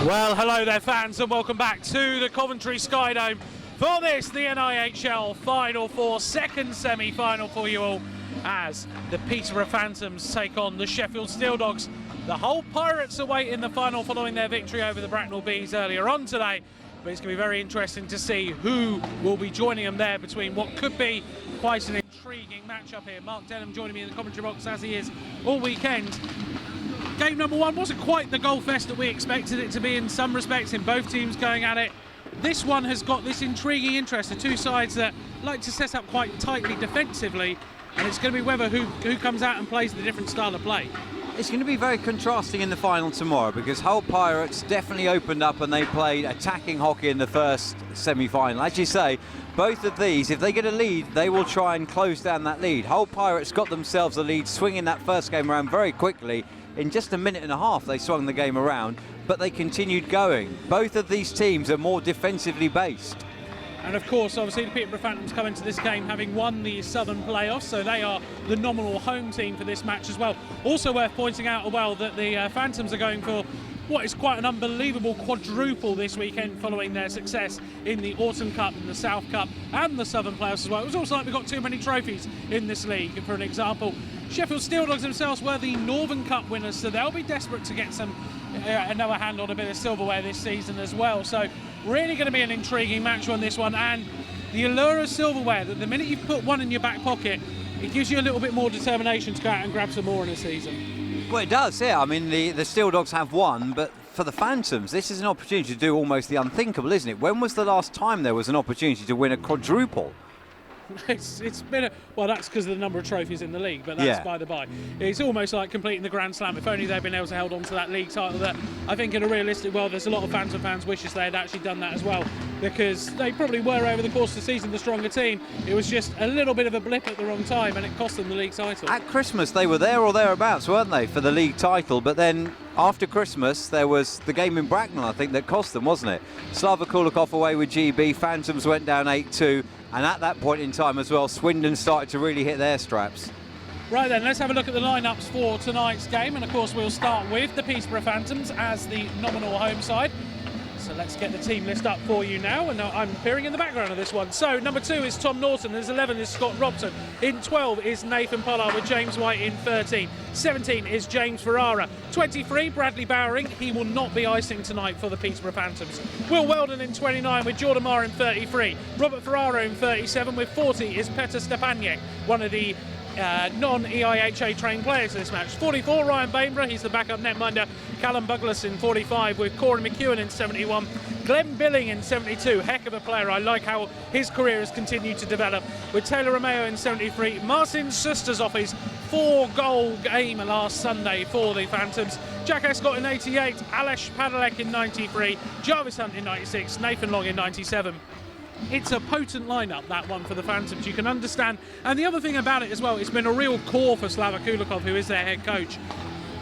Well, hello there fans, and welcome back to the Coventry Skydome for this, the NIHL Final Four, second semi-final for you all, as the Peterborough Phantoms take on the Sheffield Steeldogs. The Hull Pirates await in the final following their victory over the Bracknell Bees earlier on today, but it's going to be very interesting to see who will be joining them there between what could be quite an intriguing matchup here. Mark Denham joining me in the commentary box as he is all weekend. Game number one wasn't quite the goal fest that we expected it to be in some respects, in both teams going at it. This one has got this intriguing interest, the two sides that like to set up quite tightly defensively, and it's going to be whether who comes out and plays the different style of play. It's going to be very contrasting in the final tomorrow, because Hull Pirates definitely opened up and they played attacking hockey in the first semi-final. As you say, both of these, if they get a lead, they will try and close down that lead. Hull Pirates got themselves a lead, swinging that first game around very quickly. In just a minute and a half, they swung the game around, but they continued going. Both of these teams are more defensively based. And of course, obviously, the Peterborough Phantoms come into this game having won the Southern Playoffs, so they are the nominal home team for this match as well. Also worth pointing out as well that the Phantoms are going for what is quite an unbelievable quadruple this weekend following their success in the Autumn Cup and the South Cup and the Southern Playoffs as well. It was also like we got too many trophies in this league. For an example, Sheffield Steeldogs themselves were the Northern Cup winners, so they'll be desperate to get some another hand on a bit of silverware this season as well. So really going to be an intriguing match on this one, and the allure of silverware, that the minute you put one in your back pocket, it gives you a little bit more determination to go out and grab some more in a season. Well, it does, yeah. I mean, the Steeldogs have won, but for the Phantoms, this is an opportunity to do almost the unthinkable, isn't it? When was the last time there was an opportunity to win a quadruple? It's been well, that's because of the number of trophies in the league, but that's by the by. It's almost like completing the Grand Slam. If only they'd been able to hold on to that league title. That I think in a realistic world, there's a lot of Phantom fans wishes they had actually done that as well, because they probably were over the course of the season the stronger team. It was just a little bit of a blip at the wrong time, and it cost them the league title. At Christmas, they were there or thereabouts, weren't they, for the league title? But then after Christmas, there was the game in Bracknell, I think, that cost them, wasn't it? Slava Kulikov away with GB. Phantoms went down 8-2. And at that point in time as well, Swindon started to really hit their straps. Right then, let's have a look at the lineups for tonight's game. And of course, we'll start with the Peterborough Phantoms as the nominal home side. So let's get the team list up for you now, and I'm peering in the background of this one. So number 2 is Tom Norton, there's 11 is Scott Robson, in 12 is Nathan Pollard with James White in 13, 17 is James Ferrara, 23 Bradley Bowering, he will not be icing tonight for the Peterborough Phantoms. Will Weldon in 29 with Jordan Marr in 33, Robert Ferrara in 37, with 40 is Petr Stepaniak, one of the non-EIHA trained players in this match. 44 Ryan Bainborough, he's the backup netminder. Callum Buglas in 45 with Corey McEwen in 71. Glenn Billing in 72, heck of a player. I like how his career has continued to develop, with Taylor Romeo in 73. Martin Susters off his 4-goal game last Sunday for the Phantoms. Jack Escott in 88, Alesh Padalek in 93, Jarvis Hunt in 96, Nathan Long in 97. It's a potent lineup, that one, for the Phantoms, you can understand. And the other thing about it as well, it's been a real core for Slava Kulikov, who is their head coach.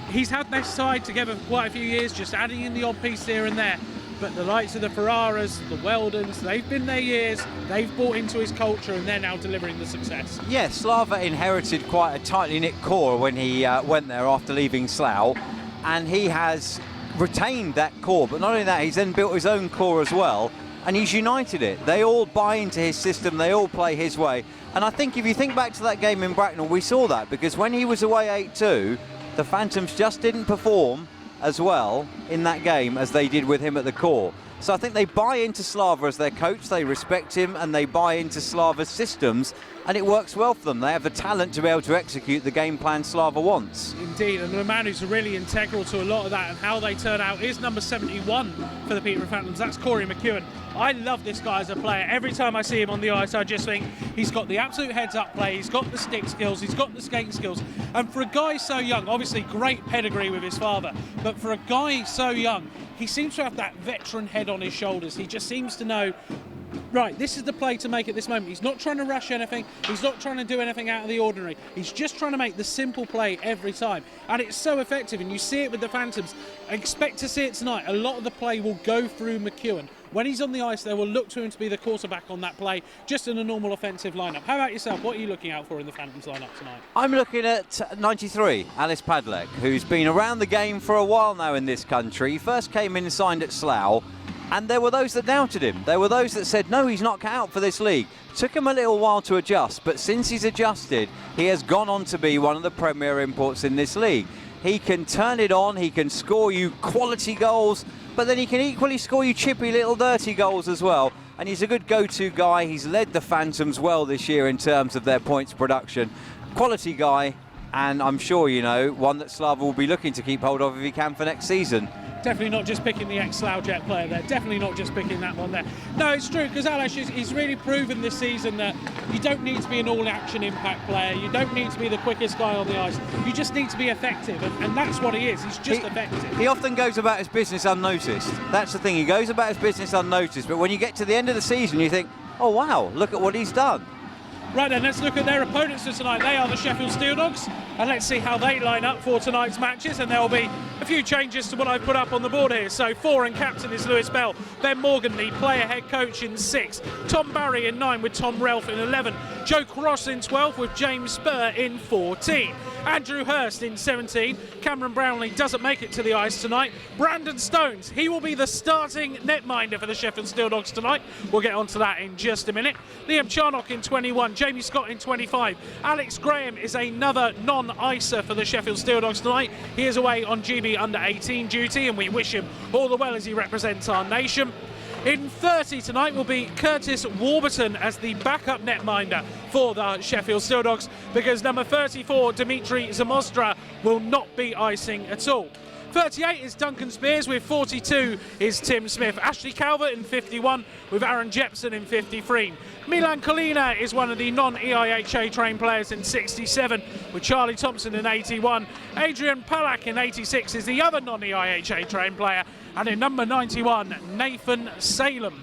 He's had their side together for quite a few years, just adding in the odd piece here and there. But the likes of the Ferraras, the Weldons, they've been there years, they've bought into his culture, and they're now delivering the success. Yeah, Slava inherited quite a tightly knit core when he went there after leaving Slough, and he has retained that core, but not only that, he's then built his own core as well. And he's united it. They all buy into his system, they all play his way. And I think if you think back to that game in Bracknell, we saw that, because when he was away 8-2, the Phantoms just didn't perform as well in that game as they did with him at the core. So I think they buy into Slava as their coach, they respect him, and they buy into Slava's systems, and it works well for them. They have the talent to be able to execute the game plan Slava wants. Indeed, and the man who's really integral to a lot of that and how they turn out is number 71 for the Peterborough Phantoms. That's Corey McEwen. I love this guy as a player. Every time I see him on the ice, I just think he's got the absolute heads-up play, he's got the stick skills, he's got the skating skills. And for a guy so young, obviously great pedigree with his father, but for a guy so young, he seems to have that veteran head on his shoulders. He just seems to know, right, this is the play to make at this moment. He's not trying to rush anything. He's not trying to do anything out of the ordinary. He's just trying to make the simple play every time. And it's so effective, and you see it with the Phantoms. I expect to see it tonight. A lot of the play will go through McEwen. When he's on the ice, they will look to him to be the quarterback on that play, just in a normal offensive lineup. How about yourself? What are you looking out for in the Phantoms lineup tonight? I'm looking at 93, Alice Padlek, who's been around the game for a while now in this country. He first came in and signed at Slough, and there were those that doubted him. There were those that said, no, he's not cut out for this league. Took him a little while to adjust, but since he's adjusted, he has gone on to be one of the premier imports in this league. He can turn it on, he can score you quality goals, but then he can equally score you chippy little dirty goals as well. And he's a good go-to guy. He's led the Phantoms well this year in terms of their points production. Quality guy, and I'm sure, you know, one that Slava will be looking to keep hold of if he can for next season. Definitely not just picking the ex-Slough Jet player there. Definitely not just picking that one there. No, it's true, because Alex, he's really proven this season that you don't need to be an all-action impact player. You don't need to be the quickest guy on the ice. You just need to be effective, and that's what he is. He's just effective. He often goes about his business unnoticed. That's the thing. He goes about his business unnoticed, but when you get to the end of the season, you think, oh, wow, look at what he's done. Right then, let's look at their opponents for tonight. They are the Sheffield Steeldogs, and let's see how they line up for tonight's matches. And there will be a few changes to what I've put up on the board here. So 4 and captain is Lewis Bell. Ben Morgan, the player head coach, in 6. Tom Barry in 9 with Tom Relf in 11. Joe Cross in 12 with James Spur in 14. Andrew Hurst in 17. Cameron Brownlee doesn't make it to the ice tonight. Brandon Stones, he will be the starting netminder for the Sheffield Steeldogs tonight. We'll get onto that in just a minute. Liam Charnock in 21. Jamie Scott in 25. Alex Graham is another non-icer for the Sheffield Steeldogs tonight. He is away on GB under 18 duty, and we wish him all the well as he represents our nation. In 30 tonight will be Curtis Warburton as the backup netminder for the Sheffield Steeldogs, because number 34, Dimitri Zamostra, will not be icing at all. 38 is Duncan Spears, with 42 is Tim Smith. Ashley Calvert in 51 with Aaron Jepson in 53. Milan Kolina is one of the non-EIHA trained players in 67 with Charlie Thompson in 81. Adrian Palak in 86 is the other non-EIHA trained player. And in number 91, Nathan Salem.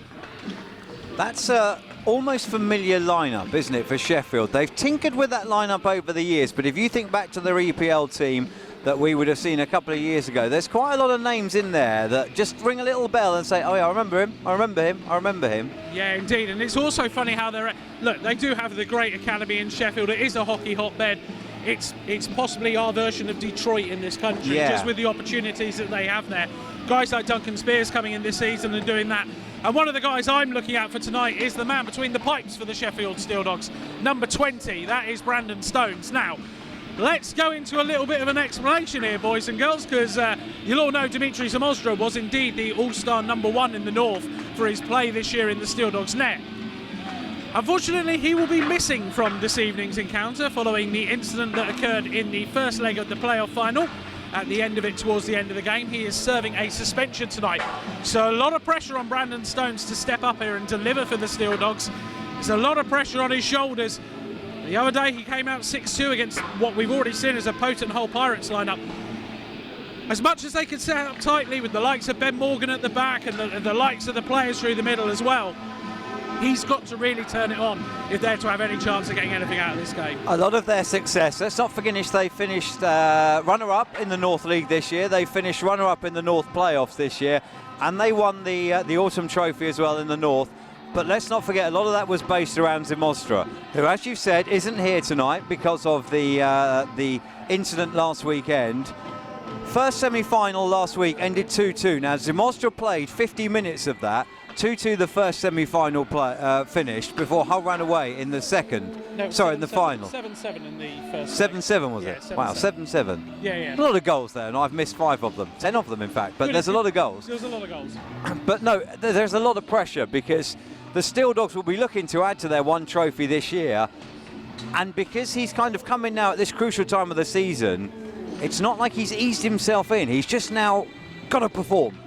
That's a almost familiar lineup, isn't it, for Sheffield? They've tinkered with that lineup over the years, but if you think back to their EPL team that we would have seen a couple of years ago, there's quite a lot of names in there that just ring a little bell and say, oh yeah, I remember him, I remember him, I remember him. Yeah, indeed, and it's also funny how they do have the great academy in Sheffield. It is a hockey hotbed. It's possibly our version of Detroit in this country, just with the opportunities that they have there. Guys like Duncan Spears coming in this season and doing that. And one of the guys I'm looking at for tonight is the man between the pipes for the Sheffield Steeldogs, number 20. That is Brandon Stones. Now, let's go into a little bit of an explanation here, boys and girls, because you'll all know Dimitri Zamostra was indeed the all-star number 1 in the North for his play this year in the Steeldogs net. Unfortunately, he will be missing from this evening's encounter following the incident that occurred in the first leg of the playoff final. At the end of it, towards the end of the game, he is serving a suspension tonight. So a lot of pressure on Brandon Stones to step up here and deliver for the Steeldogs. There's a lot of pressure on his shoulders. The other day, he came out 6-2 against what we've already seen as a potent Hull Pirates lineup. As much as they could set up tightly with the likes of Ben Morgan at the back and the likes of the players through the middle as well, he's got to really turn it on if they're to have any chance of getting anything out of this game. A lot of their success, let's not forget, they finished runner-up in the North League this year. They finished runner-up in the North playoffs this year, and they won the Autumn Trophy as well in the North. But let's not forget, a lot of that was based around Zamostra, who, as you said, isn't here tonight because of the incident last weekend. First semi-final last week ended 2-2. Now, Zamostra played 50 minutes of that. 2-2 the first semi-final finished before Hull ran away in the second. No, sorry, in the final. 7-7 in the first. 7-7 was it? 7-7. Wow, 7-7. Yeah. A lot of goals there, and I've missed 5 of them. 10 of them, in fact, but there's a lot of goals. There's a lot of goals. But no, there's a lot of pressure because the Steeldogs will be looking to add to their one trophy this year. And because he's kind of come in now at this crucial time of the season, it's not like he's eased himself in. He's just now got to perform,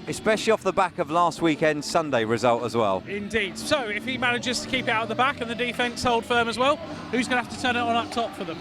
especially off the back of last weekend's Sunday result as well. Indeed. So if he manages to keep it out of the back and the defence hold firm as well, who's going to have to turn it on up top for them?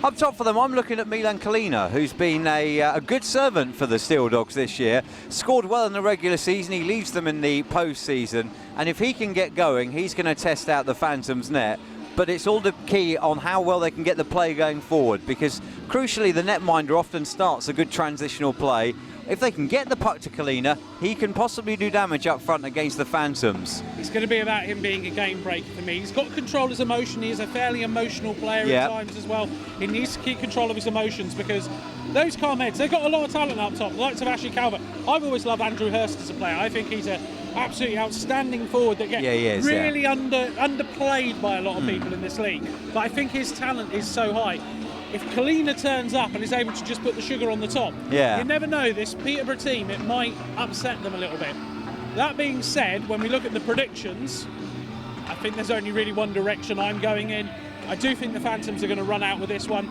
Up top for them, I'm looking at Milan Kolina, who's been a good servant for the Steeldogs this year. Scored well in the regular season, he leads them in the post-season, and if he can get going, he's going to test out the Phantoms net. But it's all the key on how well they can get the play going forward, because crucially the netminder often starts a good transitional play if they can get the puck to Kalina, he can possibly do damage up front against the Phantoms. It's going to be about him being a game breaker for me. He's got to control his emotion. He is a fairly emotional player at times as well. He needs to keep control of his emotions because those Carmeds, they've got a lot of talent up top, the likes of Ashley Calvert. I've always loved Andrew Hurst as a player. I think he's an absolutely outstanding forward that gets really underplayed by a lot of people in this league. But I think his talent is so high. If Kalina turns up and is able to just put the sugar on the top, you never know, this Peterborough team, it might upset them a little bit. That being said, when we look at the predictions, I think there's only really one direction I'm going in. I do think the Phantoms are going to run out with this one.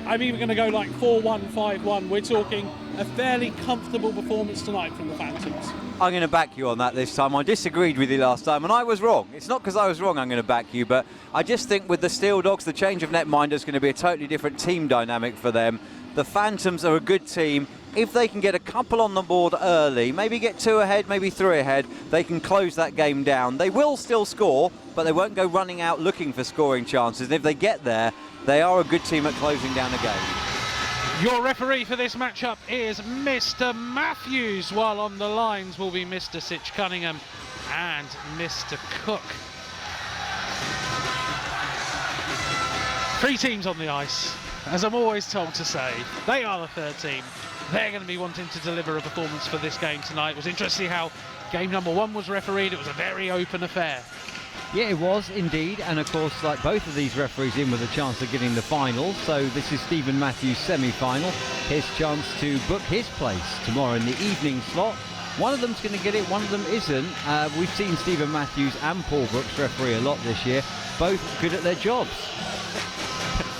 I'm even going to go like 4-1, 5-1. We're talking a fairly comfortable performance tonight from the Phantoms. I'm going to back you on that this time. I disagreed with you last time, and I was wrong. It's not because I was wrong I'm going to back you, but I just think with the Steeldogs, the change of netminder is going to be a totally different team dynamic for them. The Phantoms are a good team. If they can get a couple on the board early, maybe get 2 ahead, maybe 3 ahead, they can close that game down. They will still score, but they won't go running out looking for scoring chances. And if they get there, they are a good team at closing down a game. Your referee for this matchup is Mr. Matthews, while on the lines will be Mr. Sitch Cunningham and Mr. Cook. 3 teams on the ice, as I'm always told to say. They are the 3rd team. They're going to be wanting to deliver a performance for this game tonight. It was interesting how game number 1 was refereed. It was a very open affair. Yeah, it was indeed, and of course, like both of these referees in with a chance of getting the final. So this is Stephen Matthews' semi-final. His chance to book his place tomorrow in the evening slot. One of them's going to get it, one of them isn't. We've seen Stephen Matthews and Paul Brooks referee a lot this year, both good at their jobs.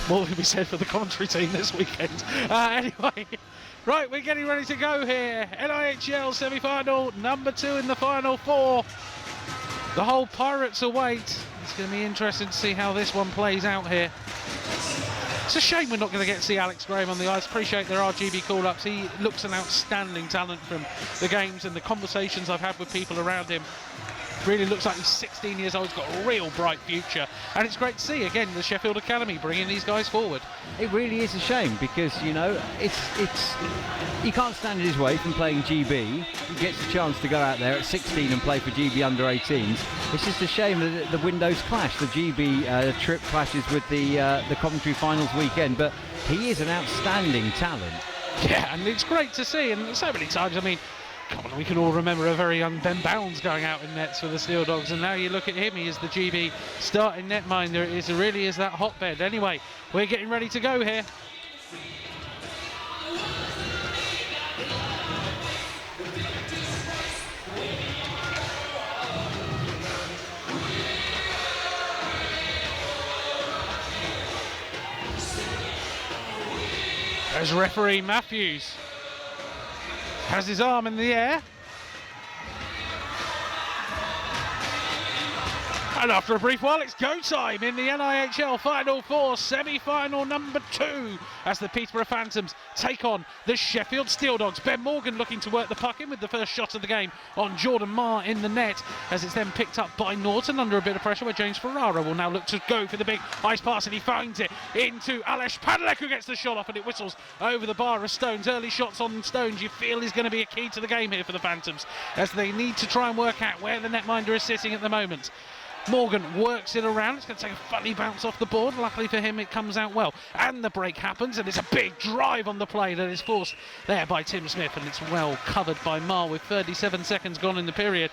More can be said for the commentary team this weekend. Anyway, right, we're getting ready to go here. NIHL semi-final, number 2 in the final 4. The whole Pirates await. It's going to be interesting to see how this one plays out here. It's a shame we're not going to get to see Alex Graham on the ice. Appreciate there are GB call-ups. He looks an outstanding talent from the games and the conversations I've had with people around him. Really looks like he's 16 years old. He's got a real bright future. And it's great to see, again, the Sheffield Academy bringing these guys forward. It really is a shame because, you know, he can't stand in his way from playing GB. He gets a chance to go out there at 16 and play for GB under 18s. It's just a shame that the windows clash. The GB trip clashes with the Coventry Finals weekend, but he is an outstanding talent. Yeah, and it's great to see. And so many times, I mean, come on, we can all remember a very young Ben Bounds going out in nets for the Steeldogs, and now you look at him, he is the GB starting netminder. It really is that hotbed. Anyway, we're getting ready to go here. There's referee Matthews. Has his arm in the air. And after a brief while, it's go time in the NIHL Final 4, semi-final number 2, as the Peterborough Phantoms take on the Sheffield Steeldogs. Ben Morgan looking to work the puck in with the first shot of the game on Jordan Marr in the net, as it's then picked up by Norton under a bit of pressure, where James Ferrara will now look to go for the big ice pass, and he finds it into Alesh Padalek, who gets the shot off, and it whistles over the bar of Stones. Early shots on Stones, you feel, is going to be a key to the game here for the Phantoms, as they need to try and work out where the netminder is sitting at the moment. Morgan works it around. It's going to take a funny bounce off the board. Luckily for him, it comes out well. And the break happens, and it's a big drive on the play that is forced there by Tim Smith, and it's well covered by Marr with 37 seconds gone in the period.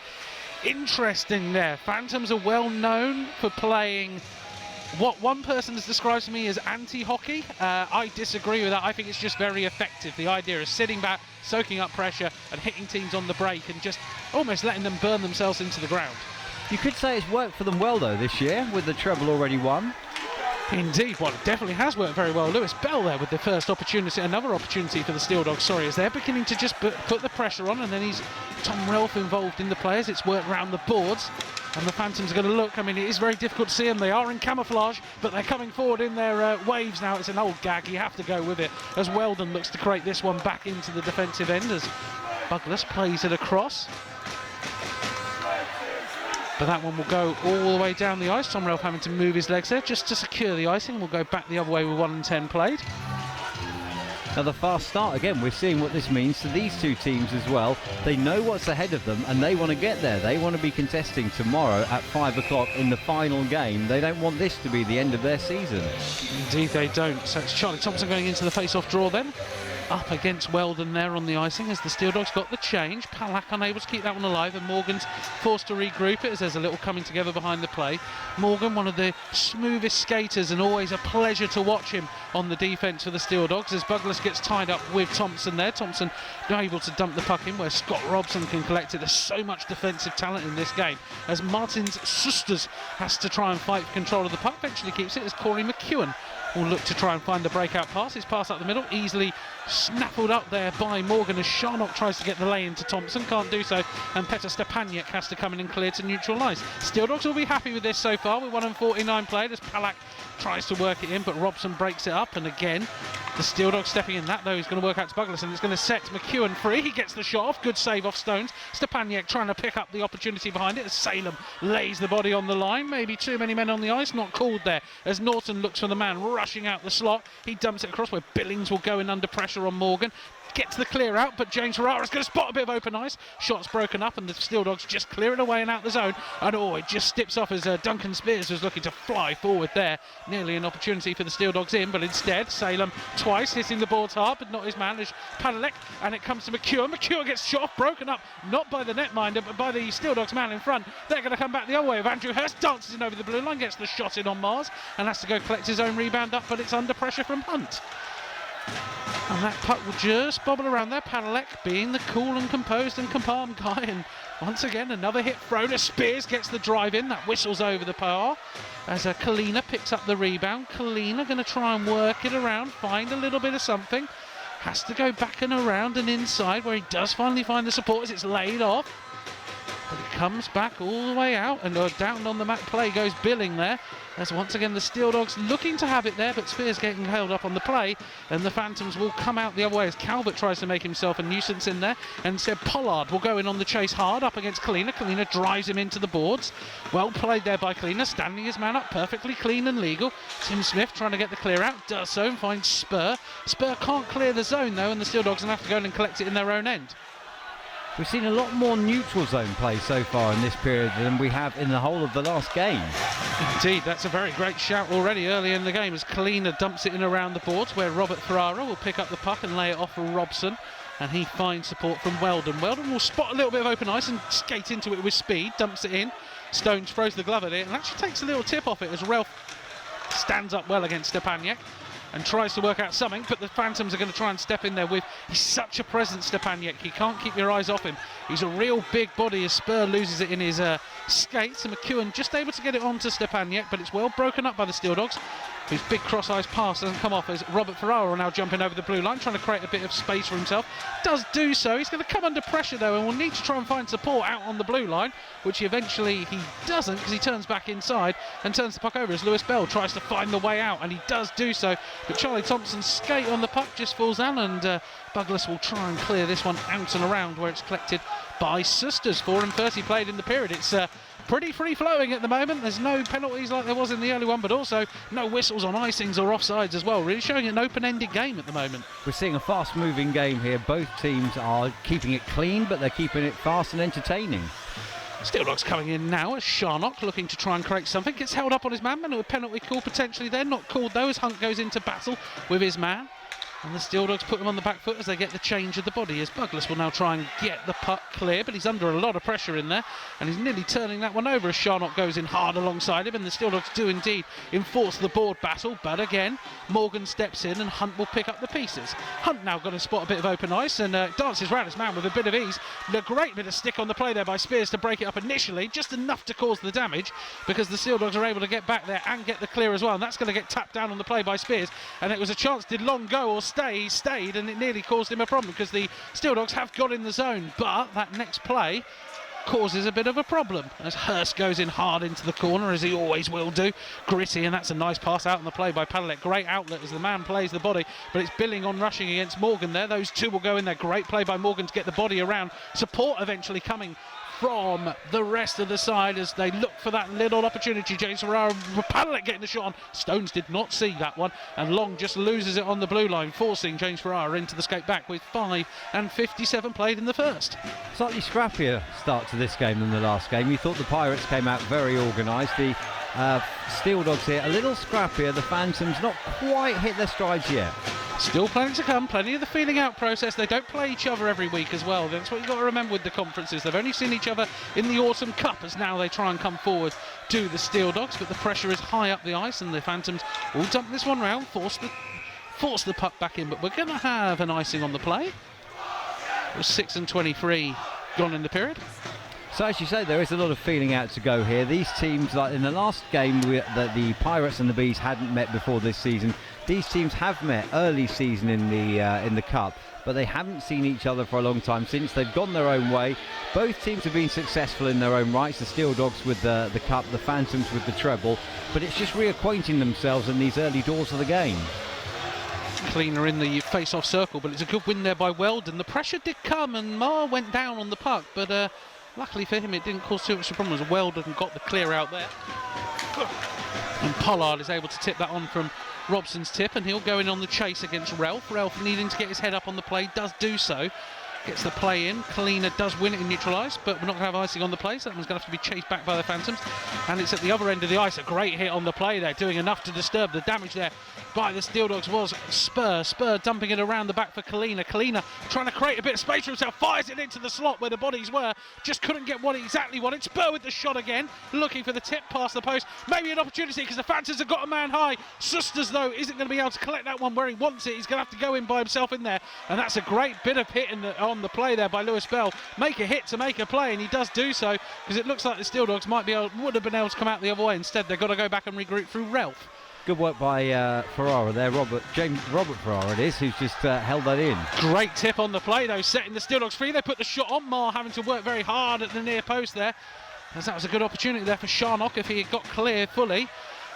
Interesting there. Phantoms are well known for playing what one person has described to me as anti-hockey. I disagree with that. I think it's just very effective. The idea is sitting back, soaking up pressure, and hitting teams on the break, and just almost letting them burn themselves into the ground. You could say it's worked for them well, though, this year, with the treble already won. Indeed, well, it definitely has worked very well. Lewis Bell there with the first opportunity, another opportunity for the Steeldogs, sorry, as they're beginning to just put the pressure on, and then he's Tom Relf involved in the players. It's worked round the boards, and the Phantoms are going to look. I mean, it is very difficult to see them. They are in camouflage, but they're coming forward in their waves now. It's an old gag. You have to go with it, as Weldon looks to create this one back into the defensive end, as Buglas plays it across. But that one will go all the way down the ice. Tom Relf having to move his legs there just to secure the icing. We'll go back the other way with 1 and 10 played. Now the fast start, again, we're seeing what this means to these two teams as well. They know what's ahead of them and they want to get there. They want to be contesting tomorrow at 5 o'clock in the final game. They don't want this to be the end of their season. Indeed they don't. So it's Charlie Thompson going into the face-off draw then. Up against Weldon there on the icing as the Steeldogs got the change. Palak unable to keep that one alive, and Morgan's forced to regroup it as there's a little coming together behind the play. Morgan, one of the smoothest skaters, and always a pleasure to watch him on the defence for the Steeldogs as Buglas gets tied up with Thompson there. Thompson able to dump the puck in where Scott Robson can collect it. There's so much defensive talent in this game as Martin's Sisters has to try and fight for control of the puck. Eventually keeps it as Corey McEwen will look to try and find the breakout pass. His pass up the middle, easily snaffled up there by Morgan as Sharnock tries to get the lay into Thompson, can't do so, and Petr Stepaniak has to come in and clear to neutral ice. Steeldogs will be happy with this so far, with 1:49 played as Palak tries to work it in, but Robson breaks it up, and again the Steeldogs stepping in. That though is going to work out to Buglas, and it's going to set McEwen free. He gets the shot off, good save off Stones. Stepaniak trying to pick up the opportunity behind it as Salem lays the body on the line. Maybe too many men on the ice, not called there as Norton looks for the man rushing out the slot. He dumps it across where Billings will go in under pressure on Morgan. Gets the clear out, but James Ferrara's going to spot a bit of open ice. Shot's broken up and the Steeldogs just clear it away and out the zone. And it just steps off as Duncan Spears was looking to fly forward there. Nearly an opportunity for the Steeldogs in, but instead Salem twice hitting the boards hard, but not his man, is Padalek, and it comes to McEwen. McEwen gets shot off, broken up, not by the netminder, but by the Steeldogs man in front. They're going to come back the other way. Andrew Hurst dances in over the blue line, gets the shot in on Mars, and has to go collect his own rebound up, but it's under pressure from Hunt. And that puck will just bobble around there. Padalek being the cool and composed and calm guy. And once again, another hit thrown as Spears gets the drive in. That whistles over the bar as Kalina picks up the rebound. Kalina going to try and work it around, find a little bit of something. Has to go back and around and inside where he does finally find the support as it's laid off. But it comes back all the way out, and down on the mat play goes Billing there. As once again the Steeldogs looking to have it there, but Spears getting held up on the play, and the Phantoms will come out the other way as Calvert tries to make himself a nuisance in there, and Seb Pollard will go in on the chase hard up against Kalina. Kalina drives him into the boards. Well played there by Kalina, standing his man up perfectly clean and legal. Tim Smith trying to get the clear out, does so and finds Spur. Spur can't clear the zone though, and the Steeldogs will have to go in and collect it in their own end. We've seen a lot more neutral zone play so far in this period than we have in the whole of the last game. Indeed, that's a very great shout already early in the game as Kalina dumps it in around the boards where Robert Ferrara will pick up the puck and lay it off for Robson, and he finds support from Weldon. Weldon will spot a little bit of open ice and skate into it with speed, dumps it in. Stones throws the glove at it and actually takes a little tip off it as Ralph stands up well against Stepaniak and tries to work out something, but the Phantoms are going to try and step in there with, he's such a presence, Stepaniak, you can't keep your eyes off him. He's a real big body as Spur loses it in his skates, and McEwen just able to get it onto Stepaniak, but it's well broken up by the Steeldogs, whose big cross-ice pass doesn't come off as Robert Ferrara are now jumping over the blue line, trying to create a bit of space for himself. Does do so. He's going to come under pressure though, and will need to try and find support out on the blue line, which he doesn't, because he turns back inside and turns the puck over as Lewis Bell tries to find the way out, and he does do so. But Charlie Thompson's skate on the puck just falls down, and Buglas will try and clear this one out and around where it's collected by Sisters. 4:30 played in the period. It's pretty free-flowing at the moment. There's no penalties like there was in the early one, but also no whistles on icings or offsides as well. Really showing an open-ended game at the moment. We're seeing a fast-moving game here. Both teams are keeping it clean, but they're keeping it fast and entertaining. Steeldogs coming in now as Sharnock looking to try and create something. Gets held up on his man, and a penalty call potentially there. Not called though as Hunt goes into battle with his man. And the Steeldogs put him on the back foot as they get the change of the body, as Buglas will now try and get the puck clear, but he's under a lot of pressure in there, and he's nearly turning that one over as Sharnock goes in hard alongside him, and the Steeldogs do indeed enforce the board battle, but again, Morgan steps in and Hunt will pick up the pieces. Hunt now going to spot a bit of open ice and dances around his man with a bit of ease. A great bit of stick on the play there by Spears to break it up initially, just enough to cause the damage, because the Steeldogs are able to get back there and get the clear as well, and that's going to get tapped down on the play by Spears, and it was a chance, did Long go or stay? He stayed, and it nearly caused him a problem because the Steeldogs have got in the zone, but that next play causes a bit of a problem as Hurst goes in hard into the corner, as he always will do. Gritty, and that's a nice pass out on the play by Padalek. Great outlet as the man plays the body, but it's Billing on rushing against Morgan there. Those two will go in there. Great play by Morgan to get the body around. Support eventually coming from the rest of the side as they look for that little opportunity. James Ferrara, Padlet getting the shot on. Stones did not see that one, and Long just loses it on the blue line, forcing James Ferrara into the skate back with 5:57 played in the first. Slightly scrappier start to this game than the last game. You thought the Pirates came out very organised. The Steeldogs here a little scrappier. The Phantoms not quite hit their strides yet. Still plenty to come, plenty of the feeling out process. They don't play each other every week as well. That's what you've got to remember with the conferences. They've only seen each other in the Autumn Cup as now they try and come forward to the Steeldogs, but the pressure is high up the ice and the Phantoms will dump this one round, force the puck back in, but we're going to have an icing on the play. It was 6:23 gone in the period. So as you say, there is a lot of feeling out to go here. These teams, like in the last game that the Pirates and the Bees hadn't met before this season, these teams have met early season in the Cup, but they haven't seen each other for a long time since. They've gone their own way. Both teams have been successful in their own rights, the Steeldogs with the Cup, the Phantoms with the treble, but it's just reacquainting themselves in these early doors of the game. Cleaner in the face-off circle, but it's a good win there by Weldon. The pressure did come and Marr went down on the puck, but luckily for him it didn't cause too much of a problem as Weldon got the clear out there. And Pollard is able to tip that on from Robson's tip, and he'll go in on the chase against Ralph. Ralph needing to get his head up on the play, does do so. Gets the play in. Kalina does win it and neutralise, but we're not going to have icing on the play, so that one's going to have to be chased back by the Phantoms. And it's at the other end of the ice. A great hit on the play there, doing enough to disturb the damage there by the Steeldogs was Spur. Spur dumping it around the back for Kalina. Kalina trying to create a bit of space for himself, fires it into the slot where the bodies were. Just couldn't get what he exactly wanted. Spur with the shot again, looking for the tip past the post. Maybe an opportunity because the Phantoms have got a man high. Susters, though, isn't going to be able to collect that one where he wants it. He's going to have to go in by himself in there. And that's a great bit of hit on the play there by Lewis Bell. Make a hit to make a play, and he does do so because it looks like the Steeldogs would have been able to come out the other way. Instead, they've got to go back and regroup through Ralph. Good work by Ferrara there, Robert Ferrara it is, who's just held that in. Great tip on the play though, setting the Steeldogs free. They put the shot on Marr, having to work very hard at the near post there, as that was a good opportunity there for Sharnock if he had got clear fully.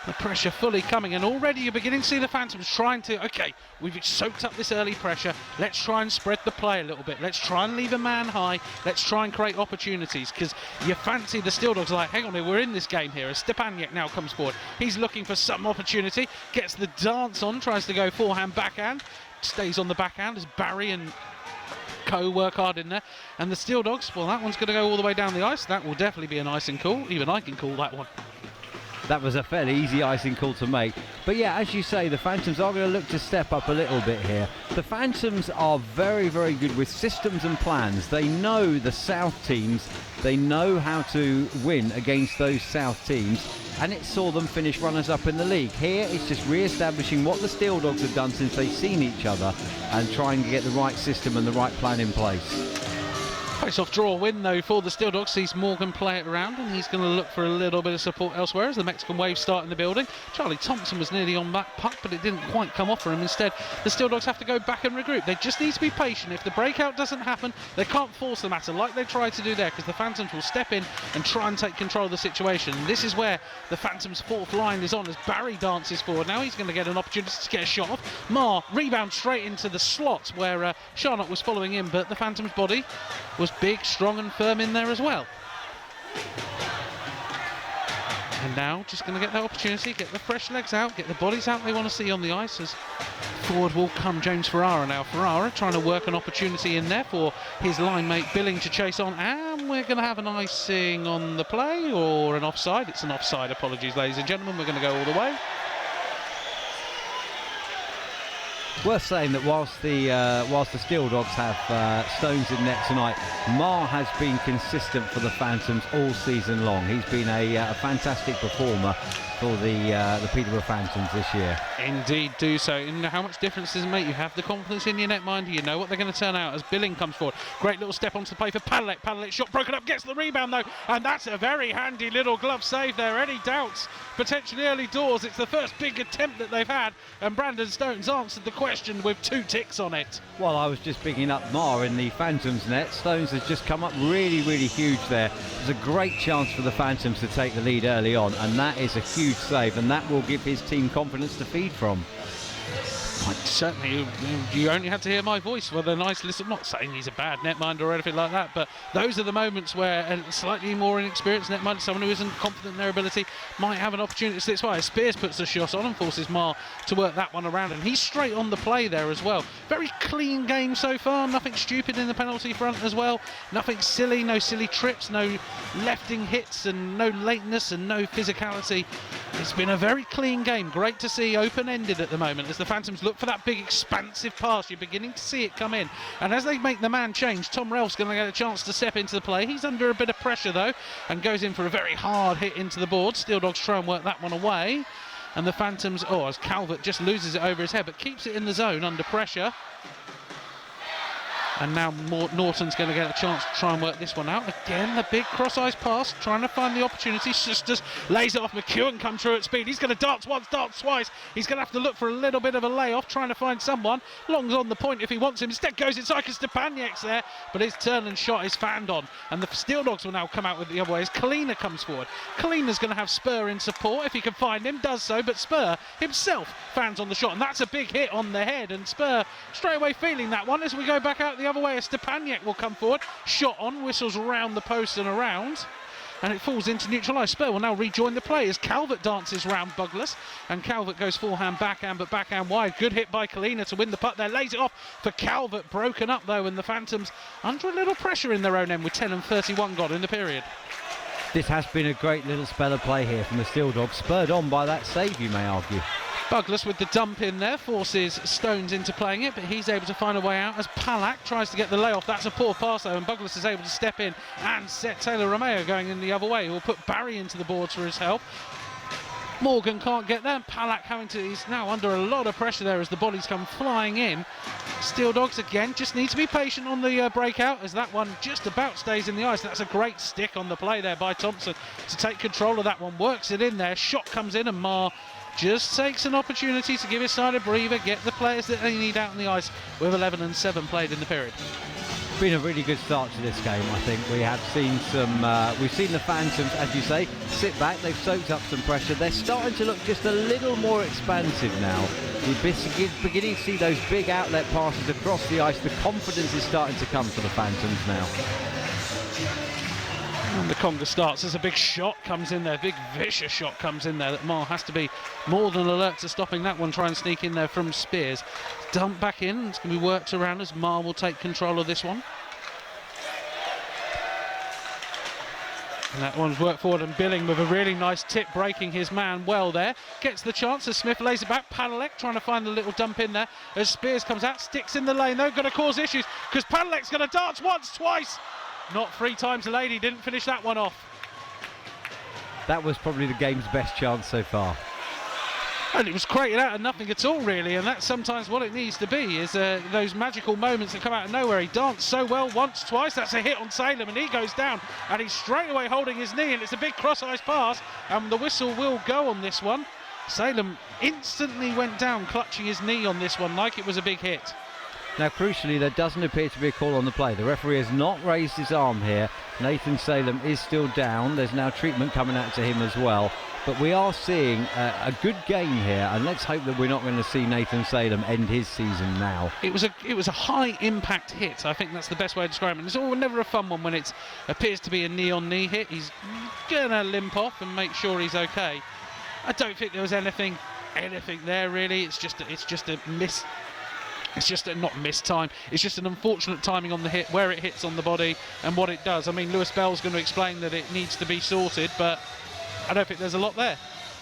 The pressure fully coming, and already you're beginning to see the Phantoms trying to, okay, we've soaked up this early pressure, let's try and spread the play a little bit, let's try and leave a man high, let's try and create opportunities, because you fancy the Steeldogs like, hang on, we're in this game here, as Stepaniak now comes forward, he's looking for some opportunity, gets the dance on, tries to go forehand, backhand, stays on the backhand as Barry and Co work hard in there, and the Steeldogs, well, that one's going to go all the way down the ice. That will definitely be an icing call, even I can call that one. That was a fairly easy icing call to make. But yeah, as you say, the Phantoms are going to look to step up a little bit here. The Phantoms are very, very good with systems and plans. They know the South teams. They know how to win against those South teams. And it saw them finish runners-up in the league. Here, it's just re-establishing what the Steeldogs have done since they've seen each other and trying to get the right system and the right plan in place. Face-off draw win though for the Steeldogs. Sees Morgan play it around, and he's going to look for a little bit of support elsewhere as the Mexican Wave start in the building. Charlie Thompson was nearly on that puck, but it didn't quite come off for him. Instead, the Steeldogs have to go back and regroup. They just need to be patient. If the breakout doesn't happen, they can't force the matter like they tried to do there, because the Phantoms will step in and try and take control of the situation. And this is where the Phantoms' fourth line is on as Barry dances forward. Now he's going to get an opportunity to get a shot off. Marr rebound straight into the slot where Sharnock was following in, but the Phantoms' body was big, strong and firm in there as well. And now just going to get that opportunity, get the fresh legs out, get the bodies out they want to see on the ice, as forward will come James Ferrara now. Ferrara trying to work an opportunity in there for his line mate Billing to chase on, and we're going to have an icing on the play, or an offside. It's an offside, apologies ladies and gentlemen, we're going to go all the way. Worth saying that whilst the Steeldogs have Stones in net tonight, Marr has been consistent for the Phantoms all season long. He's been a fantastic performer for the Peterborough Phantoms this year. Indeed, do so. You know how much difference does it make? You have the confidence in your netminder. You know what they're going to turn out as Billing comes forward. Great little step onto the play for Padlet. Padlet shot broken up, gets the rebound though, and that's a very handy little glove save there. Any doubts? Potentially early doors. It's the first big attempt that they've had, and Brandon Stones answered the question with 2 ticks on it. Well, I was just picking up Marr in the Phantoms net. Stones has just come up really, really huge there. There's a great chance for the Phantoms to take the lead early on, and that is a huge save, and that will give his team confidence to feed from. Certainly, you only had to hear my voice for the nice listen. I'm not saying he's a bad netminder or anything like that, but those are the moments where a slightly more inexperienced netminder, someone who isn't confident in their ability, might have an opportunity to slip by. Spears puts the shot on and forces Marr to work that one around, and he's straight on the play there as well. Very clean game so far, nothing stupid in the penalty front as well, nothing silly, no silly trips, no lefting hits and no lateness and no physicality. It's been a very clean game, great to see, open-ended at the moment as the Phantoms look for that big expansive pass. You're beginning to see it come in, and as they make the man change, Tom Relf's going to get a chance to step into the play. He's under a bit of pressure though and goes in for a very hard hit into the board. Steeldogs try and work that one away, and the Phantoms, as Calvert just loses it over his head but keeps it in the zone under pressure. And now Norton's going to get a chance to try and work this one out. Again, the big cross-ice pass, trying to find the opportunity. Just lays it off. McEwen comes through at speed. He's going to dance once, dance twice. He's going to have to look for a little bit of a layoff, trying to find someone. Long's on the point if he wants him. Instead goes inside because Stepaniak's there, but his turn and shot is fanned on. And the Steeldogs will now come out with the other way as Kalina comes forward. Kalina's going to have Spur in support if he can find him, does so, but Spur himself fans on the shot, and that's a big hit on the head, and Spur straight away feeling that one as we go back out the other way. Stepaniak will come forward, shot on, whistles around the post and around, and it falls into neutral ice. Spur will now rejoin the play as Calvert dances round Buglas, and Calvert goes forehand, backhand, but backhand wide. Good hit by Kalina to win the putt there, lays it off for Calvert, broken up though, and the Phantoms under a little pressure in their own end with 10 and 31 gone in the period. This has been a great little spell of play here from the Steeldogs, spurred on by that save, you may argue. Buglas with the dump in there forces Stones into playing it, but he's able to find a way out as Palak tries to get the layoff. That's a poor pass though, and Buglas is able to step in and set Taylor Romeo going in the other way. He'll put Barry into the boards for his help. Morgan can't get there. Palak he's now under a lot of pressure there as the bodies come flying in. Steeldogs again just need to be patient on the breakout as that one just about stays in the ice. That's a great stick on the play there by Thompson to take control of that one. Works it in there. Shot comes in and Marr just takes an opportunity to give his side a breather, get the players that they need out on the ice with 11 and 7 played in the period. Been a really good start to this game, I think. We have seen we've seen the Phantoms, as you say, sit back. They've soaked up some pressure. They're starting to look just a little more expansive now. We're beginning to see those big outlet passes across the ice. The confidence is starting to come for the Phantoms now. And the conga starts as a big shot comes in there, big vicious shot comes in there that Marr has to be more than alert to stopping that one, try and sneak in there from Spears. Dump back in, it's going to be worked around as Marr will take control of this one. And that one's worked forward, and Billing with a really nice tip, breaking his man well there. Gets the chance as Smith lays it back. Padalek trying to find the little dump in there as Spears comes out, sticks in the lane though, going to cause issues because Padalek's going to dance once, twice. Not 3 times a lady, didn't finish that one off. That was probably the game's best chance so far. And it was created out of nothing at all, really, and that's sometimes what it needs to be, is those magical moments that come out of nowhere. He danced so well once, twice, that's a hit on Salem, and he goes down, and he's straight away holding his knee, and it's a big cross-ice pass, and the whistle will go on this one. Salem instantly went down, clutching his knee on this one, like it was a big hit. Now, crucially, there doesn't appear to be a call on the play. The referee has not raised his arm here. Nathan Salem is still down. There's now treatment coming out to him as well. But we are seeing a good game here, and let's hope that we're not going to see Nathan Salem end his season now. It was a high-impact hit. I think that's the best way to describe it. And it's never a fun one when it appears to be a knee-on-knee hit. He's going to limp off and make sure he's okay. I don't think there was anything there, really. It's just a miss. It's just not missed time. It's just an unfortunate timing on the hit, where it hits on the body and what it does. I mean, Lewis Bell's going to explain that it needs to be sorted, but I don't think there's a lot there.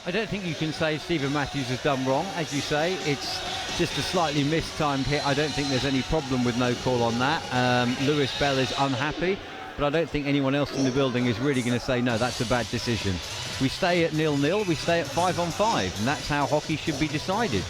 I don't think you can say Stephen Matthews has done wrong. As you say, it's just a slightly mistimed hit. I don't think there's any problem with no call on that. Lewis Bell is unhappy, but I don't think anyone else in the building is really going to say, no, that's a bad decision. We stay at 0-0, we stay at 5-on-5, and that's how hockey should be decided.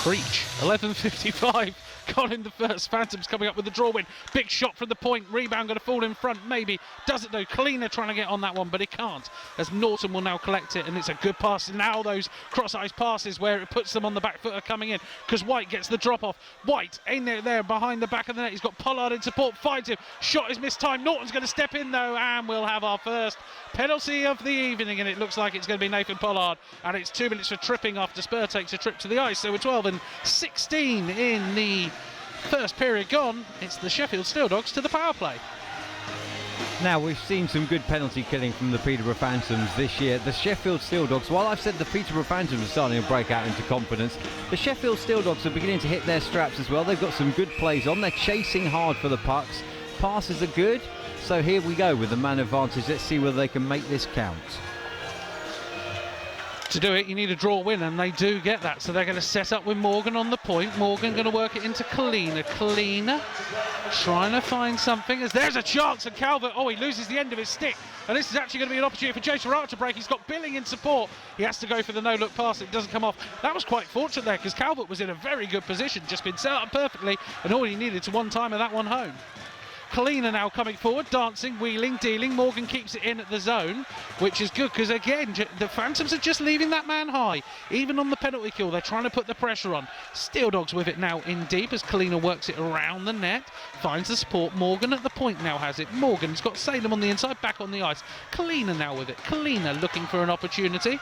Preach. 11:55 gone in the first. Phantoms coming up with the draw win. Big shot from the point. Rebound going to fall in front. Maybe. Does it though? Cleaner trying to get on that one, but he can't. As Norton will now collect it, and it's a good pass. Now those cross-eyes passes where it puts them on the back foot are coming in, because White gets the drop off. White in there behind the back of the net. He's got Pollard in support. Finds him. Shot is missed time. Norton's going to step in though, and we'll have our first penalty of the evening, and it looks like it's going to be Nathan Pollard, and it's 2 minutes for tripping after Spur takes a trip to the ice. So we're 12 and 16 in the first period gone. It's the Sheffield Steeldogs to the power play. Now, we've seen some good penalty killing from the Peterborough Phantoms this year. The Sheffield Steeldogs, while I've said the Peterborough Phantoms are starting to break out into confidence, the Sheffield Steeldogs are beginning to hit their straps as well. They've got some good plays on. They're chasing hard for the pucks. Passes are good. So here we go with the man advantage. Let's see whether they can make this count. To do it, you need a draw win, and they do get that. So they're going to set up with Morgan on the point. Morgan going to work it into Kalina. Kalina trying to find something, as there's a chance, and Calvert, he loses the end of his stick. And this is actually going to be an opportunity for Jason Rart to break. He's got Billing in support. He has to go for the no-look pass. It doesn't come off. That was quite fortunate there, because Calvert was in a very good position, just been set up perfectly, and all he needed to one-timer that one home. Kalina now coming forward, dancing, wheeling, dealing. Morgan keeps it in at the zone, which is good, because again, the Phantoms are just leaving that man high. Even on the penalty kill, they're trying to put the pressure on. Steeldogs with it now in deep as Kalina works it around the net, finds the support. Morgan at the point now has it. Morgan's got Salem on the inside, back on the ice. Kalina now with it. Kalina looking for an opportunity.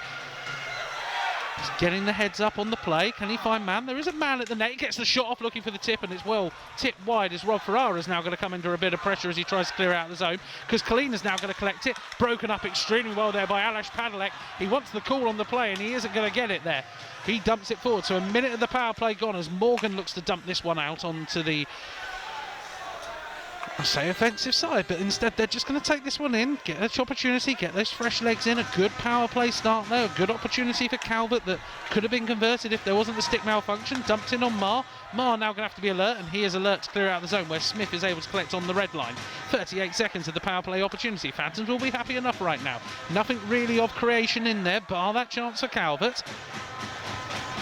He's getting the heads up on the play. Can he find man? There is a man at the net. He gets the shot off looking for the tip, and it's well tipped wide as Rob Ferrara's now going to come under a bit of pressure as he tries to clear out the zone, because Kalina's now going to collect it. Broken up extremely well there by Alash Padalek. He wants the call on the play, and he isn't going to get it there. He dumps it forward. So a minute of the power play gone as Morgan looks to dump this one out onto the, I say offensive side, but instead they're just going to take this one in, get an opportunity, get those fresh legs in. A good power play start there, a good opportunity for Calvert that could have been converted if there wasn't the stick malfunction. Dumped in on Marr. Marr now going to have to be alert, and he is alert to clear out the zone where Smith is able to collect on the red line. 38 seconds of the power play opportunity. Phantoms will be happy enough right now. Nothing really of creation in there, bar that chance for Calvert.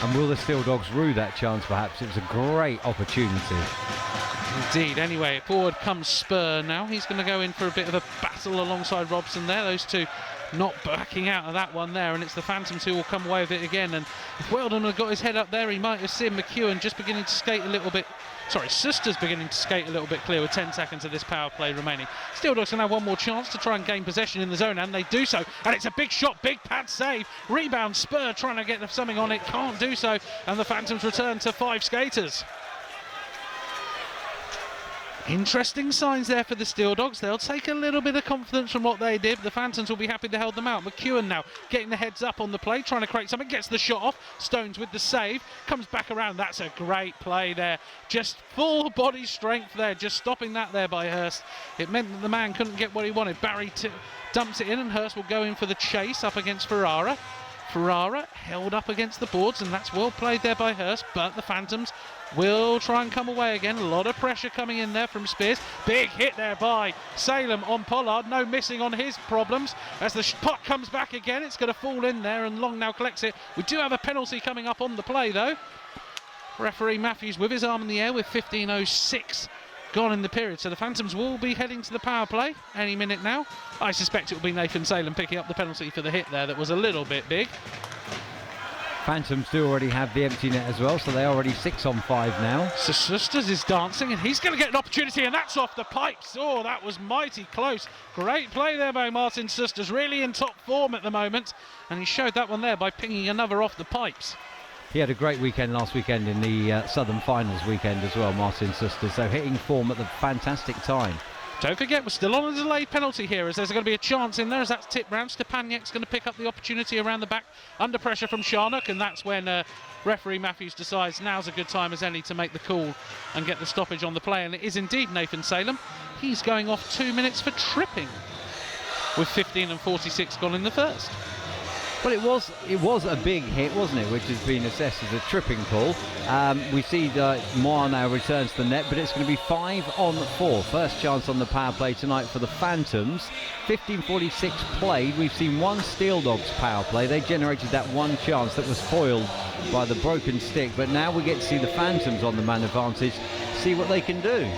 And will the Steeldogs rue that chance perhaps? It was a great opportunity. Indeed. Anyway, forward comes Spur now. He's going to go in for a bit of a battle alongside Robson there. Those two not backing out of that one there, and it's the Phantoms who will come away with it again. And if Weldon had got his head up there, he might have seen McEwen just beginning to skate a little bit. Sorry, Sisters beginning to skate a little bit clear with 10 seconds of this power play remaining. Steeldogs going to have one more chance to try and gain possession in the zone, and they do so. And it's a big shot, big pad save. Rebound, Spur trying to get something on it, can't do so. And the Phantoms return to 5 skaters. Interesting signs there for the Steeldogs. They'll take a little bit of confidence from what they did. The Phantoms will be happy to hold them out. McEwen now getting the heads up on the play, trying to create something, gets the shot off. Stones with the save, comes back around. That's a great play there. Just full body strength there, just stopping that there by Hurst. It meant that the man couldn't get what he wanted. Barry dumps it in, and Hurst will go in for the chase up against Ferrara. Ferrara held up against the boards, and that's well played there by Hurst, but the Phantoms will try and come away again. A lot of pressure coming in there from Spears. Big hit there by Salem on Pollard. No missing on his problems. As the puck comes back again, it's going to fall in there, and Long now collects it. We do have a penalty coming up on the play, though. Referee Matthews with his arm in the air with 15:06 gone in the period. So the Phantoms will be heading to the power play any minute now. I suspect it will be Nathan Salem picking up the penalty for the hit there that was a little bit big. Phantoms do already have the empty net as well, so they're already 6 on 5 now. So Sisters is dancing, and he's going to get an opportunity, and that's off the pipes. Oh, that was mighty close. Great play there by Martin Sisters, really in top form at the moment, and he showed that one there by pinging another off the pipes. He had a great weekend last weekend in the Southern Finals weekend as well, Martin Sisters, so hitting form at the fantastic time. Don't forget, we're still on a delayed penalty here, as there's going to be a chance in there as that's tipped round. Stepaniak's going to pick up the opportunity around the back, under pressure from Sharnock, and that's when referee Matthews decides now's a good time as any to make the call and get the stoppage on the play, and it is indeed Nathan Salem. He's going off 2 minutes for tripping, with 15:46 gone in the first. Well, it was a big hit, wasn't it, which has been assessed as a tripping call. We see that Moore now returns to the net, but it's going to be 5 on 4. First chance on the power play tonight for the Phantoms. 15:46 played. We've seen one Steeldogs power play. They generated that one chance that was foiled by the broken stick, but now we get to see the Phantoms on the man advantage, see what they can do.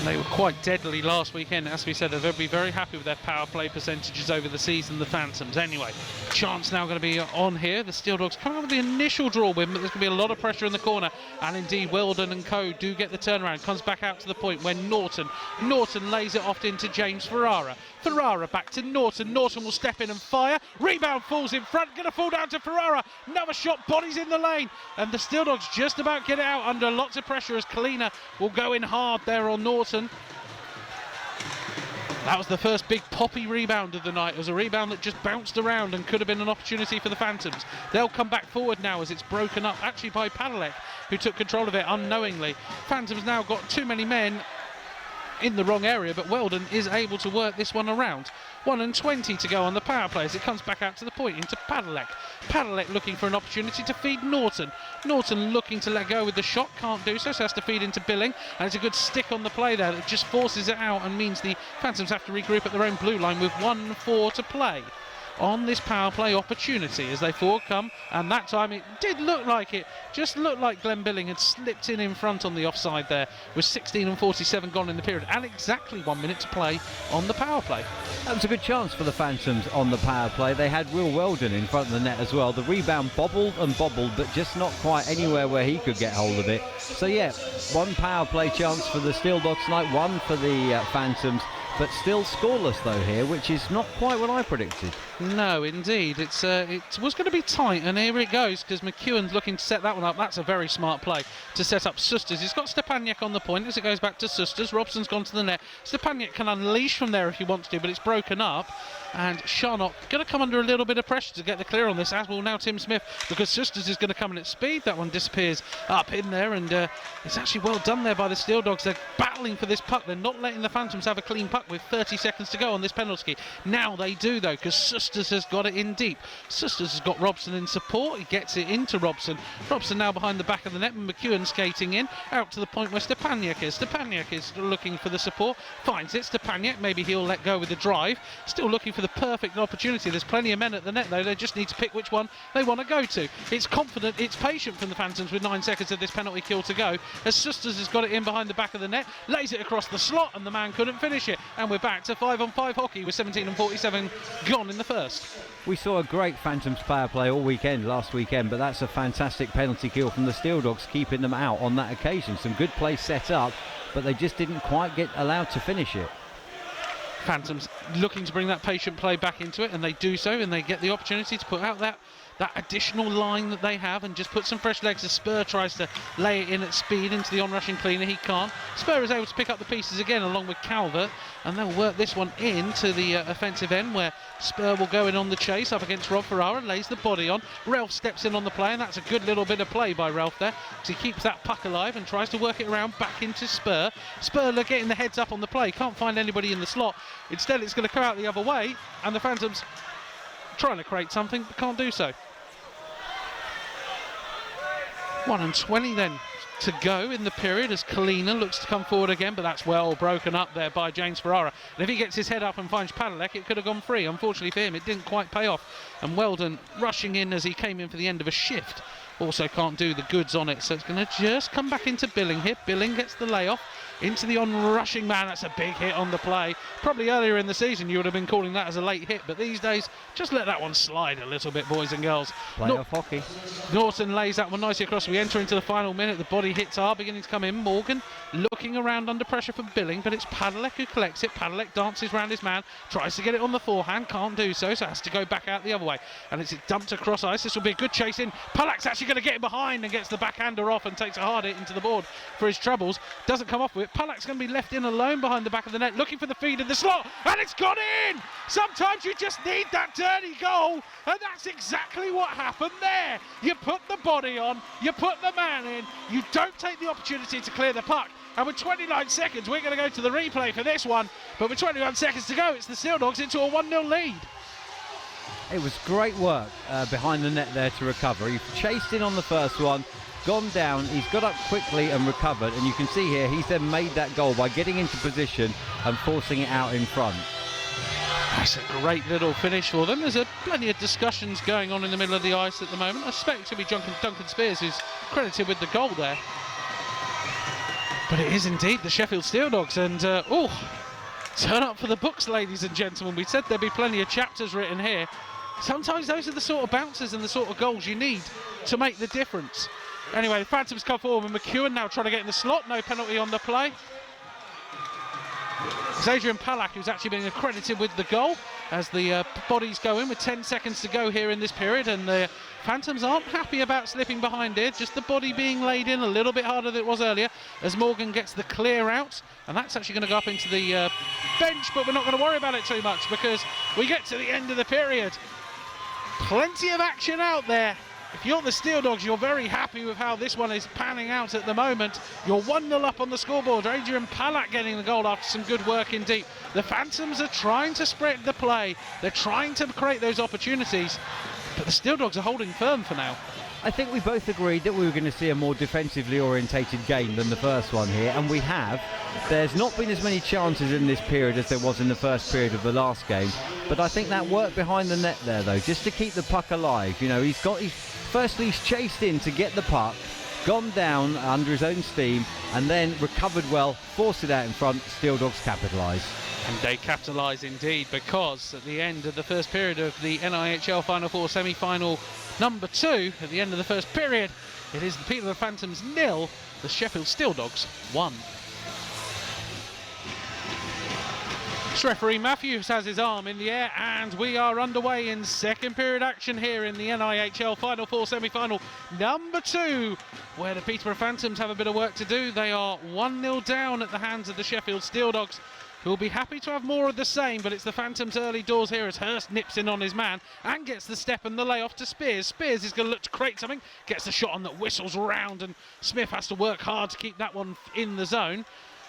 They were quite deadly last weekend. As we said, they'll be very happy with their power play percentages over the season, the Phantoms. Anyway, chance now going to be on here. The Steeldogs come out with the initial draw win, but there's going to be a lot of pressure in the corner. And indeed, Weldon and co do get the turnaround. Comes back out to the point when Norton lays it off into James Ferrara. Ferrara back to Norton. Norton will step in and fire. Rebound falls in front. Going to fall down to Ferrara. Another shot. Bodies in the lane. And the Steeldogs just about get it out under lots of pressure as Kalina will go in hard there on Norton. That was the first big poppy rebound of the night. It was a rebound that just bounced around and could have been an opportunity for the Phantoms. They'll come back forward now as it's broken up, actually by Padalek, who took control of it unknowingly. Phantoms now got too many men in the wrong area, but Weldon is able to work this one around. 1:20 to go on the power play as it comes back out to the point into Padalek. Padalek looking for an opportunity to feed Norton. Norton looking to let go with the shot, can't do so, so has to feed into Billing, and it's a good stick on the play there that just forces it out and means the Phantoms have to regroup at their own blue line with 1:04 to play on this power play opportunity as they forward come, and that time it did look like it just looked like Glenn Billing had slipped in front on the offside there with 16:47 gone in the period and exactly 1 minute to play on the power play. That was a good chance for the Phantoms on the power play. They had Will Weldon in front of the net as well. The rebound bobbled and bobbled, but just not quite anywhere where he could get hold of it. So yeah, one power play chance for the Steeldogs tonight, one for the Phantoms, but still scoreless though here, which is not quite what I predicted. No, indeed. It was going to be tight, and here it goes, because McEwen's looking to set that one up. That's a very smart play to set up Susters. He's got Stepaniak on the point as it goes back to Susters. Robson's gone to the net. Stepaniak can unleash from there if he wants to, but it's broken up. And Sharnock going to come under a little bit of pressure to get the clear on this, as will now Tim Smith, because Susters is going to come in at speed. That one disappears up in there, and it's actually well done there by the Steeldogs. They're battling for this puck. They're not letting the Phantoms have a clean puck with 30 seconds to go on this penalty. Now they do, though, because Susters has got it in deep. Susters has got Robson in support. He gets it into Robson. Robson now behind the back of the net, and McEwen skating in, out to the point where Stepaniak is. Stepaniak is looking for the support, finds it. Stepaniak, maybe he'll let go with the drive. Still looking for the perfect opportunity. There's plenty of men at the net, though. They just need to pick which one they want to go to. It's confident, it's patient from the Phantoms with 9 seconds of this penalty kill to go, as Susters has got it in behind the back of the net, lays it across the slot, and the man couldn't finish it. And we're back to 5-on-5 hockey with 17:47 gone in the first. We saw a great Phantoms power play all weekend, last weekend, but that's a fantastic penalty kill from the Steeldogs, keeping them out on that occasion. Some good play set up, but they just didn't quite get allowed to finish it. Phantoms looking to bring that patient play back into it, and they do so, and they get the opportunity to put out that additional line that they have and just put some fresh legs as Spur tries to lay it in at speed into the on-rushing cleaner. He can't. Spur is able to pick up the pieces again along with Calvert, and they'll work this one into the offensive end where Spur will go in on the chase up against Rob Ferrara and lays the body on. Ralph steps in on the play, and that's a good little bit of play by Ralph there. So he keeps that puck alive and tries to work it around back into Spur. Spur getting the heads up on the play, can't find anybody in the slot. Instead it's going to come out the other way, and the Phantoms trying to create something but can't do so. 1:20 then to go in the period as Kalina looks to come forward again, but that's well broken up there by James Ferrara. And if he gets his head up and finds Padalek, it could have gone free. Unfortunately for him, it didn't quite pay off. And Weldon rushing in as he came in for the end of a shift also can't do the goods on it. So it's going to just come back into Billing here. Billing gets the layoff into the on-rushing man. That's a big hit on the play. Probably earlier in the season you would have been calling that as a late hit, but these days just let that one slide a little bit, boys and girls. Playoff hockey. Norton lays that one nicely across. We enter into the final minute. The body hits are beginning to come in. Morgan looking around under pressure for Billing, but it's Padalek who collects it. Padalek dances around his man, tries to get it on the forehand, can't do so, so has to go back out the other way. And it's dumped across ice. This will be a good chase in. Padalek's actually going to get in behind and gets the backhander off and takes a hard hit into the board for his troubles. Doesn't come off with it. Padalek's going to be left in alone behind the back of the net, looking for the feed in the slot, and it's gone in! Sometimes you just need that dirty goal, and that's exactly what happened there. You put the body on, you put the man in, you don't take the opportunity to clear the puck. And with 29 seconds, we're going to go to the replay for this one. But with 21 seconds to go, it's the Steeldogs into a 1-0 lead. It was great work behind the net there to recover. He chased in on the first one, gone down, he's got up quickly and recovered, and you can see here he's then made that goal by getting into position and forcing it out in front. That's a great little finish for them. There's plenty of discussions going on in the middle of the ice at the moment. I suspect it to be Duncan Spears who's credited with the goal there. But it is indeed the Sheffield Steeldogs, and turn up for the books, ladies and gentlemen. We said there'd be plenty of chapters written here. Sometimes those are the sort of bounces and the sort of goals you need to make the difference. Anyway, the Phantoms come forward with McEwen now trying to get in the slot. No penalty on the play. It's Adrian Palak who's actually being accredited with the goal as the bodies go in with 10 seconds to go here in this period, and the Phantoms aren't happy about slipping behind here, just the body being laid in a little bit harder than it was earlier as Morgan gets the clear out, and that's actually going to go up into the bench, but we're not going to worry about it too much because we get to the end of the period. Plenty of action out there. If you're the Steeldogs, you're very happy with how this one is panning out at the moment. You're 1-0 up on the scoreboard. Adrian Palak getting the goal after some good work in deep. The Phantoms are trying to spread the play. They're trying to create those opportunities, but the Steeldogs are holding firm for now. I think we both agreed that we were going to see a more defensively orientated game than the first one here, and we have. There's not been as many chances in this period as there was in the first period of the last game, but I think that work behind the net there, though, just to keep the puck alive. You know, he's chased in to get the puck, gone down under his own steam, and then recovered well, forced it out in front. Steeldogs capitalise. And they capitalise indeed, because at the end of the first period of the NIHL Final Four semi-final number 2, at the end of the first period, it is the Peterborough Phantoms 0, the Sheffield Steeldogs 1. Referee Matthews has his arm in the air, and we are underway in second period action here in the NIHL Final Four semi-final number 2, where the Peterborough Phantoms have a bit of work to do. They are 1-0 down at the hands of the Sheffield Steeldogs, who will be happy to have more of the same, but it's the Phantoms' early doors here as Hurst nips in on his man and gets the step and the layoff to Spears. Spears is going to look to create something, gets the shot on that whistles round, and Smith has to work hard to keep that one in the zone.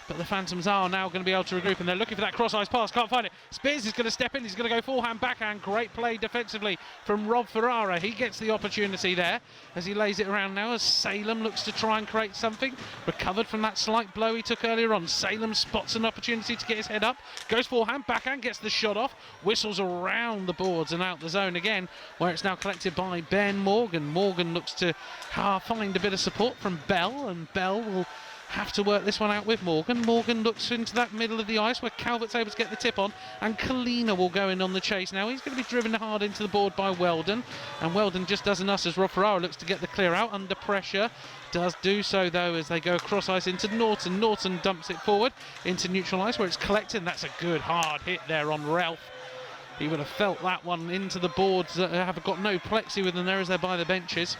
But the Phantoms are now going to be able to regroup, and they're looking for that cross-ice pass, can't find it. Spears is going to step in, he's going to go forehand, backhand. Great play defensively from Rob Ferrara. He gets the opportunity there as he lays it around now as Salem looks to try and create something. Recovered from that slight blow he took earlier on. Salem spots an opportunity to get his head up, goes forehand, backhand, gets the shot off, whistles around the boards and out the zone again, where it's now collected by Ben Morgan. Morgan looks to find a bit of support from Bell, and Bell will have to work this one out with Morgan. Morgan looks into that middle of the ice where Calvert's able to get the tip on, and Kalina will go in on the chase now. He's going to be driven hard into the board by Weldon, and Weldon just does an us as Rob Ferrara looks to get the clear out under pressure. Does do so though as they go across ice into Norton. Norton dumps it forward into neutral ice where it's collected. That's a good hard hit there on Ralph. He would have felt that one into the boards that have got no plexi with them there as they're by the benches.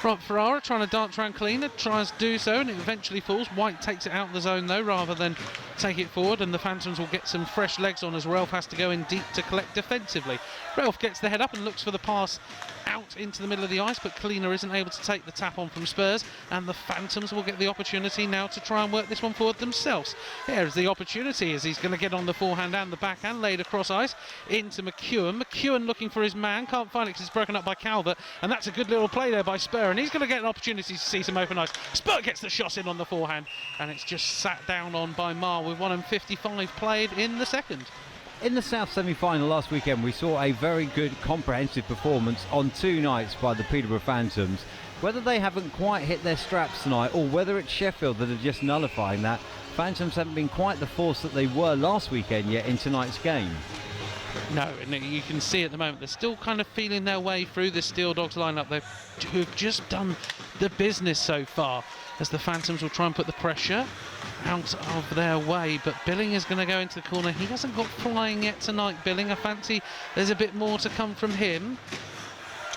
Rob Ferrara trying to dance around Kalina, tries to do so, and it eventually falls. White takes it out of the zone though rather than take it forward, and the Phantoms will get some fresh legs on as Ralph has to go in deep to collect defensively. Ralph gets the head up and looks for the pass out into the middle of the ice, but Kalina isn't able to take the tap on from Spurs, and the Phantoms will get the opportunity now to try and work this one forward themselves. Here's the opportunity as he's going to get on the forehand and the backhand, laid across ice into McEwen. McEwen looking for his man, can't find it because it's broken up by Calvert, and that's a good little play there by Spur, and he's going to get an opportunity to see some open ice. Spur gets the shot in on the forehand, and it's just sat down on by Marr with 1:55 played in the second. In the South semi-final last weekend, we saw a very good comprehensive performance on 2 nights by the Peterborough Phantoms. Whether they haven't quite hit their straps tonight, or whether it's Sheffield that are just nullifying that, Phantoms haven't been quite the force that they were last weekend yet in tonight's game. No, and you can see at the moment they're still kind of feeling their way through the Steeldogs lineup. Who've just done the business so far, as the Phantoms will try and put the pressure out of their way, but Billing is going to go into the corner. He hasn't got flying yet tonight, Billing. I fancy there's a bit more to come from him.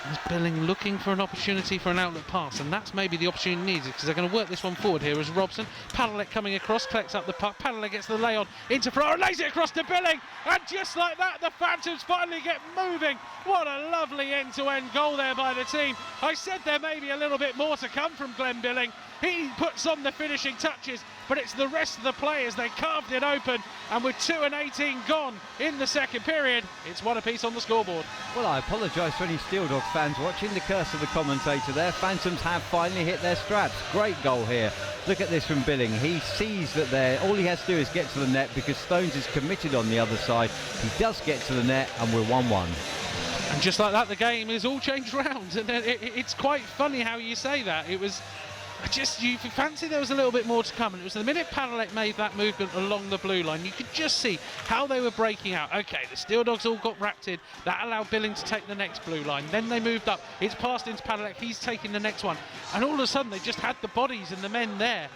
As Billing looking for an opportunity for an outlet pass, and that's maybe the opportunity needed, because they're going to work this one forward here as Robson. Padalek coming across, collects up the puck. Padalek gets the lay on into Ferrara, lays it across to Billing, and just like that, the Phantoms finally get moving. What a lovely end-to-end goal there by the team. I said there may be a little bit more to come from Glenn Billing, He puts on the finishing touches, but it's the rest of the players. They carved it open, and with 2:18 gone in the second period, it's 1 apiece on the scoreboard. Well, I apologise to any Steeldogs fans watching. The curse of the commentator there. Phantoms have finally hit their straps. Great goal here. Look at this from Billing. He sees that all he has to do is get to the net because Stones is committed on the other side. He does get to the net, and we're 1-1. And just like that, the game is all changed round. And it's quite funny how you say that. It was just, you fancy there was a little bit more to come. And it was the minute Padalek made that movement along the blue line, you could just see how they were breaking out. Okay, the Steeldogs all got wrapped in. That allowed Billing to take the next blue line. Then they moved up. It's passed into Padalek. He's taking the next one. And all of a sudden, they just had the bodies and the men there.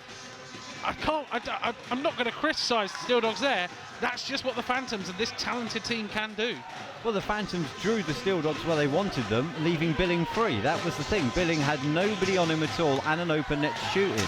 I'm not going to criticise the Steeldogs there. That's just what the Phantoms and this talented team can do. Well, the Phantoms drew the Steeldogs where they wanted them, leaving Billing free. That was the thing. Billing had nobody on him at all and an open net to shoot in.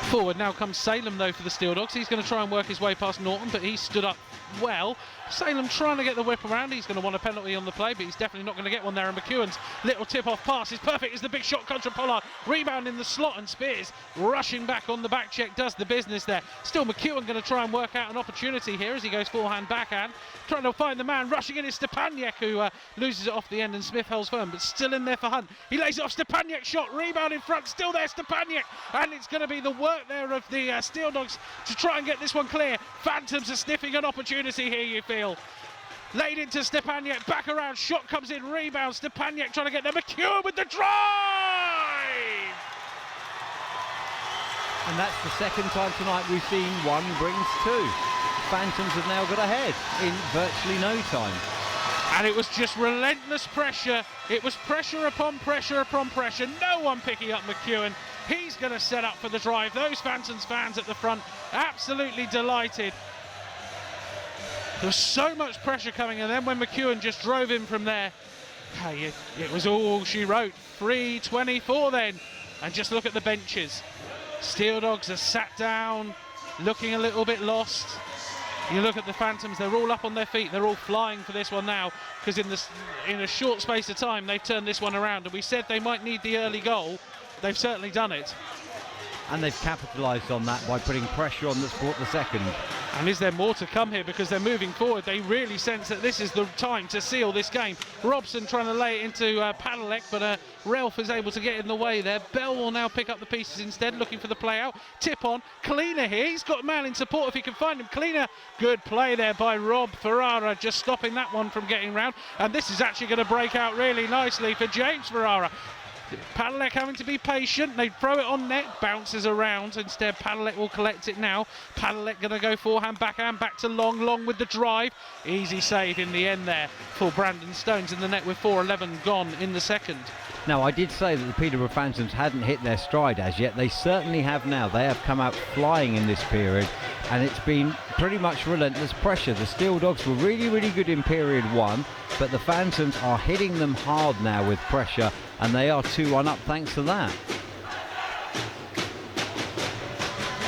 Forward now comes Salem, though, for the Steeldogs. He's going to try and work his way past Norton, but he stood up well. Salem trying to get the whip around. He's going to want a penalty on the play, but he's definitely not going to get one there. And McEwen's little tip-off pass is perfect as the big shot comes from Pollard. Rebound in the slot, and Spears rushing back on the back check does the business there. Still McEwen going to try and work out an opportunity here as he goes forehand, backhand. Trying to find the man. Rushing in is Stepaniak, who loses it off the end, and Smith holds firm, but still in there for Hunt. He lays it off. Stepaniak shot. Rebound in front. Still there, Stepaniak. And it's going to be the work there of the Steeldogs to try and get this one clear. Phantoms are sniffing an opportunity here, you feel. Laid into Stepaniak, back around, shot comes in, rebound, Stepaniak trying to get there, McEwen with the drive! And that's the second time tonight we've seen one brings two. Phantoms have now got ahead in virtually no time. And it was just relentless pressure. It was pressure upon pressure upon pressure. No one picking up McEwen. He's going to set up for the drive. Those Phantoms fans at the front, absolutely delighted. There was so much pressure coming, and then when McEwen just drove in from there, hey, it was all she wrote. 3:24 then. And just look at the benches. Steeldogs are sat down, looking a little bit lost. You look at the Phantoms, they're all up on their feet. They're all flying for this one now, because in a short space of time, they've turned this one around. And we said they might need the early goal. They've certainly done it. And they've capitalised on that by putting pressure on that's brought the second. And is there more to come here, because they're moving forward? They really sense that this is the time to seal this game. Robson trying to lay it into Padalek, but Ralph is able to get in the way there. Bell will now pick up the pieces instead, looking for the play out. Tip on. Kalina here. He's got a man in support if he can find him. Kalina, good play there by Rob Ferrara, just stopping that one from getting round. And this is actually going to break out really nicely for James Ferrara. Padalek having to be patient. They throw it on net, bounces around. Instead, Padalek will collect it now. Padalek going to go forehand, backhand, back to Long with the drive. Easy save in the end there for Brandon Stones in the net with 4:11 gone in the second. Now, I did say that the Peterborough Phantoms hadn't hit their stride as yet. They certainly have now. They have come out flying in this period, and it's been pretty much relentless pressure. The Steeldogs were really, really good in period one, but the Phantoms are hitting them hard now with pressure, and they are 2-1 up thanks to that.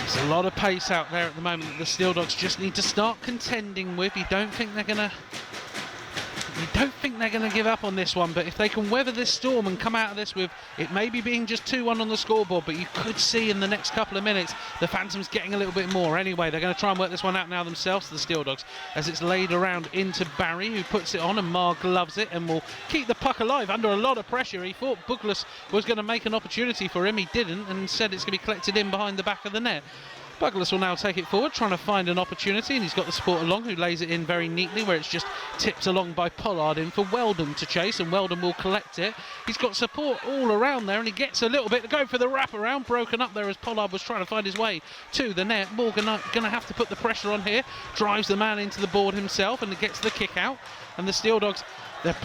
There's a lot of pace out there at the moment that the Steeldogs just need to start contending with. You don't think they're going to give up on this one, but if they can weather this storm and come out of this with it maybe being just 2-1 on the scoreboard, but you could see in the next couple of minutes the Phantoms getting a little bit more. Anyway, they're going to try and work this one out now themselves, the Steeldogs, as it's laid around into Barry, who puts it on, and Marr gloves it and will keep the puck alive under a lot of pressure. He thought Buglas was going to make an opportunity for him. He didn't, and said it's going to be collected in behind the back of the net. Buglas will now take it forward, trying to find an opportunity, and he's got the support along, who lays it in very neatly, where it's just tipped along by Pollard in for Weldon to chase, and Weldon will collect it. He's got support all around there, and he gets a little bit to go for the wraparound, broken up there as Pollard was trying to find his way to the net. Morgan going to have to put the pressure on here, drives the man into the board himself, and gets the kick out. And the Steeldogs, they're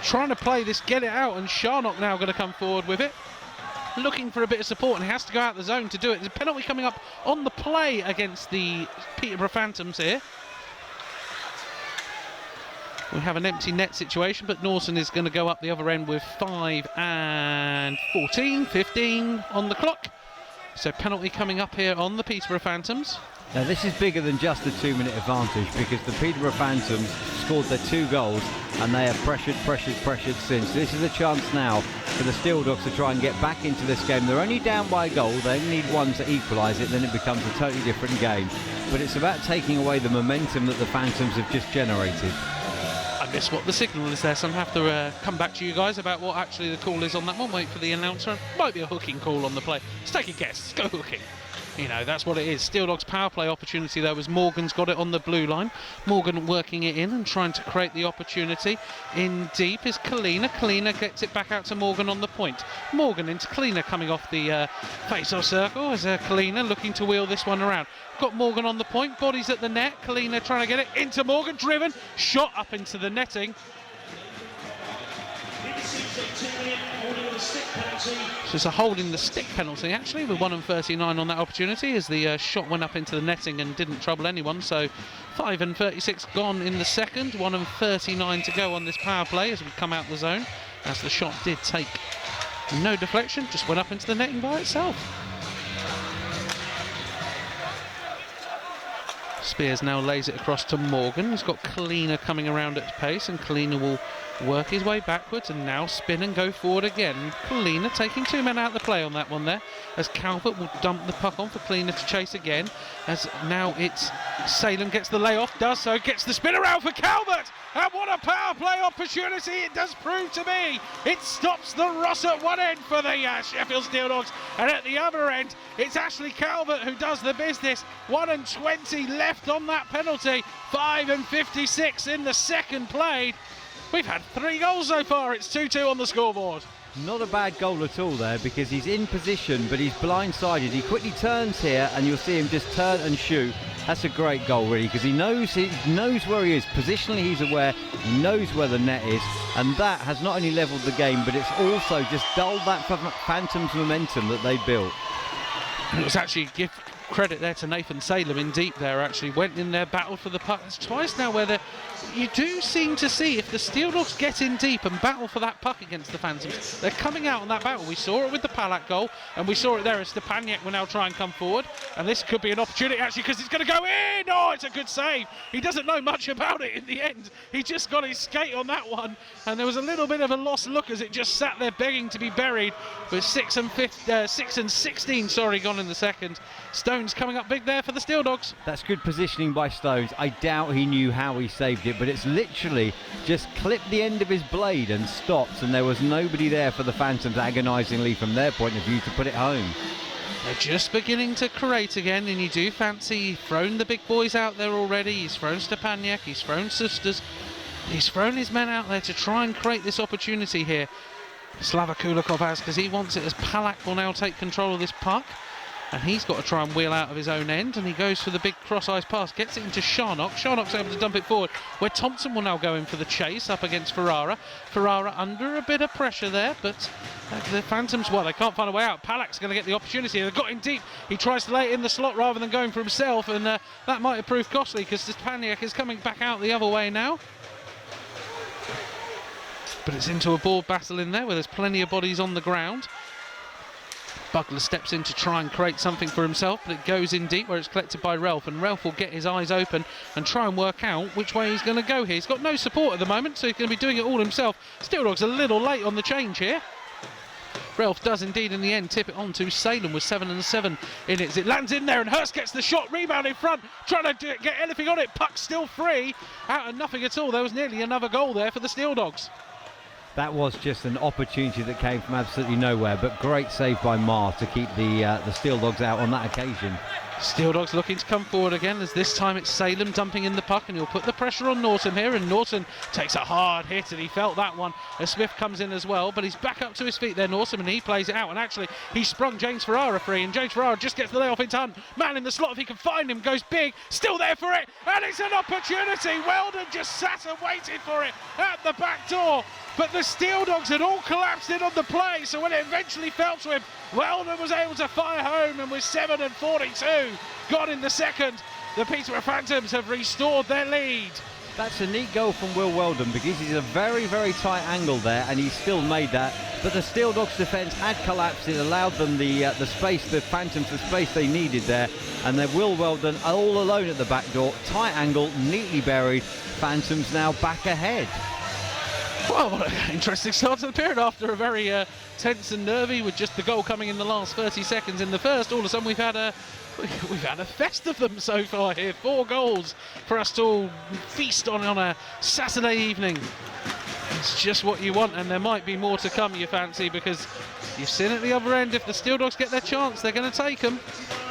trying to play this, get it out, and Sharnock now going to come forward with it, looking for a bit of support, and he has to go out the zone to do it. There's a penalty coming up on the play against the Peterborough Phantoms here. We have an empty net situation, but Norton is going to go up the other end with 5 and 15 on the clock. So penalty coming up here on the Peterborough Phantoms. Now this is bigger than just a 2-minute advantage, because the Peterborough Phantoms scored their 2 goals, and they have pressured since. This is a chance now for the Steeldogs to try and get back into this game. They're only down by a goal. They only need one to equalise it, then it becomes a totally different game. But it's about taking away the momentum that the Phantoms have just generated. I miss what the signal is there, so I'm going to have to come back to you guys about what actually the call is on that one. Wait for the announcer. Might be a hooking call on the play. Let's take a guess. Let's go hooking. You know, that's what it is. Steeldogs power play opportunity though, as Morgan's got it on the blue line. Morgan working it in and trying to create the opportunity. In deep is Kalina. Kalina gets it back out to Morgan on the point. Morgan into Kalina coming off the face-off circle as Kalina looking to wheel this one around. Got Morgan on the point, bodies at the net. Kalina trying to get it into Morgan, driven, shot up into the netting. So it's a holding the stick penalty actually, with 1:39 on that opportunity, as the shot went up into the netting and didn't trouble anyone. So 5:36 gone in the second, 1:39 to go on this power play as we come out the zone, as the shot did take no deflection, just went up into the netting by itself. Spears now lays it across to Morgan. He's got Kalina coming around at pace, and Kalina will work his way backwards and now spin and go forward again. Kalina taking 2 men out of the play on that one there, as Calvert will dump the puck on for Kalina to chase again, as now it's Salem gets the layoff, does so, gets the spin around for Calvert, and what a power play opportunity it does prove to be. It stops the Ross at one end for the Sheffield Steeldogs, and at the other end it's Ashley Calvert who does the business. 1:20 left on that penalty, 5:56 in the second played. We've had 3 goals so far. It's 2-2 on the scoreboard. Not a bad goal at all there, because he's in position but he's blindsided. He quickly turns here and you'll see him just turn and shoot. That's a great goal really, because he knows where he is. Positionally he's aware, he knows where the net is, and that has not only levelled the game but it's also just dulled that Phantoms momentum that they built. It was actually give credit there to Nathan Salem in deep there, actually went in there, battled for the puck. It's twice now where you do seem to see, if the Steeldogs get in deep and battle for that puck against the Phantoms, they're coming out on that battle. We saw it with the Palak goal, and we saw it there as Stepaniak will now try and come forward, and this could be an opportunity actually, because it's going to go in. Oh, it's a good save. He doesn't know much about it in the end. He just got his skate on that one, and there was a little bit of a lost look as it just sat there begging to be buried. With 6 and 16 gone in the second. Stones coming up big there for the Steeldogs. That's good positioning by Stones. I doubt he knew how he saved it, but it's literally just clipped the end of his blade and stopped, and there was nobody there for the Phantoms agonisingly from their point of view to put it home. They're just beginning to create again, and you do fancy, he's thrown the big boys out there already. He's thrown Stepaniak, he's thrown Sisters, he's thrown his men out there to try and create this opportunity here. Slava Kulikov has, because he wants it, as Palak will now take control of this puck, and he's got to try and wheel out of his own end, and he goes for the big cross-ice pass, gets it into Sharnock. Sharnock's able to dump it forward, where Thompson will now go in for the chase up against Ferrara. Ferrara under a bit of pressure there, but the Phantoms, well, they can't find a way out. Palak's going to get the opportunity. They've got in deep. He tries to lay it in the slot rather than going for himself, and that might have proved costly, because Stepaniak is coming back out the other way now. But it's into a board battle in there where there's plenty of bodies on the ground. Bugler steps in to try and create something for himself, but it goes in deep where it's collected by Ralph, and Ralph will get his eyes open and try and work out which way he's going to go here. He's got no support at the moment, so he's going to be doing it all himself. Steeldogs a little late on the change here. Ralph does indeed in the end tip it on to Salem with 7 and 7 in it. It lands in there and Hurst gets the shot, rebound in front, trying to get anything on it. Puck still free, out of nothing at all. There was nearly another goal there for the Steeldogs. That was just an opportunity that came from absolutely nowhere, but great save by Marr to keep the Steeldogs out on that occasion. Steeldogs looking to come forward again, as this time it's Salem dumping in the puck, and he'll put the pressure on Norton here, and Norton takes a hard hit, and he felt that one as Smith comes in as well, but he's back up to his feet there, Norton, and he plays it out, and actually he sprung James Ferrara free, and James Ferrara just gets the layoff into Hunt. Man in the slot, if he can find him, goes big, still there for it, and it's an opportunity. Weldon just sat and waited for it at the back door, but the Steeldogs had all collapsed in on the play, so when it eventually fell to him, Weldon was able to fire home, and with 7 and 42 gone in the second, the Peterborough Phantoms have restored their lead. That's a neat goal from Will Weldon because he's a very, very tight angle there, and he's still made that. But the Steeldogs defence had collapsed. It allowed them the space, the Phantoms, the space they needed there. And then Will Weldon all alone at the back door. Tight angle, neatly buried. Phantoms now back ahead. Well, what an interesting start to the period after a very tense and nervy with just the goal coming in the last 30 seconds in the first. All of a sudden we've had a fest of them so far here. 4 goals for us to all feast on a Saturday evening. It's just what you want, and there might be more to come, you fancy, because you've seen at the other end, if the Steeldogs get their chance, they're going to take them.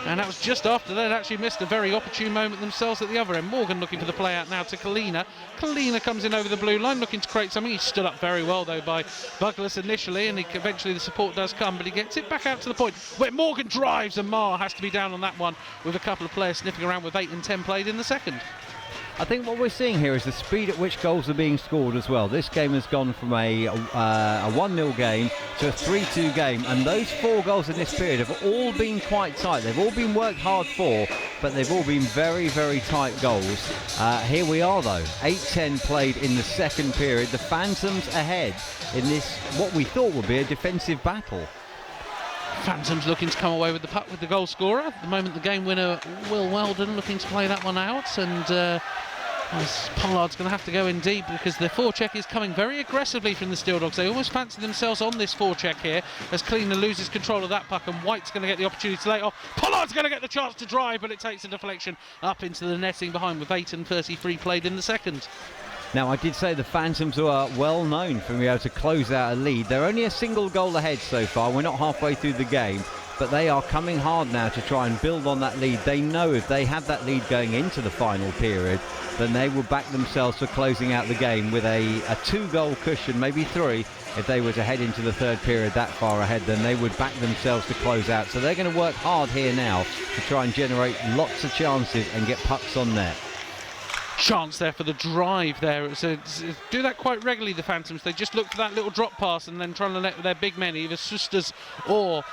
And that was just after they'd actually missed a very opportune moment themselves at the other end. Morgan looking for the play out now to Kalina. Kalina comes in over the blue line looking to create something. He stood up very well though by Douglas initially, and eventually the support does come, but he gets it back out to the point where Morgan drives, and Marr has to be down on that one with a couple of players sniffing around with 8 and 10 played in the second. I think what we're seeing here is the speed at which goals are being scored as well. This game has gone from a 1-0 game to a 3-2 game, and those 4 goals in this period have all been quite tight. They've all been worked hard for, but they've all been very, very tight goals. Here we are though, 8-10 played in the second period. The Phantoms ahead in this, what we thought would be a defensive battle. Phantoms looking to come away with the puck with the goal scorer. At the moment, the game winner, Will Weldon, looking to play that one out. And Pollard's going to have to go in deep because the forecheck is coming very aggressively from the Steeldogs. They almost fancy themselves on this forecheck here as Kalina loses control of that puck, and White's going to get the opportunity to lay it off. Pollard's going to get the chance to drive, but it takes a deflection up into the netting behind with 8 and 33 played in the second. Now, I did say the Phantoms are well known for being able to close out a lead. They're only a single goal ahead so far. We're not halfway through the game, but they are coming hard now to try and build on that lead. They know if they have that lead going into the final period, then they will back themselves for closing out the game with a 2-goal cushion, maybe 3. If they were to head into the third period that far ahead, then they would back themselves to close out. So they're going to work hard here now to try and generate lots of chances and get pucks on net. Chance there for the drive there. Do that quite regularly, the Phantoms. They just look for that little drop pass and then trying to let their big men, either Sisters or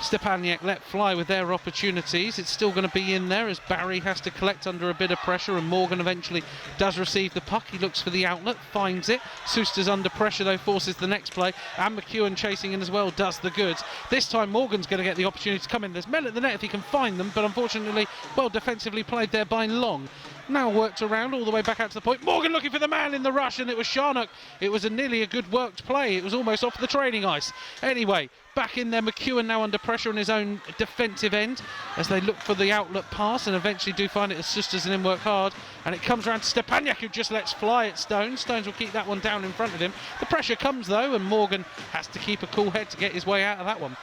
Stepaniak, let fly with their opportunities. It's still going to be in there as Barry has to collect under a bit of pressure, and Morgan eventually does receive the puck. He looks for the outlet, finds it. Suster's under pressure though, forces the next play, and McEwen chasing in as well does the goods. This time Morgan's going to get the opportunity to come in. There's men at the net if he can find them, but unfortunately well defensively played there by Long. Now worked around all the way back out to the point. Morgan looking for the man in the rush, and it was Sharnock. It was nearly a good worked play. It was almost off the training ice. Anyway, back in there, McEwen now under pressure on his own defensive end as they look for the outlet pass, and eventually do find it as Sisters and then work hard. And it comes around to Stepaniak, who just lets fly at Stones. Stones will keep that one down in front of him. The pressure comes though, and Morgan has to keep a cool head to get his way out of that one.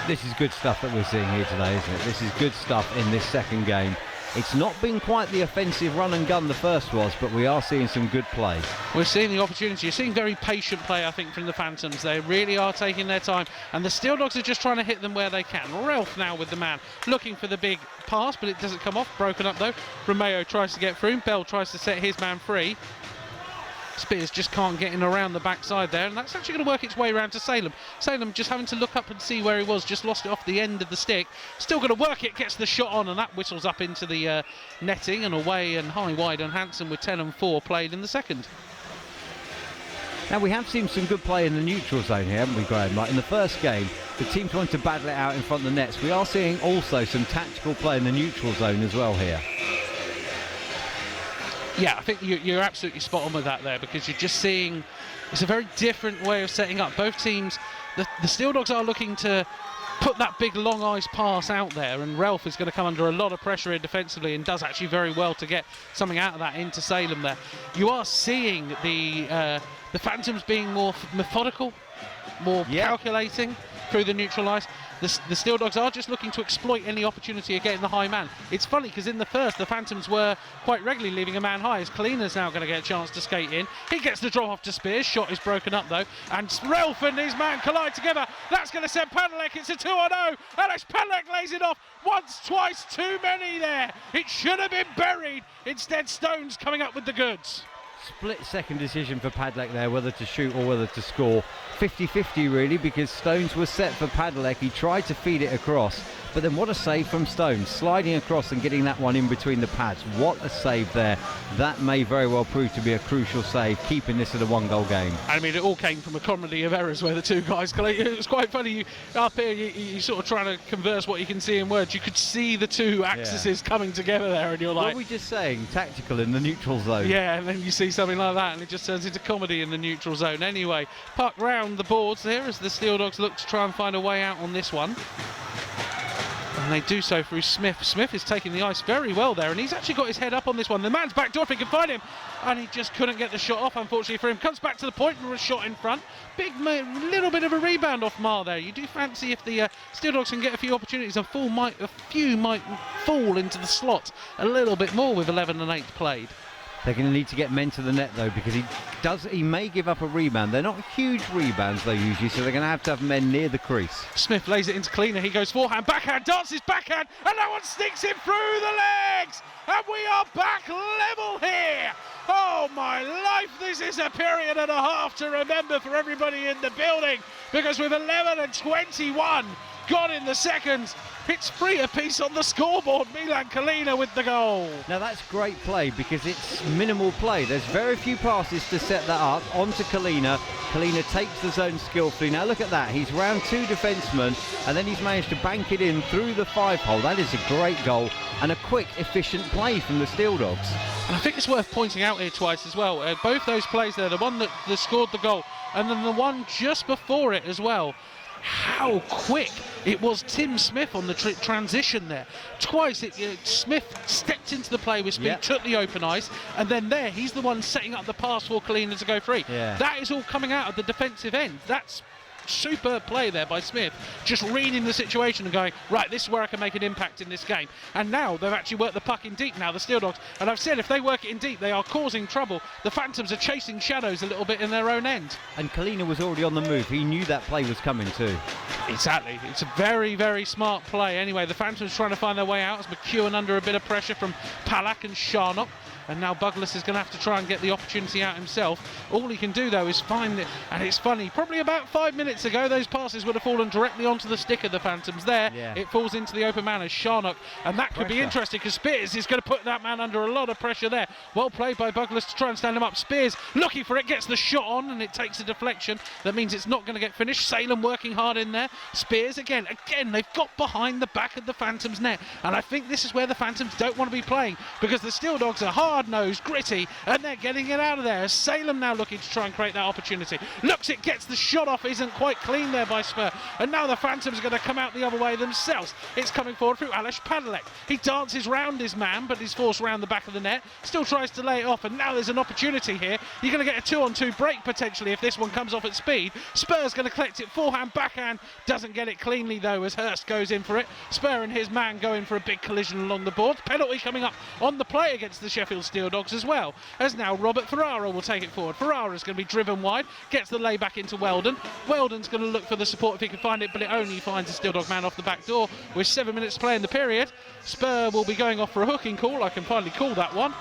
This is good stuff that we're seeing here today, isn't it? This is good stuff in this second game. It's not been quite the offensive run and gun the first was, but we are seeing some good play. We're seeing the opportunity. You're seeing very patient play, I think, from the Phantoms. They really are taking their time, and the Steeldogs are just trying to hit them where they can. Ralph now with the man, looking for the big pass, but it doesn't come off. Broken up though. Romeo tries to get through. Bell tries to set his man free. Spears just can't get in around the backside there, and that's actually going to work its way around to Salem. Salem just having to look up and see where he was, just lost it off the end of the stick. Still going to work it, gets the shot on, and that whistles up into the netting and away and high wide on Hansen with 10 and 4 played in the second. Now, we have seen some good play in the neutral zone here, haven't we, Graham? Like in the first game, the teams wanted to battle it out in front of the nets. We are seeing also some tactical play in the neutral zone as well here. Yeah, I think you're absolutely spot on with that there, because you're just seeing it's a very different way of setting up. Both teams, the Steeldogs are looking to put that big long ice pass out there, and Ralph is going to come under a lot of pressure here defensively and does actually very well to get something out of that into Salem there. You are seeing the Phantoms being more methodical, more calculating through the neutral ice. The Steeldogs are just looking to exploit any opportunity of getting the high man. It's funny because in the first, the Phantoms were quite regularly leaving a man high, as Kalina's now going to get a chance to skate in. He gets the drop off to Spears. Shot is broken up though, and Ralph and his man collide together. That's going to send Padalek. It's a 2-on-0. Alex Padalek lays it off. Once, twice, too many there. It should have been buried. Instead, Stones coming up with the goods. split-second decision for Padlek there, whether to shoot or whether to score. 50-50 really, because Stones was set for Padlek. He tried to feed it across, but then what a save from Stones, sliding across and getting that one in between the pads. What a save there. That may very well prove to be a crucial save, keeping this at a 1-goal game. I mean, it all came from a comedy of errors where the two guys collided. It was quite funny. Up here, you sort of trying to converse what you can see in words. You could see the two axes coming together there, and you're like... What were we just saying? Tactical in the neutral zone. Yeah, and then you see something like that, and it just turns into comedy in the neutral zone. Anyway, puck round the boards there as the Steeldogs look to try and find a way out on this one. And they do so through Smith. Smith is taking the ice very well there, and he's actually got his head up on this one. The man's back door if he can find him, and he just couldn't get the shot off, unfortunately for him. Comes back to the point and a shot in front. Big little bit of a rebound off Mar there. You do fancy if the Steeldogs can get a few opportunities, a few might fall into the slot a little bit more with 11 and 8 played. They're going to need to get men to the net though, because he may give up a rebound. They're not huge rebounds though usually, so they're going to have men near the crease. Smith lays it into Cleaner. He goes forehand, backhand, dances backhand, and that one sticks him through the legs. And we are back level here. Oh my life, this is a period and a half to remember for everybody in the building, because with 11 and 21 gone in the second, it's 3 apiece on the scoreboard. Milan Kalina with the goal. Now that's great play because it's minimal play. There's very few passes to set that up. Onto Kalina. Kalina takes the zone skillfully. Now look at that. He's round 2 defensemen and then he's managed to bank it in through the 5-hole. That is a great goal and a quick, efficient play from the Steeldogs. And I think it's worth pointing out here twice as well. Both those plays there, the one that scored the goal and then the one just before it as well. How quick it was Tim Smith on the transition there. Twice Smith stepped into the play with speed, took the open ice, and then there he's the one setting up the pass for Kalina to go free. That is all coming out of the defensive end. That's superb play there by Smith, just reading the situation and going, right, this is where I can make an impact in this game. And now they've actually worked the puck in deep now, the Steeldogs, and I've said if they work it in deep they are causing trouble. The Phantoms are chasing shadows a little bit in their own end. And Kalina was already on the move. He knew that play was coming too. Exactly. It's a very, very smart play. Anyway, the Phantoms trying to find their way out as McEwen under a bit of pressure from Palak and Sharnock. And now Buglas is going to have to try and get the opportunity out himself. All he can do, though, is find it. And it's funny, probably about 5 minutes ago, those passes would have fallen directly onto the stick of the Phantoms there. It falls into the open man as Sharnock. And that could be interesting because Spears is going to put that man under a lot of pressure there. Well played by Buglas to try and stand him up. Spears looking for it, gets the shot on, and it takes a deflection. That means it's not going to get finished. Salem working hard in there. Spears again, they've got behind the back of the Phantoms net. And I think this is where the Phantoms don't want to be playing because the Steeldogs are hard-nosed, gritty, and they're getting it out of there. Salem now looking to try and create that opportunity. Looks it, gets the shot off, isn't quite clean there by Spur. And now the Phantoms are going to come out the other way themselves. It's coming forward through Aleš Padalek. He dances round his man, but he's forced round the back of the net. Still tries to lay it off, and now there's an opportunity here. You're going to get a 2-on-2 break potentially if this one comes off at speed. Spur's going to collect it forehand, backhand. Doesn't get it cleanly though as Hurst goes in for it. Spur and his man go in for a big collision along the board. Penalty coming up on the play against the Sheffield Steeldogs as well, as now Robert Ferrara will take it forward. Ferrara's going to be driven wide, gets the lay back into Weldon. Weldon's going to look for the support if he can find it, but it only finds a Steeldog man off the back door with 7 minutes to play in the period. Spur will be going off for a hooking call. I can finally call that one.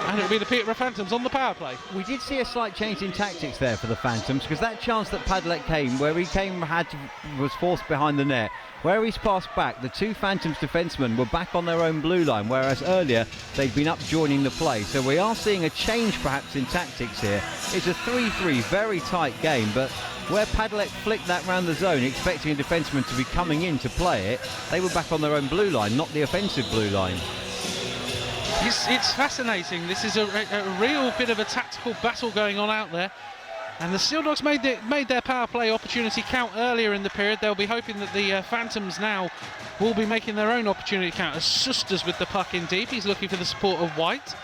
And it'll be the Peterborough Phantoms on the power play. We did see a slight change in tactics there for the Phantoms because that chance that Padlek came, where he came, was forced behind the net. Where he's passed back, the two Phantoms defensemen were back on their own blue line, whereas earlier they'd been up joining the play. So we are seeing a change perhaps in tactics here. It's a 3-3, very tight game, but where Padlek flicked that round the zone, expecting a defenseman to be coming in to play it, they were back on their own blue line, not the offensive blue line. It's fascinating. This is a real bit of a tactical battle going on out there. And the Steeldogs made their power play opportunity count earlier in the period. They'll be hoping that the Phantoms now will be making their own opportunity count as Susters with the puck in deep. He's looking for the support of White.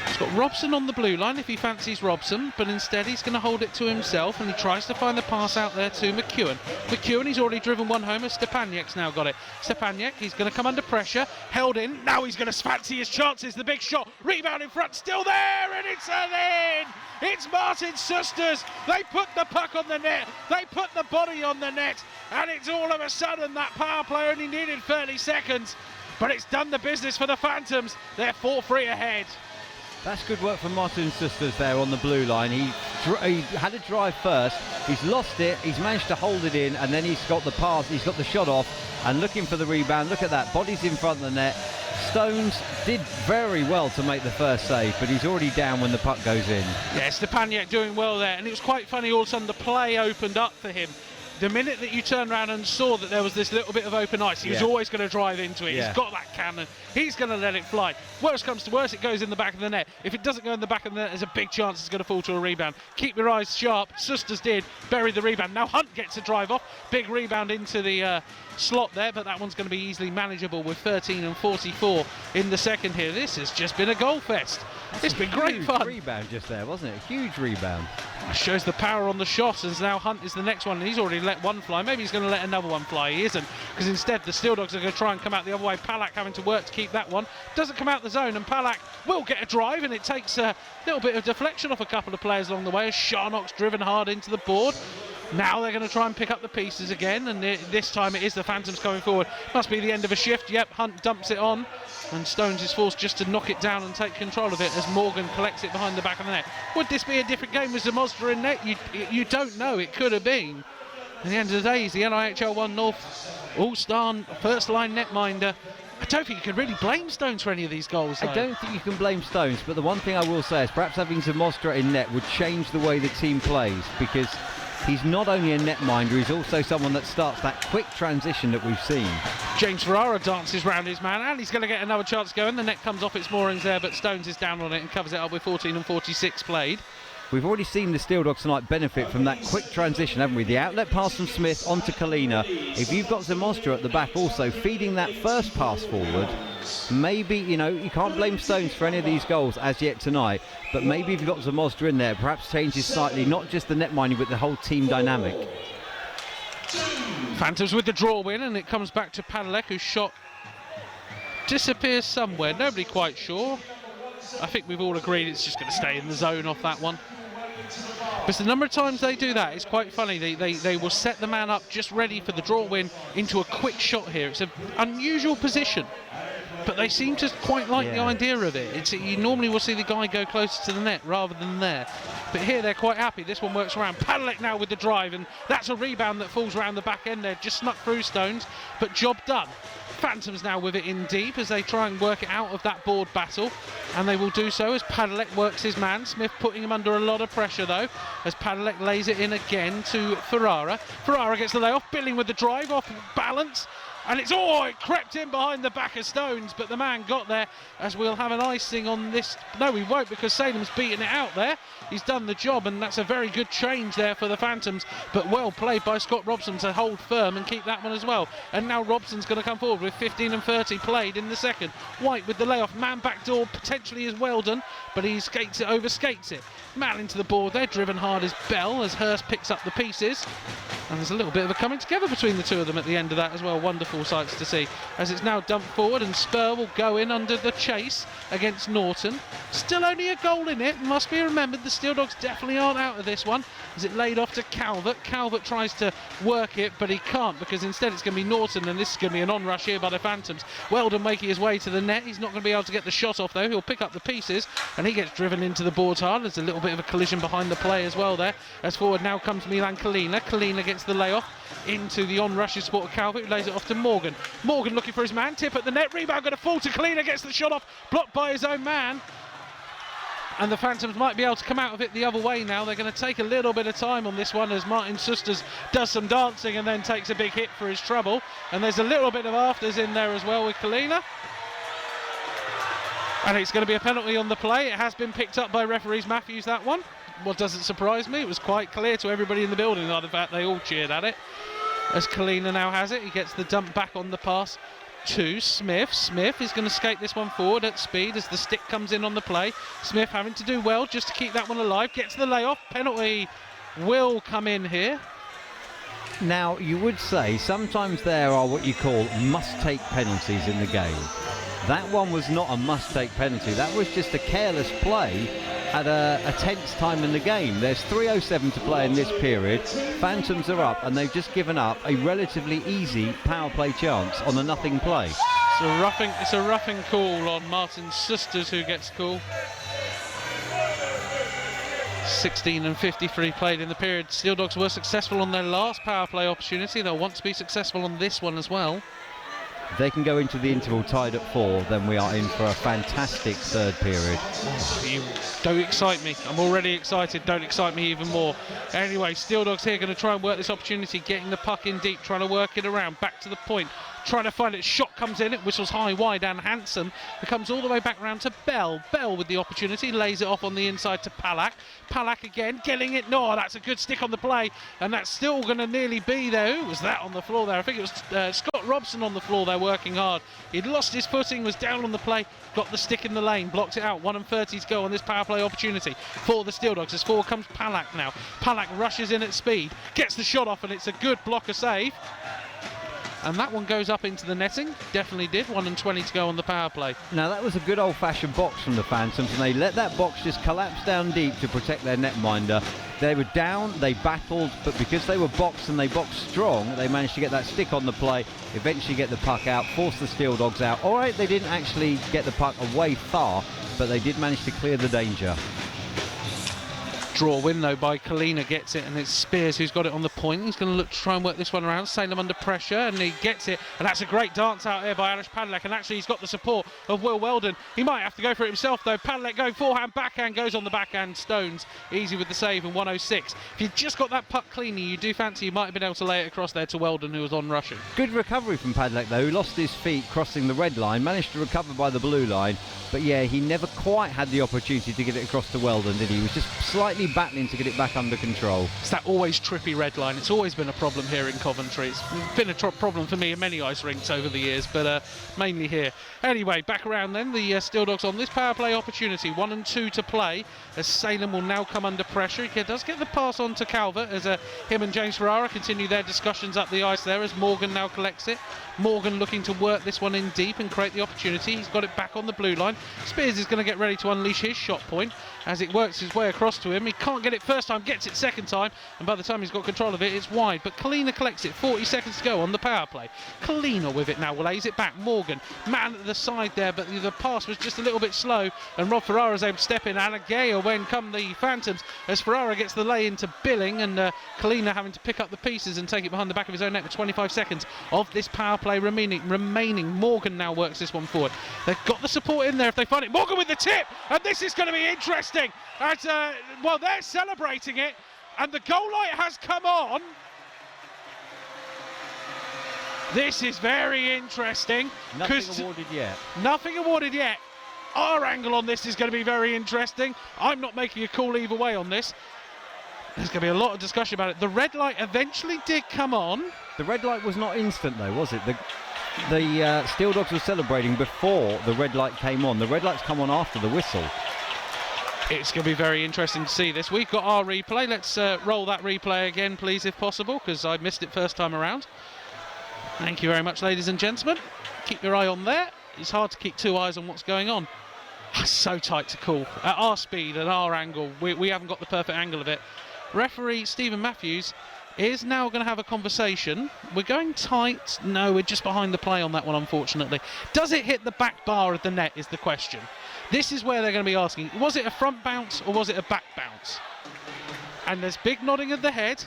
He's got Robson on the blue line if he fancies Robson, but instead he's going to hold it to himself and he tries to find the pass out there to McEwen. McEwen, he's already driven one home as Stepaniak's now got it. Stepaniak, he's going to come under pressure, held in, now he's going to fancy his chances, the big shot, rebound in front, still there, and it's an in! It's Martin Susters, they put the puck on the net, they put the body on the net, and it's all of a sudden that power play only needed 30 seconds, but it's done the business for the Phantoms, they're 4-3 ahead. That's good work from Martin Sisters there on the blue line. He had a drive first, he's lost it, he's managed to hold it in, and then he's got the pass, he's got the shot off, and looking for the rebound. Look at that, bodies in front of the net. Stones did very well to make the first save, but he's already down when the puck goes in. Yeah, Stepaniak doing well there, and it was quite funny, all of a sudden the play opened up for him. The minute that you turned around and saw that there was this little bit of open ice, he was always going to drive into it. Yeah. He's got that cannon. He's going to let it fly. Worst comes to worst, it goes in the back of the net. If it doesn't go in the back of the net, there's a big chance it's going to fall to a rebound. Keep your eyes sharp. Sisters did bury the rebound. Now Hunt gets a drive off. Big rebound into the slot there, but that one's going to be easily manageable with 13:44 in the second here. This has just been a goal fest. It's been great fun. Rebound just there, wasn't it? A huge rebound. Shows the power on the shot, as now Hunt is the next one, and he's already let one fly. Maybe he's going to let another one fly. He isn't, because instead the Steeldogs are going to try and come out the other way. Palak having to work to keep that one. Doesn't come out the zone, and Palak will get a drive, and it takes a little bit of deflection off a couple of players along the way as Sharnock's driven hard into the board. Now they're going to try and pick up the pieces again, and this time it is the Phantoms coming forward. Must be the end of a shift. Yep, Hunt dumps it on, and Stones is forced just to knock it down and take control of it as Morgan collects it behind the back of the net. Would this be a different game with Zamostra in net? You don't know. It could have been. At the end of the day, he's the NIHL 1 North All-Star first-line netminder. I don't think you can really blame Stones for any of these goals, though. I don't think you can blame Stones, but the one thing I will say is perhaps having Zamostra in net would change the way the team plays, because he's not only a netminder, he's also someone that starts that quick transition that we've seen. James Ferrara dances round his man, and he's going to get another chance going. The net comes off its moorings there, but Stones is down on it and covers it up with 14:46 played. We've already seen the Steeldogs tonight benefit from that quick transition, haven't we? The outlet pass from Smith onto Kalina. If you've got Zamostra at the back also feeding that first pass forward, maybe, you know, you can't blame Stones for any of these goals as yet tonight, but maybe if you've got Zamostra in there, perhaps changes slightly, not just the net minding, but the whole team dynamic. Phantoms with the draw win, and it comes back to Padalek, whose shot disappears somewhere. Nobody quite sure. I think we've all agreed it's just going to stay in the zone off that one. But the number of times they do that, it's quite funny. They will set the man up just ready for the draw win into a quick shot here. It's an unusual position, but they seem to quite like the idea of it. You normally will see the guy go closer to the net rather than there. But here they're quite happy. This one works around. Padalek now with the drive, and that's a rebound that falls around the back end there. Just snuck through Stones, but job done. Phantoms now with it in deep as they try and work it out of that board battle, and they will do so as Padalek works his man. Smith putting him under a lot of pressure though, as Padalek lays it in again to Ferrara. Ferrara gets the layoff, Billing with the drive off balance, and it crept in behind the back of Stones, but the man got there, as we'll have an icing on this. No, we won't, because Salem's beaten it out there. He's done the job, and that's a very good change there for the Phantoms, but well played by Scott Robson to hold firm and keep that one as well. And now Robson's going to come forward with 15:30 played in the second. White with the layoff, man backdoor potentially is Weldon, but he overskates it. Man into the board there, driven hard as Bell, as Hurst picks up the pieces. And there's a little bit of a coming together between the two of them at the end of that as well. Wonderful sights to see, as it's now dumped forward, and Spur will go in under the chase against Norton. Still only a goal in it, must be remembered. The Steeldogs definitely aren't out of this one, as it laid off to Calvert. Calvert tries to work it, but he can't, because instead it's going to be Norton, and this is going to be an on-rush here by the Phantoms. Weldon making his way to the net. He's not going to be able to get the shot off though. He'll pick up the pieces, and he gets driven into the boards hard. There's a little bit of a collision behind the play as well there, as forward now comes Milan Kalina. Kalina gets the layoff into the on-rush support of Calvert, who lays it off to Morgan. Morgan looking for his man, tip at the net, rebound going to fall to Kalina, gets the shot off, blocked by his own man. And the Phantoms might be able to come out of it the other way now. They're going to take a little bit of time on this one, as Martin Susters does some dancing and then takes a big hit for his trouble. And there's a little bit of afters in there as well with Kalina. And it's going to be a penalty on the play. It has been picked up by referees Matthews, that one. What doesn't surprise me, it was quite clear to everybody in the building. The fact they all cheered at it. As Kalina now has it, he gets the dump back on the pass to Smith. Smith is going to skate this one forward at speed as the stick comes in on the play. Smith having to do well just to keep that one alive. Gets the layoff. Penalty will come in here. Now, you would say sometimes there are what you call must-take penalties in the game. That one was not a must-take penalty. That was just a careless play at a tense time in the game. There's 3:07 to play in this period. Phantoms are up, and they've just given up a relatively easy power play chance on a nothing play. It's a roughing call on Martin Susters, who gets call. 16 and 53 played in the period. Steeldogs were successful on their last power play opportunity. They'll want to be successful on this one as well. If they can go into the interval tied at 4, then we are in for a fantastic third period. You don't excite me. I'm already excited. Don't excite me even more. Anyway, Steeldogs here going to try and work this opportunity, getting the puck in deep, trying to work it around, back to the point, trying to find it. Shot comes in, it whistles high, wide and handsome. It comes all the way back round to Bell. Bell with the opportunity, lays it off on the inside to Palak. Palak again, getting it. No, that's a good stick on the play, and that's still going to nearly be there. Who was that on the floor there? I think it was Scott Robson on the floor there, working hard. He'd lost his footing, was down on the play, got the stick in the lane, blocked it out. 1:30 to go on this power play opportunity for the Steeldogs. As forward comes Palak now. Palak rushes in at speed, gets the shot off, and it's a good blocker save. And that one goes up into the netting. Definitely did. 1:20 to go on the power play. Now that was a good old-fashioned box from the Phantoms, and they let that box just collapse down deep to protect their netminder. They were down, they battled, but because they were boxed and they boxed strong, they managed to get that stick on the play, eventually get the puck out, force the Steeldogs out. All right, they didn't actually get the puck away far, but they did manage to clear the danger. Draw win though by Kalina, gets it, and it's Spears who's got it on the point. He's going to look to try and work this one around. Salem under pressure, and he gets it, and that's a great dance out here by Anish Padlek, and actually he's got the support of Will Weldon. He might have to go for it himself though. Padlek going forehand, backhand, goes on the backhand, Stones easy with the save in 1:06. If you've just got that puck cleanly, you do fancy you might have been able to lay it across there to Weldon, who was on rushing. Good recovery from Padlek though, who lost his feet crossing the red line, managed to recover by the blue line, but yeah, he never quite had the opportunity to get it across to Weldon, did he? He was just slightly battling to get it back under control. It's that always trippy red line. It's always been a problem here in Coventry. It's been a problem for me in many ice rinks over the years, but mainly here. Anyway, back around then, the Steeldogs on this power play opportunity. 1-2 to play, as Salem will now come under pressure. He does get the pass on to Calvert, as him and James Ferrara continue their discussions up the ice there, as Morgan now collects it. Morgan looking to work this one in deep and create the opportunity. He's got it back on the blue line. Spears is going to get ready to unleash his shot point as it works his way across to him. He can't get it first time, gets it second time, and by the time he's got control of it, it's wide. But Kalina collects it, 40 seconds to go on the power play. Kalina with it now, lays it back. Morgan, man at the side there, but the pass was just a little bit slow, and Rob Ferrara's able to step in. Alagaya when come the Phantoms, as Ferrara gets the lay into Billing, and Kalina having to pick up the pieces and take it behind the back of his own net with 25 seconds of this power play remaining. Morgan now works this one forward. They've got the support in there if they find it. Morgan with the tip, and this is going to be interesting. As, well, they're celebrating it, and the goal light has come on. This is very interesting. Nothing awarded yet. Nothing awarded yet. Our angle on this is going to be very interesting. I'm not making a call either way on this. There's going to be a lot of discussion about it. The red light eventually did come on. The red light was not instant though, was it? The Steeldogs were celebrating before the red light came on. The red light's come on after the whistle. It's going to be very interesting to see this. We've got our replay. Let's roll that replay again, please, if possible, because I missed it first time around. Thank you very much, ladies and gentlemen. Keep your eye on there. It's hard to keep two eyes on what's going on. It's so tight to call. At our speed, at our angle, we haven't got the perfect angle of it. Referee Stephen Matthews is now going to have a conversation. We're going tight. No, we're just behind the play on that one, unfortunately. Does it hit the back bar of the net is the question. This is where they're going to be asking, was it a front bounce or was it a back bounce? And there's big nodding of the head,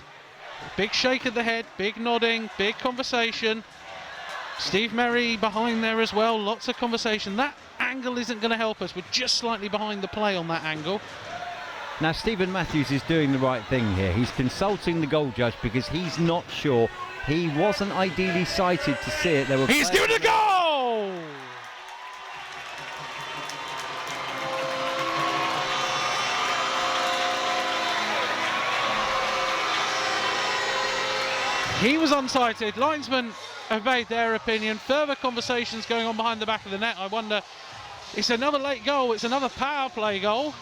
big shake of the head, big nodding, big conversation. Steve Merry behind there as well, lots of conversation. That angle isn't going to help us. We're just slightly behind the play on that angle. Now Stephen Matthews is doing the right thing here. He's consulting the goal judge because he's not sure. He wasn't ideally sighted to see it. He's given a goal! He was unsighted. Linesmen have made their opinion. Further conversations going on behind the back of the net. I wonder, it's another late goal. It's another power play goal.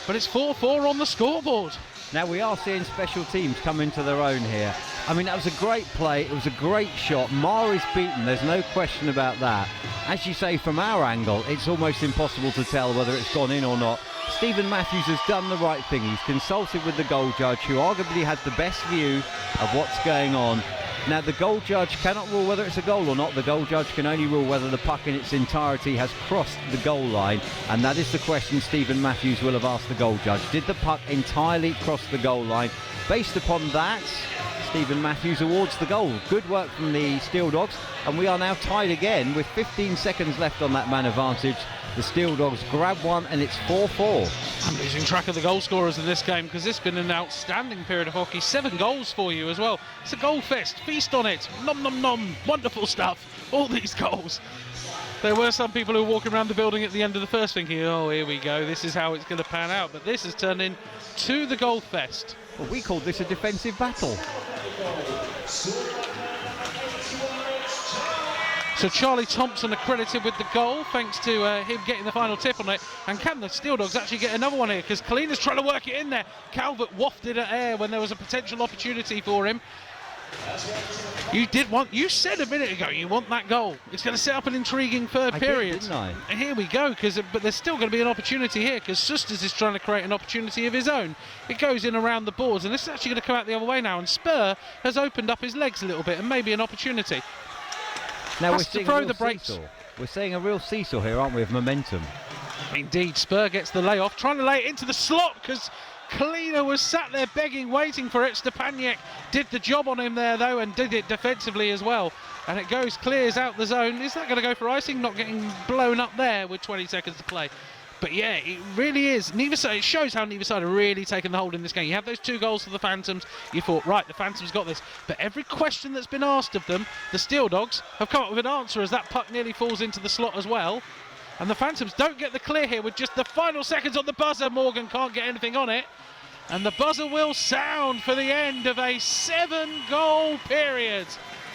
But it's 4-4 on the scoreboard. Now we are seeing special teams come into their own here. I mean, that was a great play. It was a great shot. Mar is beaten. There's no question about that. As you say, from our angle, it's almost impossible to tell whether it's gone in or not. Stephen Matthews has done the right thing. He's consulted with the goal judge, who arguably had the best view of what's going on. Now, the goal judge cannot rule whether it's a goal or not. The goal judge can only rule whether the puck in its entirety has crossed the goal line, and that is the question Stephen Matthews will have asked the goal judge. Did the puck entirely cross the goal line? Based upon that, Stephen Matthews awards the goal. Good work from the Steeldogs, and we are now tied again with 15 seconds left on that man advantage. The Steeldogs grab one, and it's 4-4. I'm losing track of the goal scorers in this game because it's been an outstanding period of hockey. 7 goals for you as well. It's a goal fest. Feast on it. Nom nom nom. Wonderful stuff. All these goals. There were some people who were walking around the building at the end of the first thinking, oh, here we go. This is how it's going to pan out. But this has turned into the goal fest. Well, we called this a defensive battle. So Charlie Thompson accredited with the goal, thanks to him getting the final tip on it. And can the Steeldogs actually get another one here? Because Kalina's trying to work it in there. Calvert wafted at air when there was a potential opportunity for him. You said a minute ago you want that goal. It's going to set up an intriguing third period. Didn't I? And here we go, but there's still going to be an opportunity here because Susters is trying to create an opportunity of his own. It goes in around the boards, and this is actually going to come out the other way now. And Spur has opened up his legs a little bit, and maybe an opportunity. Now Has to throw the brakes. Seesaw. We're seeing a real seesaw here, aren't we, of momentum? Indeed, Spur gets the layoff, trying to lay it into the slot because Kalina was sat there begging, waiting for it. Stepaniak did the job on him there, though, and did it defensively as well. And it clears out the zone. Is that going to go for icing? Not getting blown up there with 20 seconds to play. But yeah, it really is. It shows how neither side are really taking the hold in this game. You have those 2 goals for the Phantoms. You thought, right, the Phantoms got this. But every question that's been asked of them, the Steeldogs have come up with an answer as that puck nearly falls into the slot as well. And the Phantoms don't get the clear here with just the final seconds on the buzzer. Morgan can't get anything on it. And the buzzer will sound for the end of a 7-goal period.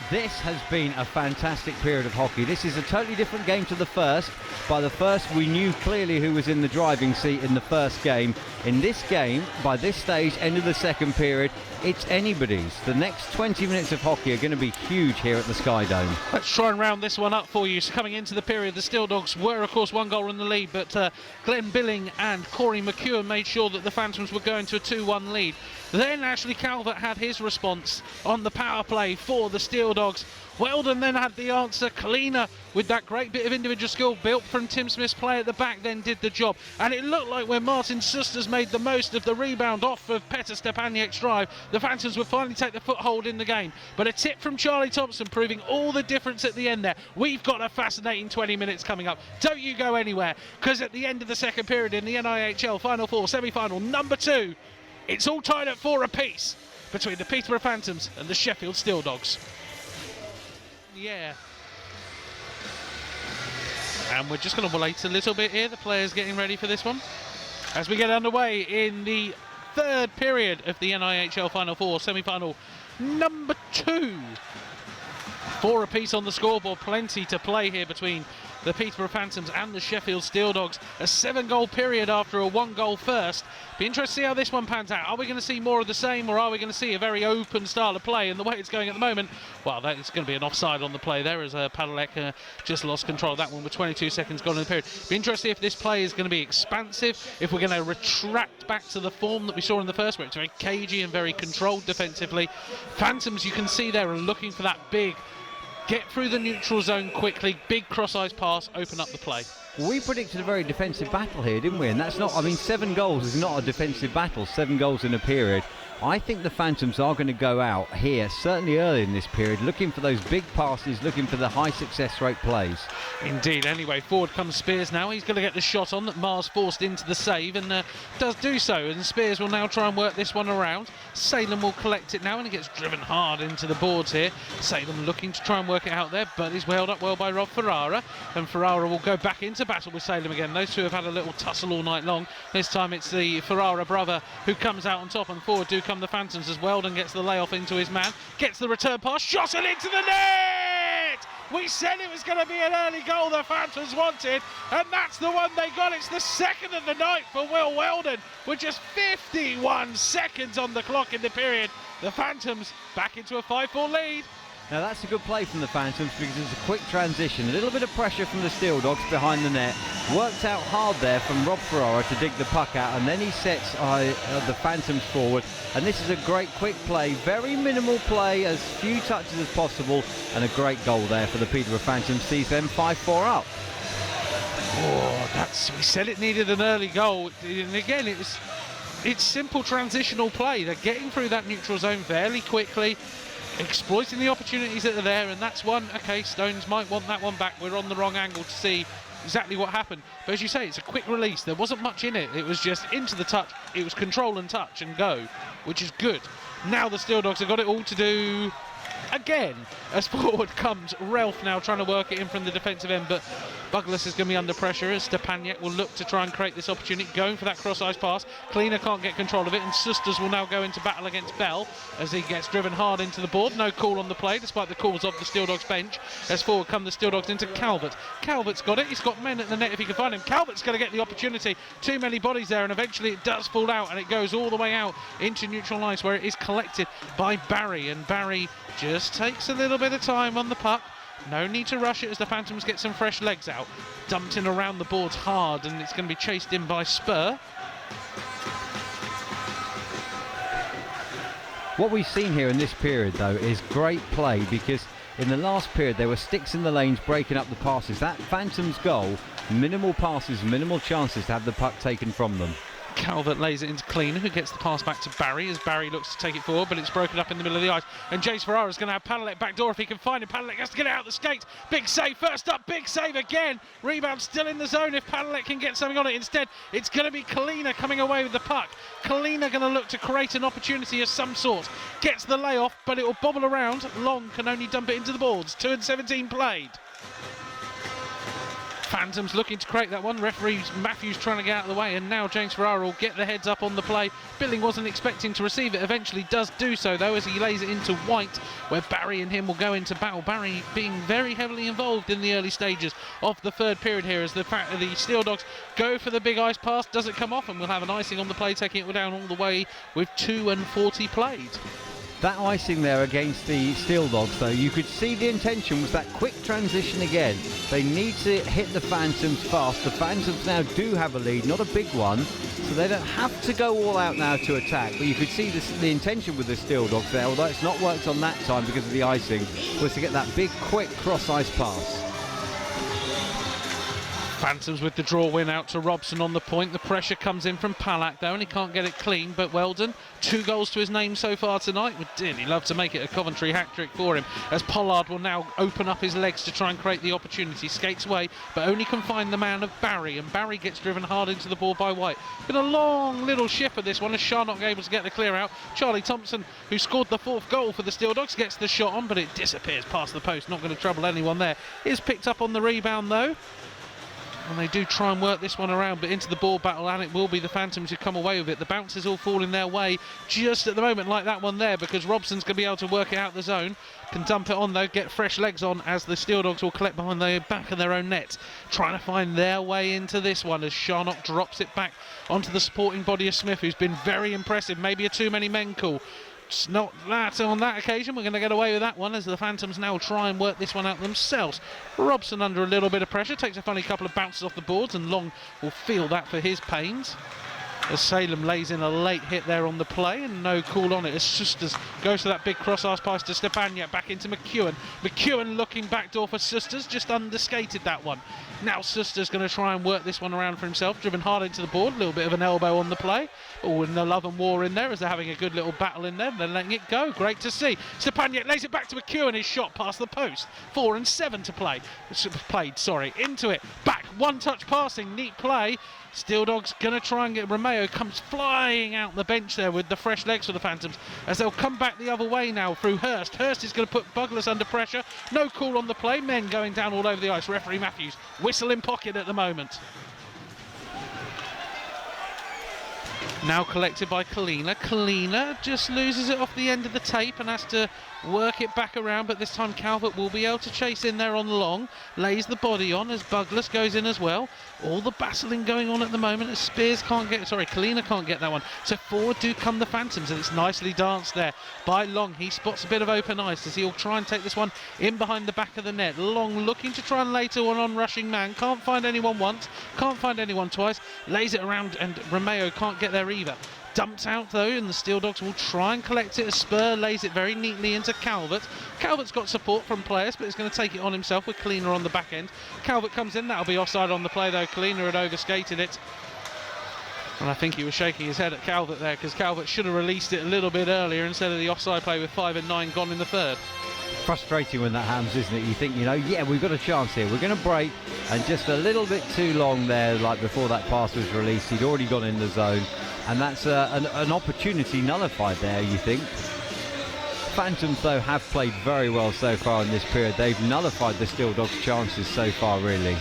This has been a fantastic period of hockey. This is a totally different game to the first. By the first, we knew clearly who was in the driving seat in the first game. In this game, by this stage, end of the second period, it's anybody's. The next 20 minutes of hockey are going to be huge here at the Sky Dome. Let's try and round this one up for you. So coming into the period, the Steeldogs were, of course, 1 goal in the lead, but Glenn Billing and Corey McEwen made sure that the Phantoms were going to a 2-1 lead. Then Ashley Calvert had his response on the power play for the Steeldogs. Weldon then had the answer. Kalina, with that great bit of individual skill built from Tim Smith's play at the back, then did the job. And it looked like when Martin Susters made the most of the rebound off of Petr Stepaniak's drive, the Phantoms would finally take the foothold in the game. But a tip from Charlie Thompson proving all the difference at the end there. We've got a fascinating 20 minutes coming up. Don't you go anywhere, because at the end of the second period in the NIHL Final 4 semi-final number 2, it's all tied at 4 apiece between the Peterborough Phantoms and the Sheffield Steeldogs. Yeah. And we're just going to wait a little bit here. The players getting ready for this one as we get underway in the third period of the NIHL Final 4 semi-final number 2. 4 apiece on the scoreboard. Plenty to play here between the Peterborough Phantoms and the Sheffield Steeldogs. A 7-goal period after a 1-goal first. Be interested to see how this one pans out. Are we going to see more of the same, or are we going to see a very open style of play? And the way it's going at the moment, well, it's going to be an offside on the play there as Padalek just lost control of that one with 22 seconds gone in the period. Be interested if this play is going to be expansive, if we're going to retract back to the form that we saw in the first, where it's very cagey and very controlled defensively. Phantoms, you can see there, are looking for that big get through the neutral zone quickly, big cross-eyes pass, open up the play. We predicted a very defensive battle here, didn't we? And that's not, 7 goals is not a defensive battle, 7 goals in a period. I think the Phantoms are going to go out here, certainly early in this period, looking for those big passes, looking for the high success rate plays. Indeed. Anyway, forward comes Spears now. He's going to get the shot on that Mars forced into the save, and does do so. And Spears will now try and work this one around. Salem will collect it now, and he gets driven hard into the boards here. Salem looking to try and work it out there, but he's held up well by Rob Ferrara, and Ferrara will go back into battle with Salem again. Those two have had a little tussle all night long. This time it's the Ferrara brother who comes out on top, and forward do come the Phantoms as Weldon gets the layoff into his man, gets the return pass, shot it into the net! We said it was going to be an early goal the Phantoms wanted, and that's the one they got. It's the second of the night for Will Weldon with just 51 seconds on the clock in the period. The Phantoms back into a 5-4 lead. Now that's a good play from the Phantoms because it's a quick transition, a little bit of pressure from the Steeldogs behind the net. Worked out hard there from Rob Ferrara to dig the puck out, and then he sets the Phantoms forward. And this is a great quick play, very minimal play, as few touches as possible, and a great goal there for the Peterborough Phantoms, sees them 5-4 up. Oh, we said it needed an early goal, and again it's simple transitional play. They're getting through that neutral zone fairly quickly, exploiting the opportunities that are there, and that's one. Okay, Stones might want that one back. We're on the wrong angle to see exactly what happened, but as you say, it's a quick release. There wasn't much in it. It was just into the touch. It was control and touch and go, which is good. Now the Steeldogs have got it all to do again as forward comes Ralph, now trying to work it in from the defensive end, but Douglas is going to be under pressure as Stepaniak will look to try and create this opportunity, going for that cross-ice pass. Cleaner can't get control of it, and Susters will now go into battle against Bell as he gets driven hard into the board. No call on the play, despite the calls of the Steeldogs bench. As forward come the Steeldogs into Calvert. Calvert's got it, he's got men at the net if he can find him. Calvert's going to get the opportunity. Too many bodies there, and eventually it does fall out, and it goes all the way out into neutral ice, where it is collected by Barry, and Barry just takes a little bit of time on the puck. No need to rush it as the Phantoms get some fresh legs out. Dumped in around the boards hard, and it's going to be chased in by Spur. What we've seen here in this period, though, is great play, because in the last period there were sticks in the lanes breaking up the passes. That Phantoms goal, minimal passes, minimal chances to have the puck taken from them. Calvert lays it into Cleaner, who gets the pass back to Barry as Barry looks to take it forward, but it's broken up in the middle of the ice. And Jace Ferrara is going to have Padalek back door if he can find him. Padalek has to get it out the skates. Big save, first up, big save again. Rebound still in the zone if Padalek can get something on it. Instead, it's going to be Kalina coming away with the puck. Kalina going to look to create an opportunity of some sort. Gets the layoff, but it will bobble around. Long can only dump it into the boards. 2:17 played. Phantoms looking to create that one. Referee Matthews trying to get out of the way, and now James Ferrara will get the heads up on the play. Billing wasn't expecting to receive it, eventually does do so though as he lays it into White, where Barry and him will go into battle. Barry being very heavily involved in the early stages of the third period here as the Steeldogs go for the big ice pass. Does it come off? And we'll have an icing on the play, taking it down all the way with 2:40 played. That icing there against the Steeldogs, though, you could see the intention was that quick transition again. They need to hit the Phantoms fast. The Phantoms now do have a lead, not a big one, so they don't have to go all out now to attack. But you could see the intention with the Steeldogs there, although it's not worked on that time because of the icing, was to get that big, quick cross-ice pass. Phantoms with the draw win out to Robson on the point. The pressure comes in from Palak though, and he can't get it clean, but Weldon, 2 goals to his name so far tonight. Would dearly love to make it a Coventry hat-trick for him, as Pollard will now open up his legs to try and create the opportunity. Skates away, but only can find the man of Barry, and Barry gets driven hard into the ball by White. Been a long little shift of this one as Sharnock able to get the clear out. Charlie Thompson, who scored the 4th goal for the Steeldogs, gets the shot on, but it disappears past the post. Not going to trouble anyone there. Is picked up on the rebound though. And they do try and work this one around, but into the ball battle, and it will be the Phantoms who come away with it. The bounces all fall in their way just at the moment, like that one there, because Robson's going to be able to work it out the zone. Can dump it on though, get fresh legs on as the Steeldogs will collect behind the back of their own net, trying to find their way into this one as Sharnock drops it back onto the supporting body of Smith, who's been very impressive. Maybe a too many men call. It's not that on that occasion. We're going to get away with that one as the Phantoms now try and work this one out themselves. Robson under a little bit of pressure, takes a funny couple of bounces off the boards, and Long will feel that for his pains. As Salem lays in a late hit there on the play, and no call on it as Susters goes to that big cross-ice pass to Stepaniak, back into McEwen. McEwen looking backdoor for Susters, just underskated that one. Now Susters going to try and work this one around for himself, driven hard into the board, a little bit of an elbow on the play. Oh, and the love and war in there as they're having a good little battle in there, they're letting it go, great to see. Stepaniak lays it back to McEwen, his shot past the post. 4 and 7 to play. Into it, back, one touch passing, neat play. Steeldogs going to try and get Romeo, comes flying out the bench there with the fresh legs for the Phantoms as they'll come back the other way now through Hurst. Hurst is going to put Douglas under pressure. No call on the play. Men going down all over the ice. Referee Matthews, whistle in pocket at the moment. Now collected by Kalina. Kalina just loses it off the end of the tape and has to work it back around, but this time Calvert will be able to chase in there on long, lays the body on as Buglas goes in as well. All the battling going on at the moment as Spears can't get, sorry, Kalina can't get that one. So forward do come the Phantoms, and it's nicely danced there by Long. He spots a bit of open ice as he'll try and take this one in behind the back of the net. Long looking to try and lay to an on-rushing man, can't find anyone once, can't find anyone twice, lays it around and Romeo can't get there either. Dumps out though, and the Steeldogs will try and collect it as Spur lays it very neatly into Calvert. Calvert's got support from players, but he's going to take it on himself with Kalina on the back end. Calvert comes in, that'll be offside on the play though. Kalina had overskated it. And I think he was shaking his head at Calvert there, because Calvert should have released it a little bit earlier instead of the offside play with 5 and 9 gone in the third. Frustrating when that happens, isn't it? You think, you know, yeah, we've got a chance here. We're going to break, and just a little bit too long there, like before that pass was released. He'd already gone in the zone, and that's an opportunity nullified there, you think. Phantoms, though, have played very well so far in this period. They've nullified the Steeldogs' chances so far, really.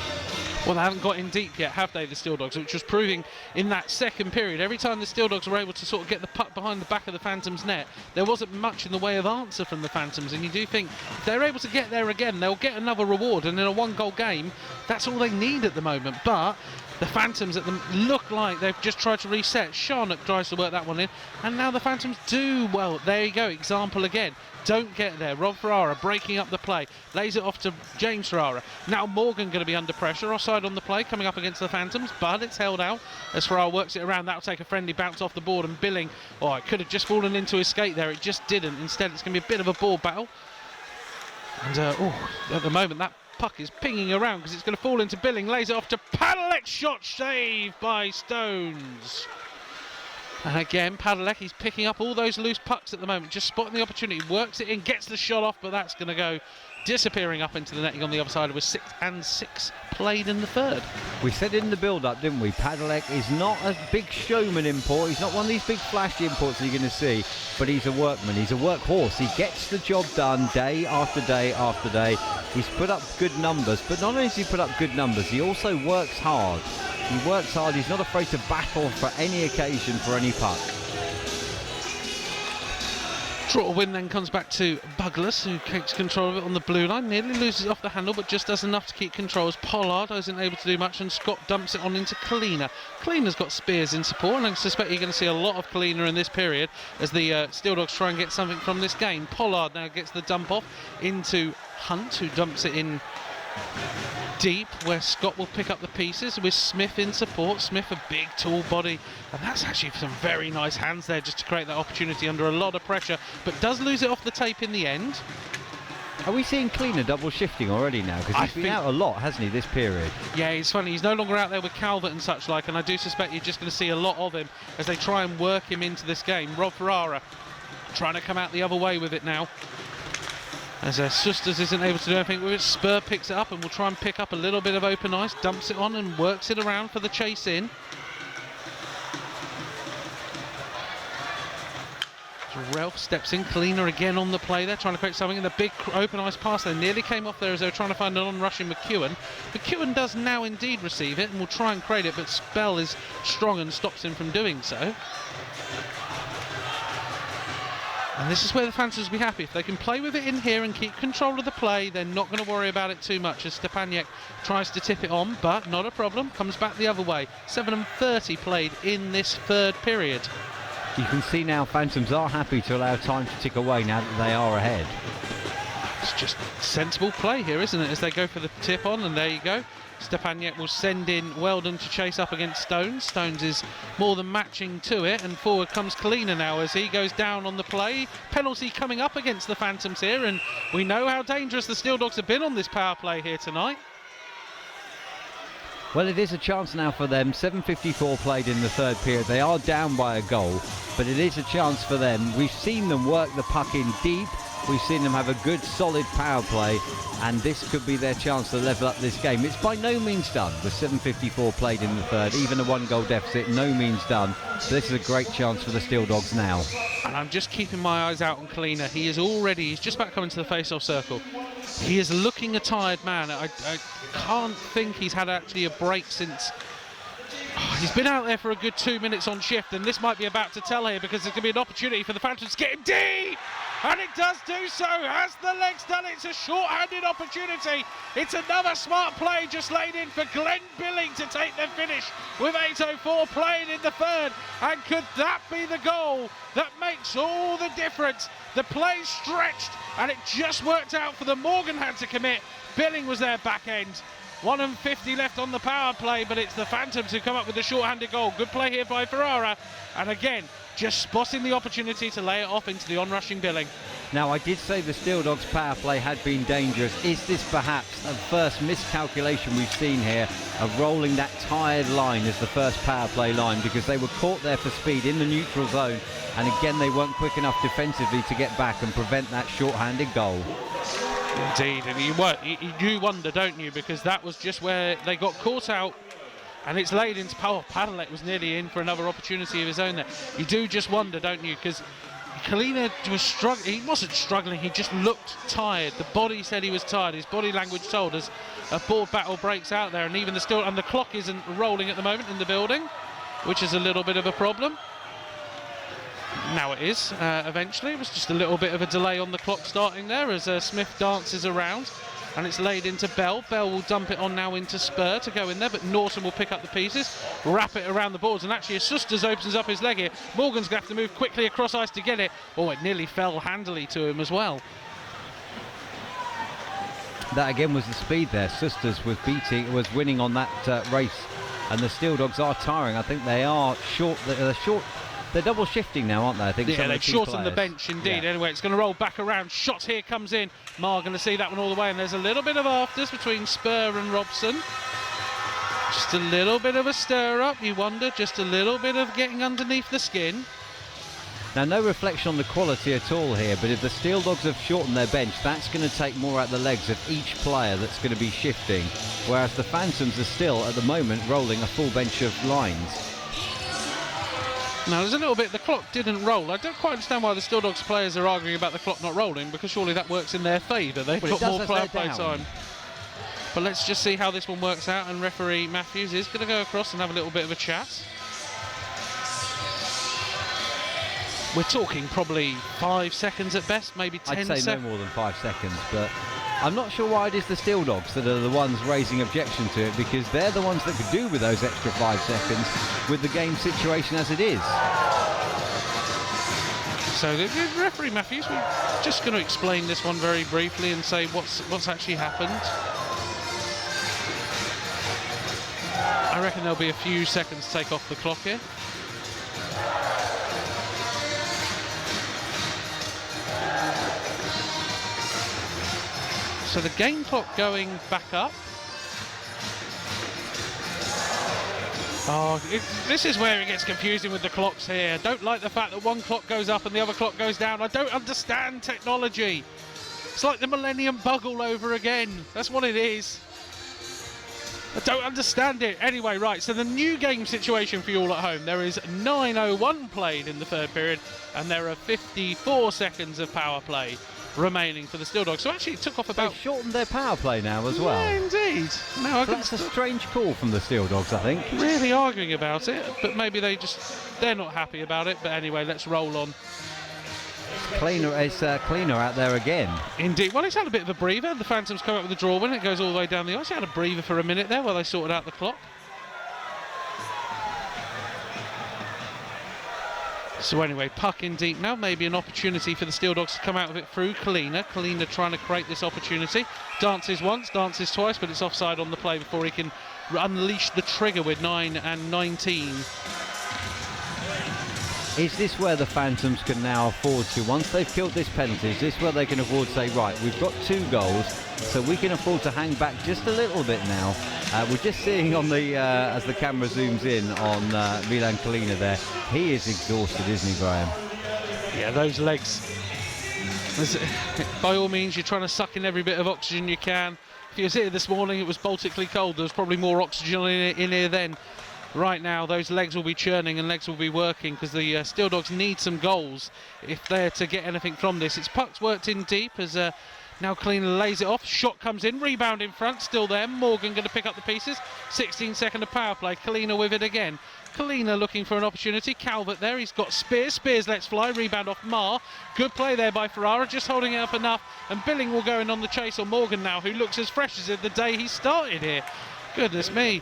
Well, they haven't got in deep yet, have they, the Steeldogs, which was proving in that second period. Every time the Steeldogs were able to sort of get the puck behind the back of the Phantoms' net, there wasn't much in the way of answer from the Phantoms, and you do think if they're able to get there again, they'll get another reward, and in a one-goal game, that's all they need at the moment. But the Phantoms at them look like they've just tried to reset. Sharnock tries to work that one in, and now the Phantoms do well. There you go, example again. Don't get there. Rob Ferrara breaking up the play, lays it off to James Ferrara. Now Morgan going to be under pressure, offside on the play, coming up against the Phantoms, but it's held out as Ferrara works it around. That'll take a friendly bounce off the board, and Billing, oh, it could have just fallen into his skate there. It just didn't. Instead, it's going to be a bit of a ball battle. And at the moment, that puck is pinging around because it's going to fall into Billing, lays it off to Padalek, shot saved by Stones. And again, Padalek, he's picking up all those loose pucks at the moment, just spotting the opportunity, works it in, gets the shot off, but that's going to go disappearing up into the netting on the other side. With 6 and 6 played in the third. We said in the build-up, didn't we? Padalek is not a big showman import. He's not one of these big flashy imports that you're going to see, but he's a workman. He's a workhorse. He gets the job done day after day after day. He's put up good numbers, but not only does he put up good numbers, he also works hard. He works hard. He's not afraid to battle for any occasion, for any puck. Draw win then comes back to Buglas, who takes control of it on the blue line, nearly loses off the handle, but just does enough to keep control as Pollard isn't able to do much, and Scott dumps it on into Kalina. Kalina's got Spears in support, and I suspect you're going to see a lot of Kalina in this period as the Steeldogs try and get something from this game. Pollard now gets the dump off into Hunt, who dumps it in deep, where Scott will pick up the pieces with Smith in support. Smith, a big tall body, and that's actually some very nice hands there just to create that opportunity under a lot of pressure, but does lose it off the tape in the end. Are we seeing Cleaner double shifting already now? Because he's been out a lot, hasn't he, this period? Yeah, it's funny. He's no longer out there with Calvert and such like, and I do suspect you're just going to see a lot of him as they try and work him into this game. Rob Ferrara trying to come out the other way with it now, as Susters isn't able to do anything with it. Spur picks it up and will try and pick up a little bit of open ice, dumps it on and works it around for the chase in. So Ralph steps in, Cleaner again on the play there, trying to create something, and the big open ice pass there nearly came off there as they were trying to find an on-rushing McEwen. McEwen does now indeed receive it and will try and create it, but Spell is strong and stops him from doing so. And this is where the Phantoms will be happy. If they can play with it in here and keep control of the play, they're not going to worry about it too much as Stepaniak tries to tip it on, but not a problem. Comes back the other way. 7:30 played in this third period. You can see now Phantoms are happy to allow time to tick away now that they are ahead. It's just sensible play here, isn't it, as they go for the tip on, and there you go. Stepaniak will send in Weldon to chase up against Stones. Stones is more than matching to it, and forward comes Kalina now as he goes down on the play. Penalty coming up against the Phantoms here, and we know how dangerous the Steeldogs have been on this power play here tonight. Well, it is a chance now for them. 7:54 played in the third period. They are down by a goal, but it is a chance for them. We've seen them work the puck in deep. We've seen them have a good, solid power play, and this could be their chance to level up this game. It's by no means done with 7:54 played in the third. Even a one-goal deficit, no means done. So this is a great chance for the Steeldogs now. And I'm just keeping my eyes out on Kalina. He's just about coming to the face-off circle. He is looking a tired man. I can't think he's had actually a break since He's been out there for a good 2 minutes on shift, and this might be about to tell here, because there's going to be an opportunity for the Phantoms to get him deep, and it does do so. Has the legs done it? It's a short-handed opportunity. It's another smart play just laid in for Glenn Billing to take the finish with 8:04 playing in the third. And could that be the goal that makes all the difference? The play stretched, and it just worked out for them. Morgan had to commit. Billing was their back end. 1:50 left on the power play, but it's the Phantoms who come up with the short-handed goal. Good play here by Ferrara, and again, just spotting the opportunity to lay it off into the on-rushing Billing. Now, I did say the Steeldogs power play had been dangerous. Is this perhaps the first miscalculation we've seen here of rolling that tired line as the first power play line, because they were caught there for speed in the neutral zone, and again they weren't quick enough defensively to get back and prevent that short-handed goal. Indeed, and you do wonder, don't you, because that was just where they got caught out, and it's laid into power. Padalek was nearly in for another opportunity of his own there. You do just wonder, don't you, because Kalina was struggling. He wasn't struggling, he just looked tired. The body said he was tired. His body language told us a board battle breaks out there, and even the clock isn't rolling at the moment in the building, which is a little bit of a problem. Now it is, eventually. It was just a little bit of a delay on the clock starting there as Smith dances around, and it's laid into Bell. Bell will dump it on now into Spur to go in there, but Norton will pick up the pieces, wrap it around the boards, and actually as Susters opens up his leg here, Morgan's going to have to move quickly across ice to get it. Oh, it nearly fell handily to him as well. That again was the speed there. Susters was winning on that race, and the Steeldogs are tiring. I think they are short. They're double shifting now, aren't they? I think. Yeah, they've shortened the bench indeed. Yeah. Anyway, it's going to roll back around. Shot here comes in. Marr going to see that one all the way, and there's a little bit of afters between Spur and Robson. Just a little bit of a stir up, you wonder, just a little bit of getting underneath the skin. Now, no reflection on the quality at all here, but if the Steeldogs have shortened their bench, that's going to take more out the legs of each player that's going to be shifting, whereas the Phantoms are still, at the moment, rolling a full bench of lines. Now, there's a little bit, the clock didn't roll. I don't quite understand why the Steeldogs players are arguing about the clock not rolling, because surely that works in their favour. They've got more player play time. But let's just see how this one works out, and referee Matthews is going to go across and have a little bit of a chat. We're talking probably 5 seconds at best, maybe 10 seconds. I'd say no more than 5 seconds, but I'm not sure why it is the Steeldogs that are the ones raising objection to it, because they're the ones that could do with those extra 5 seconds with the game situation as it is. So the referee Matthews, we're just going to explain this one very briefly and say what's actually happened. I reckon there'll be a few seconds to take off the clock here. So the game clock going back up. Oh, this is where it gets confusing with the clocks here. I don't like the fact that one clock goes up and the other clock goes down. I don't understand technology. It's like the Millennium Bug all over again. That's what it is. I don't understand it. Anyway, right, so the new game situation for you all at home. There is 9:01 played in the third period, and there are 54 seconds of power play remaining for the Steeldogs. So actually it took off about... They've shortened their power play now as well. Yeah, indeed. No, that's a strange call from the Steeldogs, I think. Really arguing about it, but maybe they're not happy about it. But anyway, let's roll on. It's cleaner out there again. Indeed. Well, it's had a bit of a breather. The Phantoms come up with a draw win. It goes all the way down the ice. It had a breather for a minute there while they sorted out the clock. So anyway, puck in deep now. Maybe an opportunity for the Steeldogs to come out of it through Kalina. Kalina trying to create this opportunity. Dances once, dances twice, but it's offside on the play before he can unleash the trigger with 9 and 19. Is this where the Phantoms can now afford to, once they've killed this penalty, is this where they can afford to say, right, we've got 2 goals, so we can afford to hang back just a little bit now. We're just seeing on the as the camera zooms in on Milan Kalina there, he is exhausted, isn't he, Graham? Yeah, those legs. By all means, you're trying to suck in every bit of oxygen you can. If you was here this morning, it was Baltically cold. There was probably more oxygen in here then. Right now, those legs will be churning and legs will be working, because the Steeldogs need some goals if they're to get anything from this. It's pucks worked in deep as Now Kalina lays it off, shot comes in, rebound in front, still there. Morgan going to pick up the pieces. 16-second of power play, Kalina with it again. Kalina looking for an opportunity, Calvert there, he's got Spears, Spears lets fly, rebound off Marr. Good play there by Ferrara, just holding it up enough, and Billing will go in on the chase on Morgan now, who looks as fresh as the day he started here. Goodness me.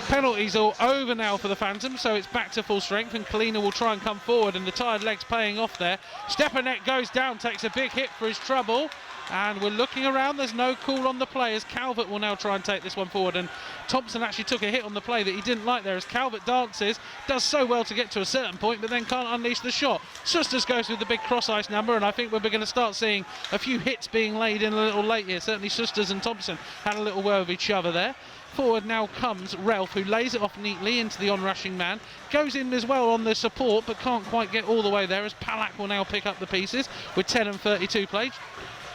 Penalties all over now for the Phantoms, so it's back to full strength, and Kalina will try and come forward, and the tired legs paying off there. Stepanek goes down, takes a big hit for his trouble, and we're looking around, there's no call on the play as Calvert will now try and take this one forward, and Thompson actually took a hit on the play that he didn't like there as Calvert dances, does so well to get to a certain point but then can't unleash the shot. Susters goes with the big cross ice number, and I think we're going to start seeing a few hits being laid in a little late here. Certainly Susters and Thompson had a little word with each other there. Forward now comes Ralph, who lays it off neatly into the on-rushing man. Goes in as well on the support, but can't quite get all the way there as Palak will now pick up the pieces with 10 and 32 played.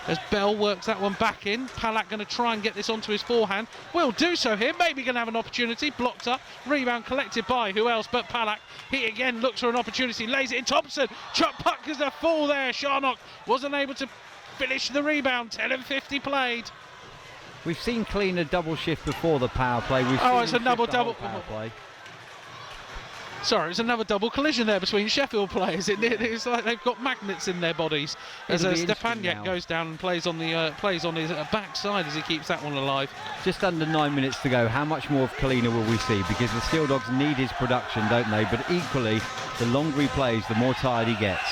As Bell works that one back in, Palak going to try and get this onto his forehand. Will do so here, maybe going to have an opportunity. Blocked up, rebound collected by who else but Palak. He again looks for an opportunity, lays it in Thompson. Chuck Puck is a fall there. Sharnock wasn't able to finish the rebound. 10 and 50 played. We've seen Kalina double shift before the power play. It's another double power play. Sorry, it's another double collision there between Sheffield players. It's like they've got magnets in their bodies. As Stepaniak goes down and plays on his backside as he keeps that one alive. Just under 9 minutes to go. How much more of Kalina will we see? Because the Steeldogs need his production, don't they? But equally, the longer he plays, the more tired he gets.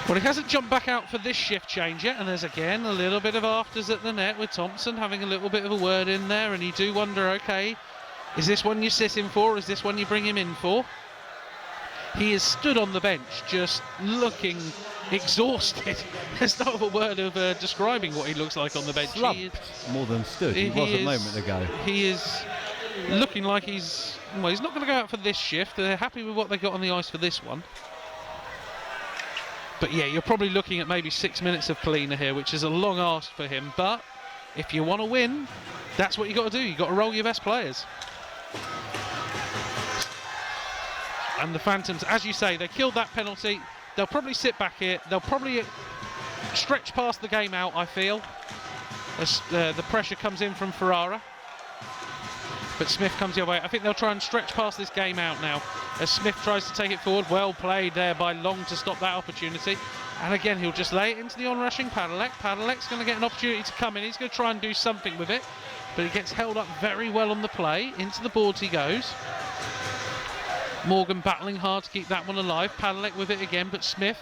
Well, he hasn't jumped back out for this shift change yet, and there's again a little bit of afters at the net with Thompson having a little bit of a word in there, and you do wonder, okay, is this one you sit him for, or is this one you bring him in for? He is stood on the bench just looking exhausted. There's no other word of describing what he looks like on the bench. More than stood, he was a moment ago. He is looking like he's not going to go out for this shift. They're happy with what they got on the ice for this one. But yeah, you're probably looking at maybe 6 minutes of Kalina here, which is a long ask for him. But if you want to win, that's what you got to do. You got to roll your best players. And the Phantoms, as you say, they killed that penalty. They'll probably sit back here. They'll probably stretch past the game out, I feel, as the pressure comes in from Ferrara. But Smith comes the other way. I think they'll try and stretch past this game out now as Smith tries to take it forward. Well played there by Long to stop that opportunity. And again, he'll just lay it into the on-rushing Padalek. Padalek's going to get an opportunity to come in. He's going to try and do something with it. But he gets held up very well on the play. Into the boards he goes. Morgan battling hard to keep that one alive. Padalek with it again, but Smith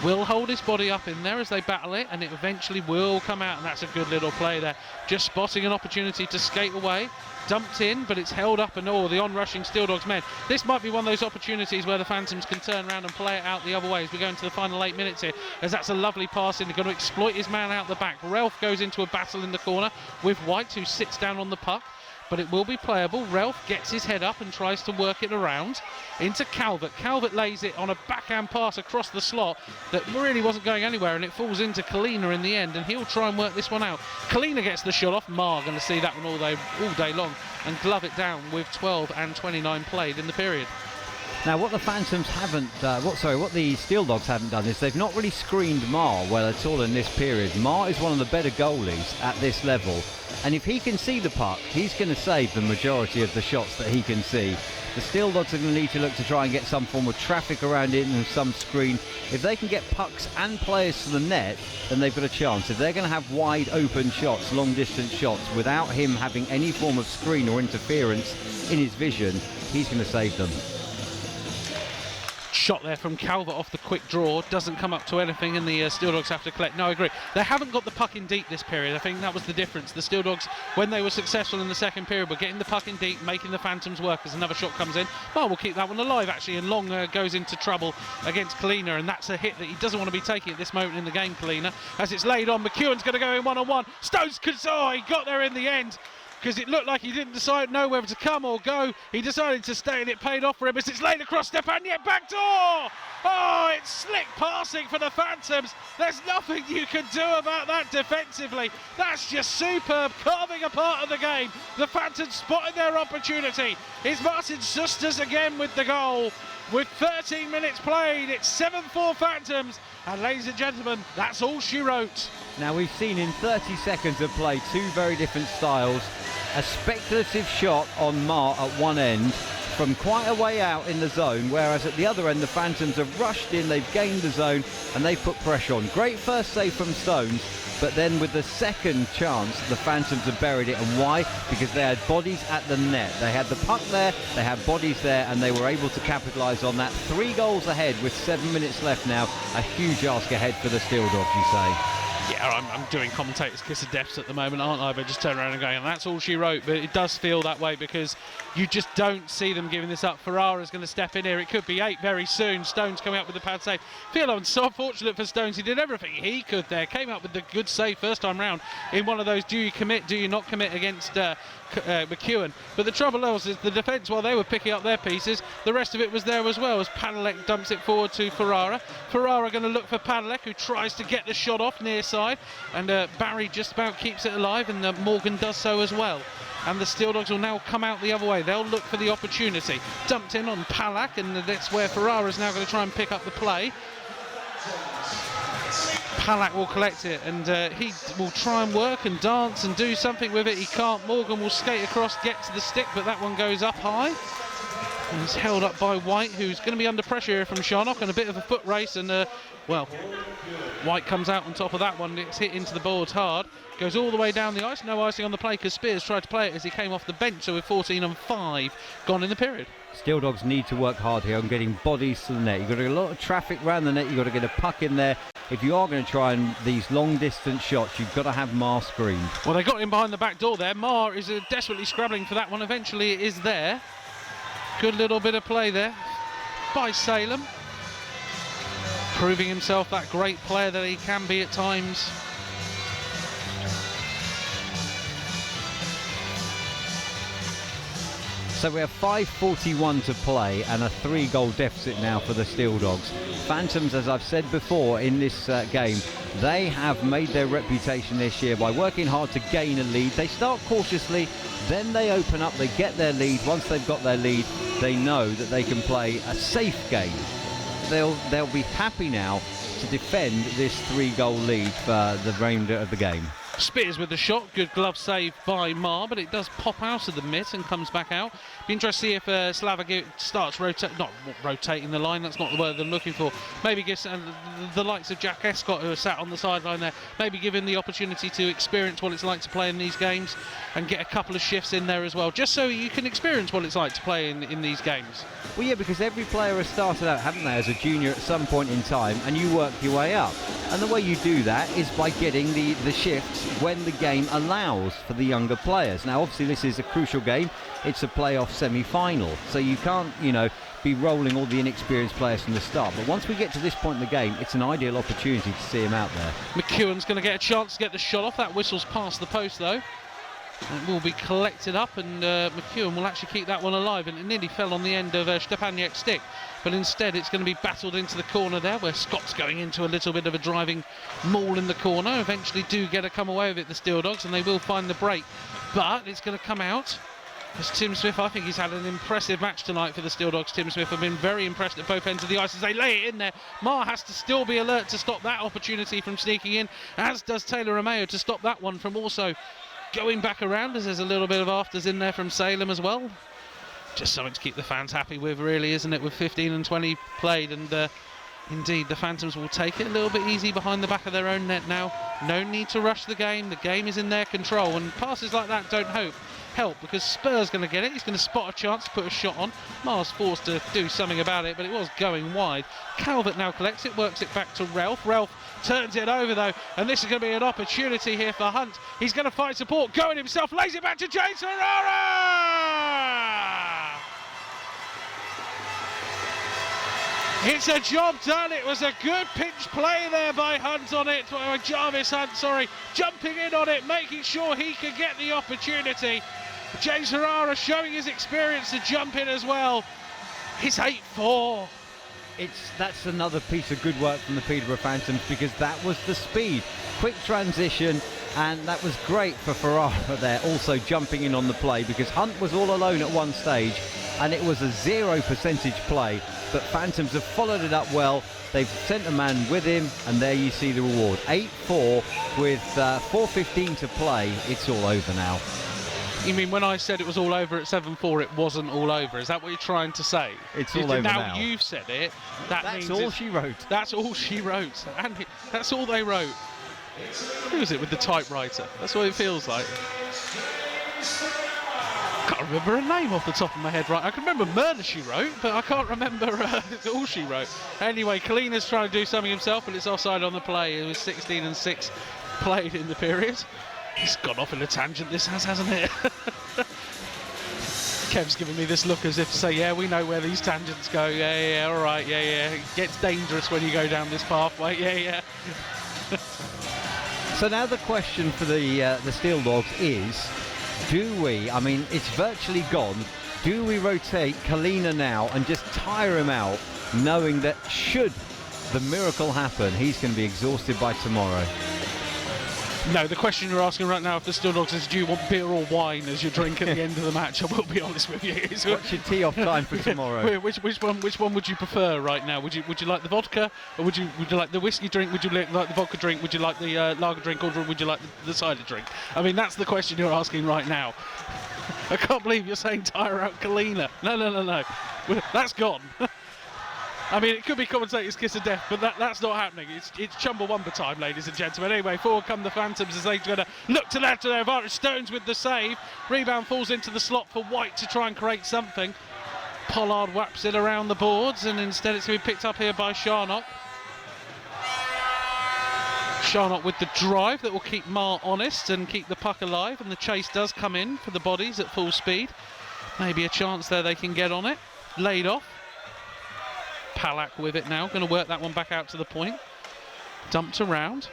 will hold his body up in there as they battle it, and it eventually will come out, and that's a good little play there. Just spotting an opportunity to skate away. Dumped in, but it's held up, and the on-rushing Steeldogs men. This might be one of those opportunities where the Phantoms can turn around and play it out the other way as we go into the final 8 minutes here, as that's a lovely pass in. They're going to exploit his man out the back. Ralph goes into a battle in the corner with White, who sits down on the puck. But it will be playable. Ralph gets his head up and tries to work it around into Calvert. Calvert lays it on a backhand pass across the slot that really wasn't going anywhere, and it falls into Kalina in the end, and he'll try and work this one out. Kalina gets the shot off. Marr going to see that one all day long and glove it down with 12 and 29 played in the period. Now, what the Phantoms haven't, what the Steeldogs haven't done is they've not really screened Marr well at all in this period. Marr is one of the better goalies at this level, and if he can see the puck, he's going to save the majority of the shots that he can see. The Steeldogs are going to need to look to try and get some form of traffic around it and some screen. If they can get pucks and players to the net, then they've got a chance. If they're going to have wide open shots, long distance shots, without him having any form of screen or interference in his vision, he's going to save them. Shot there from Calvert off the quick draw, doesn't come up to anything, and the Steeldogs have to collect. No, I agree. They haven't got the puck in deep this period. I think that was the difference. The Steeldogs, when they were successful in the second period, were getting the puck in deep, making the Phantoms work as another shot comes in. But we'll keep that one alive, actually, and Long goes into trouble against Kalina, and that's a hit that he doesn't want to be taking at this moment in the game, Kalina. As it's laid on, McEwen's going to go in one-on-one. Stones, he got there in the end. because it looked like he didn't know whether to come or go. He decided to stay, and it paid off for him as it's laid across Stepaniak, backdoor! Oh, it's slick passing for the Phantoms. There's nothing you can do about that defensively. That's just superb, carving a part of the game. The Phantoms spotted their opportunity. It's Martin Susters again with the goal. With 13 minutes played, it's 7-4 Phantoms. And ladies and gentlemen, that's all she wrote. Now we've seen in 30 seconds of play two very different styles. A speculative shot on Mar at one end from quite a way out in the zone, whereas at the other end the Phantoms have rushed in, they've gained the zone and they've put pressure on. Great first save from Stones, but then with the second chance the Phantoms have buried it. And why? Because they had bodies at the net. They had the puck there, they had bodies there, and they were able to capitalise on that. 3 goals ahead with 7 minutes left now. A huge ask ahead for the Steeldogs, you say? Yeah, I'm doing commentator's kiss of deaths at the moment, aren't I? But just turn around and going, and that's all she wrote. But it does feel that way because you just don't see them giving this up. Ferrara's going to step in here. It could be 8 very soon. Stones coming up with the pad save. Feel I'm so fortunate for Stones. He did everything he could there. Came up with the good save first time round in one of those do you commit, do you not commit against McEwen. But the trouble is the defence, while they were picking up their pieces, the rest of it was there as well as Padalek dumps it forward to Ferrara. Ferrara going to look for Padalek, who tries to get the shot off near side, and Barry just about keeps it alive, and Morgan does so as well. And the Steeldogs will now come out the other way. They'll look for the opportunity. Dumped in on Palak, and that's where Ferrara's now going to try and pick up the play. Palak will collect it, and he will try and work and dance and do something with it. He can't. Morgan will skate across, get to the stick, but that one goes up high. And it's held up by White, who's going to be under pressure here from Sharnock, and a bit of a foot race, and well, White comes out on top of that one. It's hit into the boards hard, goes all the way down the ice. No icing on the play because Spears tried to play it as he came off the bench, so with 14-5 gone in the period. Steeldogs need to work hard here on getting bodies to the net. You've got to get a lot of traffic around the net. You've got to get a puck in there. If you are going to try and these long distance shots, you've got to have Mar screened. Well, they got him behind the back door there. Mar is desperately scrabbling for that one. Eventually it is there. Good little bit of play there by Salem, proving himself that great player that he can be at times. So we have 5:41 to play and a 3-goal deficit now for the Steeldogs. Phantoms, as I've said before in this game, they have made their reputation this year by working hard to gain a lead. They start cautiously, then they open up, they get their lead. Once they've got their lead, they know that they can play a safe game. They'll be happy now to defend this 3-goal lead for the remainder of the game. Spears with the shot, good glove save by Mar, but it does pop out of the mitt and comes back out. Be interested to see if Slava starts not rotating the line, that's not the word they're looking for. Maybe gives the likes of Jack Escott, who are sat on the sideline there, maybe give him the opportunity to experience what it's like to play in these games and get a couple of shifts in there as well, just so you can experience what it's like to play in these games. Well, yeah, because every player has started out, haven't they, as a junior at some point in time, and you work your way up. And the way you do that is by getting the shifts when the game allows for the younger players. Now, obviously, this is a crucial game. It's a playoff semi-final, so you can't, be rolling all the inexperienced players from the start. But once we get to this point in the game, it's an ideal opportunity to see him out there. McEwen's going to get a chance to get the shot off. That whistle's past the post, though. It will be collected up, and McEwen will actually keep that one alive, and it nearly fell on the end of Stepaniak's stick, but instead it's going to be battled into the corner there, where Scott's going into a little bit of a driving maul in the corner. Eventually do get a come away with it, the Steeldogs, and they will find the break, but it's going to come out as Tim Smith. I think he's had an impressive match tonight for the Steeldogs. Tim Smith have been very impressed at both ends of the ice as they lay it in there. Mar has to still be alert to stop that opportunity from sneaking in, as does Taylor Romeo to stop that one from also going back around, as there's a little bit of afters in there from Salem as well. Just something to keep the fans happy with, really, isn't it, with 15 and 20 played. And indeed, the Phantoms will take it a little bit easy behind the back of their own net now. No need to rush the game. The game is in their control, and passes like that don't help, because Spur's going to get it. He's going to spot a chance to put a shot on. Mars forced to do something about it, but it was going wide. Calvert now collects it, works it back to Ralph. Ralph turns it over, though, and this is going to be an opportunity here for Hunt. He's going to find support, going himself, lays it back to James Ferrara! It's a job done. It was a good pitch play there by Hunt on it. Jarvis Hunt, sorry. Jumping in on it, making sure he could get the opportunity. James Herrera showing his experience to jump in as well. It's 8-4. That's another piece of good work from the Peterborough Phantoms, because that was the speed. Quick transition, and that was great for Ferrara there, also jumping in on the play, because Hunt was all alone at one stage and it was a 0% play, but Phantoms have followed it up well. They've sent a man with him, and there you see the reward. 8-4 with 4:15 to play. It's all over now. You mean when I said it was all over at 7-4, it wasn't all over? Is that what you're trying to say? It's all over now. Now you've said it. That's all she wrote. That's all she wrote. And that's all they wrote. Who is it with the typewriter? That's what it feels like. I can't remember her name off the top of my head, right? I can remember murder she wrote, but I can't remember all she wrote. Anyway, Kalina's trying to do something himself, but it's offside on the play. It was 16-6 played in the period. He's gone off in a tangent, this hasn't it? Kev's giving me this look as if to say, yeah, we know where these tangents go. Yeah, all right, yeah. It gets dangerous when you go down this pathway. Yeah. So now the question for the Steeldogs is, do we, I mean, it's virtually gone, do we rotate Kalina now and just tire him out, knowing that should the miracle happen, he's going to be exhausted by tomorrow? No, the question you're asking right now, if the Steeldogs is, do you want beer or wine as your drink at the end of the match? I will be honest with you. What's your tee-off time for tomorrow? Which one would you prefer right now? Would you like the vodka, or would you like the whiskey drink? Would you like the vodka drink? Would you like the lager drink, or would you like the cider drink? I mean, that's the question you're asking right now. I can't believe you're saying tire out Kalina. No. That's gone. I mean, it could be commentator's kiss of death, but that's not happening. It's Chumbawamba time, ladies and gentlemen. Anyway, forward come the Phantoms as they're going to look to that to their advantage. Stones with the save. Rebound falls into the slot for White to try and create something. Pollard whaps it around the boards, and instead it's going to be picked up here by Sharnock. Sharnock with the drive that will keep Mar honest and keep the puck alive, and the chase does come in for the bodies at full speed. Maybe a chance there they can get on it. Laid off. Palak with it now, going to work that one back out to the point. Dumped around.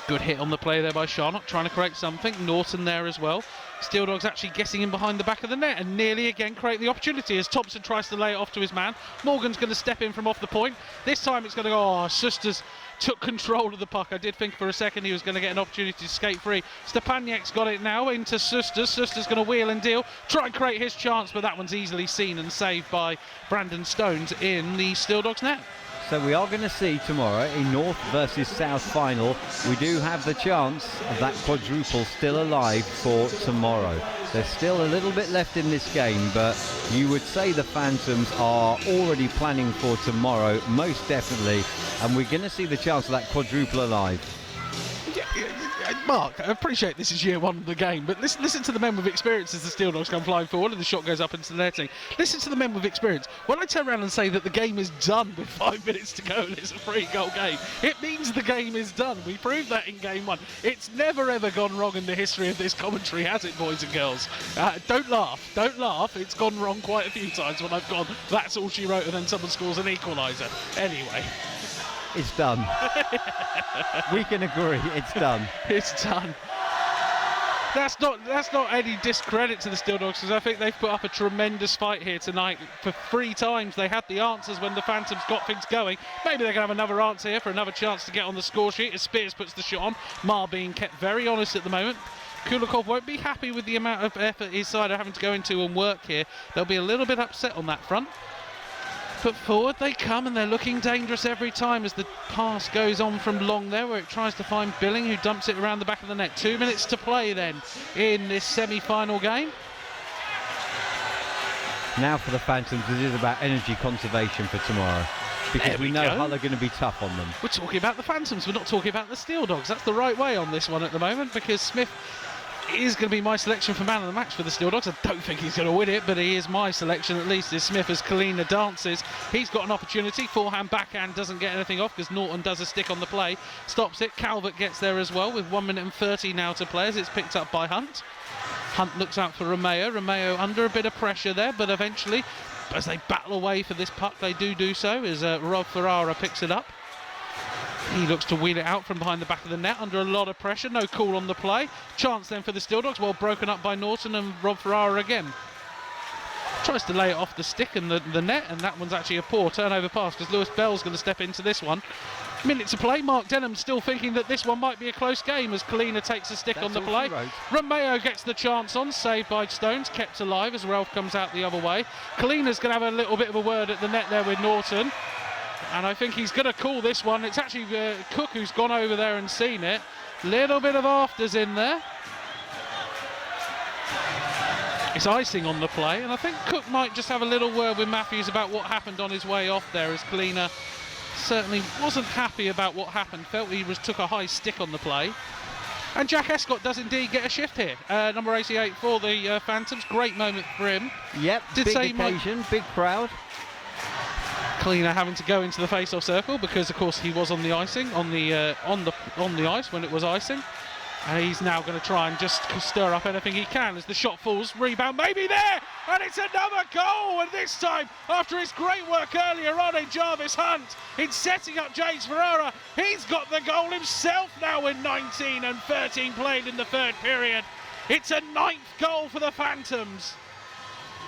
Good hit on the play there by Sharnock, trying to create something. Norton there as well. Steeldogs actually getting in behind the back of the net and nearly again create the opportunity as Thompson tries to lay it off to his man. Morgan's going to step in from off the point. This time it's going to go, Susters took control of the puck. I did think for a second he was going to get an opportunity to skate free. Stepaniak's got it now into Susters. Susters going to wheel and deal, try and create his chance, but that one's easily seen and saved by Brandon Stones in the Steeldogs net. So we are going to see tomorrow a North versus South final. We do have the chance of that quadruple still alive for tomorrow. There's still a little bit left in this game, but you would say the Phantoms are already planning for tomorrow, most definitely, and we're going to see the chance of that quadruple alive. Mark, I appreciate this is year one of the game, but listen to the men with experience as the Steeldogs come flying forward and the shot goes up into the netting. Listen to the men with experience. When I turn around and say that the game is done with 5 minutes to go and it's a 3-goal game, it means the game is done. We proved that in game one. It's never ever gone wrong in the history of this commentary, has it, boys and girls? Don't laugh. It's gone wrong quite a few times when I've gone, that's all she wrote, and then someone scores an equaliser. Anyway. It's done. We can agree, it's done. It's done. That's not any discredit to the Steeldogs, because I think they've put up a tremendous fight here tonight. For 3 times they had the answers when the Phantoms got things going. Maybe they can have another answer here for another chance to get on the score sheet as Spears puts the shot on. Mar being kept very honest at the moment. Kulikov won't be happy with the amount of effort his side are having to go into and work here. They'll be a little bit upset on that front. But forward they come, and they're looking dangerous every time as the pass goes on from long there, where it tries to find Billing, who dumps it around the back of the net. 2 minutes to play then in this semi-final game. Now for the Phantoms, it is about energy conservation for tomorrow, because we know how they're going to be tough on them. We're talking about the Phantoms, we're not talking about the Steeldogs. That's the right way on this one at the moment, because Smith is going to be my selection for man of the match for the Steeldogs. I don't think he's going to win it, but he is my selection at least. Is Smith as Kalina dances. He's got an opportunity. Forehand, backhand, doesn't get anything off because Norton does a stick on the play. Stops it. Calvert gets there as well with 1 minute and 30 now to play as it's picked up by Hunt. Hunt looks out for Romeo. Romeo under a bit of pressure there, but eventually, as they battle away for this puck, they do so, as Rob Ferrara picks it up. He looks to wheel it out from behind the back of the net under a lot of pressure. No call on the play. Chance then for the Steeldogs. Well broken up by Norton and Rob Ferrara again. Tries to lay it off the stick and the net, and that one's actually a poor turnover pass because Lewis Bell's going to step into this one. Minute to play. Mark Denham still thinking that this one might be a close game as Kalina takes a stick on the play. Romeo gets the chance on, saved by Stones, kept alive as Ralph comes out the other way. Kalina's going to have a little bit of a word at the net there with Norton, and I think he's going to call this one. It's actually Cook who's gone over there and seen it. Little bit of afters in there. It's icing on the play, and I think Cook might just have a little word with Matthews about what happened on his way off there, as Kalina certainly wasn't happy about what happened, felt he took a high stick on the play. And Jack Escott does indeed get a shift here. Number 88 for the Phantoms, great moment for him. Yep, big occasion, big crowd. Kalina having to go into the face-off circle because, of course, he was on the icing, on the ice when it was icing. And he's now going to try and just stir up anything he can as the shot falls. Rebound maybe there, and it's another goal. And this time, after his great work earlier on in Jarvis Hunt in setting up James Ferrara, he's got the goal himself now in 19 and 13 played in the third period. It's a 9th goal for the Phantoms.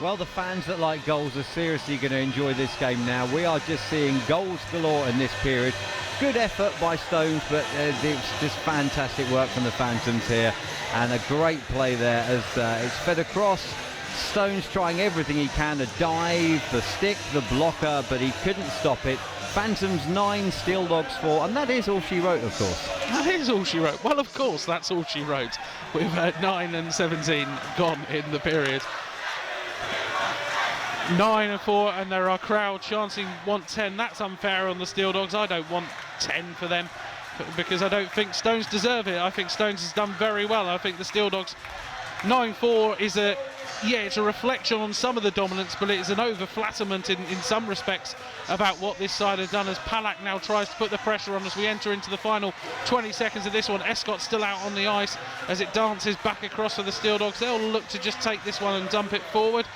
Well, the fans that like goals are seriously going to enjoy this game now. We are just seeing goals galore in this period. Good effort by Stones, but it's just fantastic work from the Phantoms here. And a great play there as it's fed across. Stones trying everything he can, a dive, the stick, the blocker, but he couldn't stop it. Phantoms 9, Steeldogs 4, and that is all she wrote, of course. That is all she wrote. Well, of course, that's all she wrote. With 9 and 17 gone in the period. 9 and 4, and there are crowd chanting want 10. That's unfair on the Steeldogs. I don't want 10 for them because I don't think Stones deserve it. I think Stones has done very well. I think the Steeldogs 9-4 is it's a reflection on some of the dominance, but it's an over-flatterment in some respects about what this side has done as Palak now tries to put the pressure on as we enter into the final 20 seconds of this one. Escott's still out on the ice as it dances back across for the Steeldogs. They'll look to just take this one and dump it forward.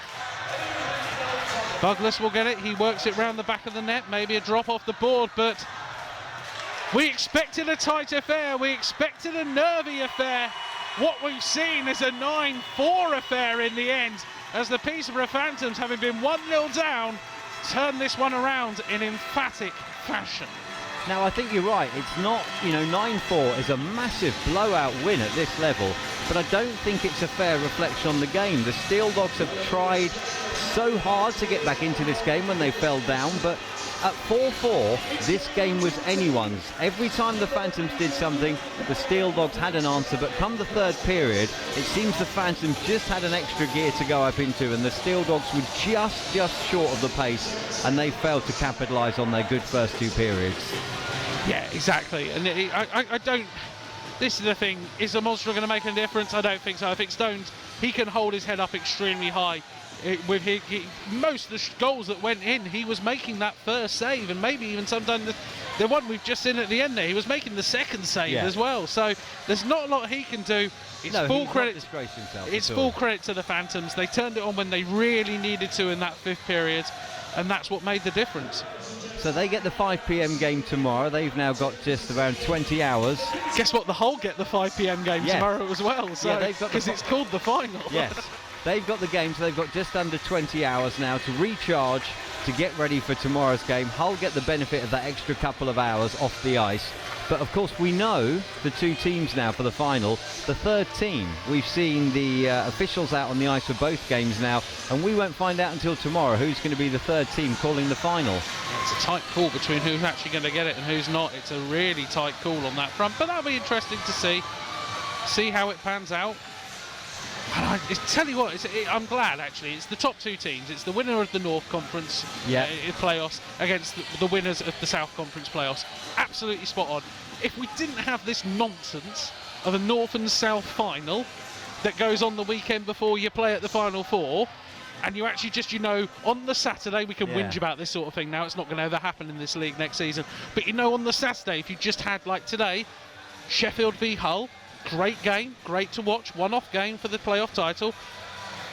Douglas will get it. He works it round the back of the net. Maybe a drop off the board, but we expected a tight affair. We expected a nervy affair. What we've seen is a 9-4 affair in the end, as the Peterborough Phantoms, having been 1-0 down, turn this one around in emphatic fashion. Now, I think you're right. It's not, 9-4 is a massive blowout win at this level, but I don't think it's a fair reflection on the game. The Steeldogs have tried so hard to get back into this game when they fell down, but at 4-4, this game was anyone's. Every time the Phantoms did something, the Steeldogs had an answer, but come the third period, it seems the Phantoms just had an extra gear to go up into, and the Steeldogs were just short of the pace, and they failed to capitalise on their good first two periods. Yeah, exactly. And I don't... This is the thing. Is the monster going to make a difference? I don't think so. I think Stones, he can hold his head up extremely high. With most of the goals that went in, he was making that first save, and maybe even sometimes the one we've just seen at the end there, he was making the second save as well. So there's not a lot he can do. It's full credit. It's full credit to the Phantoms. They turned it on when they really needed to in that fifth period, and that's what made the difference. So they get the 5 p.m. game tomorrow. They've now got just around 20 hours. Guess what? The Hull get the 5 p.m. game tomorrow as well. So because it's called the final. Yes. They've got the game, so they've got just under 20 hours now to recharge, to get ready for tomorrow's game. Hull get the benefit of that extra couple of hours off the ice. But of course we know the two teams now for the final. The third team, we've seen the officials out on the ice for both games now, and we won't find out until tomorrow who's going to be the third team calling the final. It's a tight call between who's actually going to get it and who's not. It's a really tight call on that front, but that'll be interesting to see how it pans out. And I tell you what, I'm glad actually. It's the top two teams. It's the winner of the North Conference playoffs against the winners of the South Conference playoffs. Absolutely spot on. If we didn't have this nonsense of a North and South final that goes on the weekend before you play at the Final Four, and you actually just, on the Saturday, we can whinge about this sort of thing now. It's not going to ever happen in this league next season. But on the Saturday, if you just had, like today, Sheffield v Hull, Great game, great to watch, one-off game for the playoff title.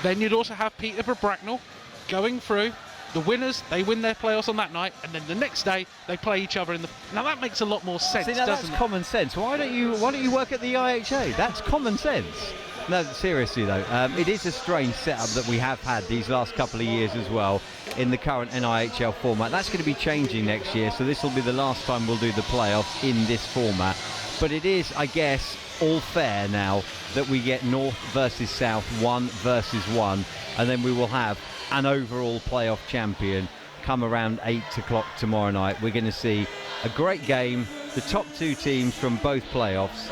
Then you'd also have Peterborough Bracknell going through. The winners, they win their playoffs on that night, and then the next day they play each other in the. Now that makes a lot more sense. See, now doesn't that's it? common sense. Why don't you work at the IHA? That's common sense. No, seriously though, it is a strange setup that we have had these last couple of years as well in the current NIHL format. That's going to be changing next year, so this will be the last time we'll do the playoffs in this format. But it is, I guess, all fair now that we get North versus South, 1 versus 1, and then we will have an overall playoff champion come around 8 o'clock tomorrow night. We're going to see a great game, the top 2 teams from both playoffs.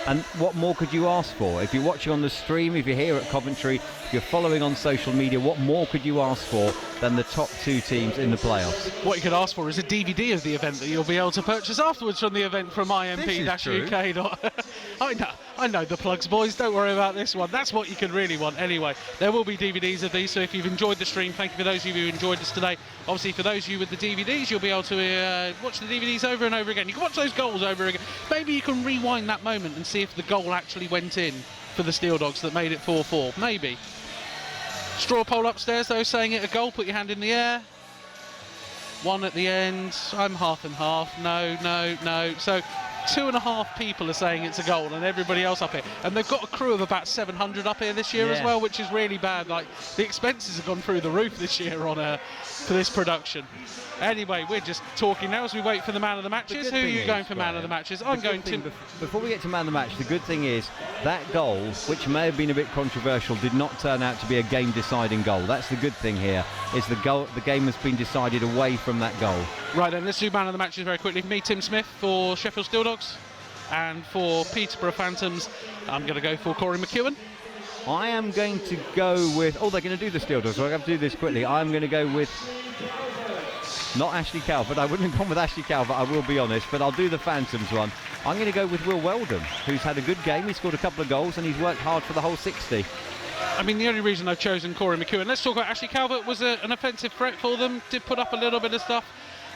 And what more could you ask for? If you're watching on the stream, if you're here at Coventry, if you're following on social media, what more could you ask for than the top 2 teams in the playoffs? What you could ask for is a DVD of the event that you'll be able to purchase afterwards from the event from imp-uk. I know the plugs, boys. Don't worry about this one. That's what you could really want. Anyway, there will be DVDs of these, so if you've enjoyed the stream, thank you for those of you who enjoyed us today. Obviously, for those of you with the DVDs, you'll be able to watch the DVDs over and over again. You can watch those goals over again. Maybe you can rewind that moment and see if the goal actually went in for the Steeldogs that made it 4-4. Maybe. Straw poll upstairs, though, saying it a goal. Put your hand in the air. 1 at the end. I'm half and half. No. So 2.5 people are saying it's a goal, and everybody else up here. And they've got a crew of about 700 up here this year as well, which is really bad. Like, the expenses have gone through the roof this year on for this production. Anyway, we're just talking now as we wait for the man of the matches. Who are you going for man of the matches? I'm going to. Before we get to man of the match, the good thing is that goal, which may have been a bit controversial, did not turn out to be a game-deciding goal. That's the good thing here. Is the goal? The game has been decided away from that goal. Right then, let's do man of the matches very quickly. For me, Tim Smith for Sheffield Steeldogs, and for Peterborough Phantoms, I'm going to go for Corey McEwen. I am going to go with. Oh, they're going to do the Steeldogs, so I have to do this quickly. I'm going to go with. Not Ashley Calvert. I wouldn't have gone with Ashley Calvert, I will be honest, but I'll do the Phantoms one. I'm going to go with Will Weldon, who's had a good game. He's scored a couple of goals and he's worked hard for the whole 60. I mean, the only reason I've chosen Corey McEwen. Let's talk about Ashley Calvert. Was an offensive threat for them. Did put up a little bit of stuff.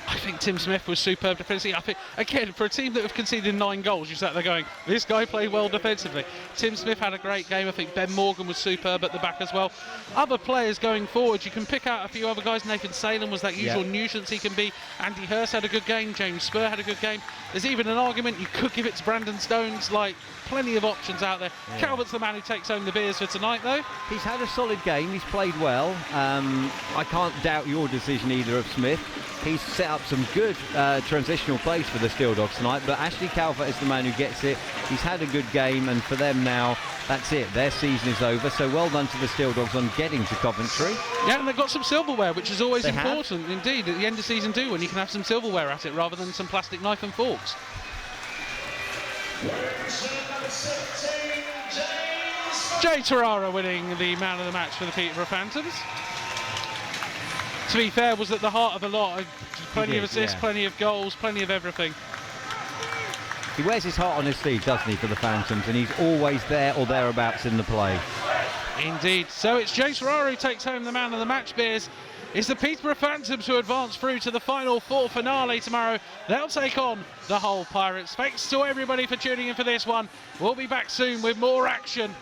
I think Tim Smith was superb defensively. I think, again, for a team that have conceded 9 goals, you sat there going, this guy played well defensively. Tim Smith had a great game. I think Ben Morgan was superb at the back as well. Other players going forward, you can pick out a few other guys. Nathan Salem was that usual nuisance he can be. Andy Hurst had a good game. James Spur had a good game. There's even an argument you could give it to Brandon Stones. Like, plenty of options out there. Yeah. Calvert's the man who takes home the beers for tonight, though. He's had a solid game. He's played well. I can't doubt your decision either of Smith. He's set up some good transitional plays for the Steeldogs tonight, but Ashley Calvert is the man who gets it. He's had a good game, and for them now, that's it. Their season is over, so well done to the Steeldogs on getting to Coventry. Yeah, and they've got some silverware, which is always important, indeed, at the end of season 2, when you can have some silverware at it rather than some plastic knife and forks. Jay Tarara winning the man of the match for the Peterborough Phantoms. To be fair, was at the heart of a lot. Plenty of assists, plenty of goals, plenty of everything. He wears his heart on his sleeve, doesn't he, for the Phantoms, and he's always there or thereabouts in the play. Indeed. So it's Jay Tarara who takes home the man of the match beers. It's the Peterborough Phantoms who advance through to the Final Four finale tomorrow. They'll take on the Hull Pirates. Thanks to everybody for tuning in for this one. We'll be back soon with more action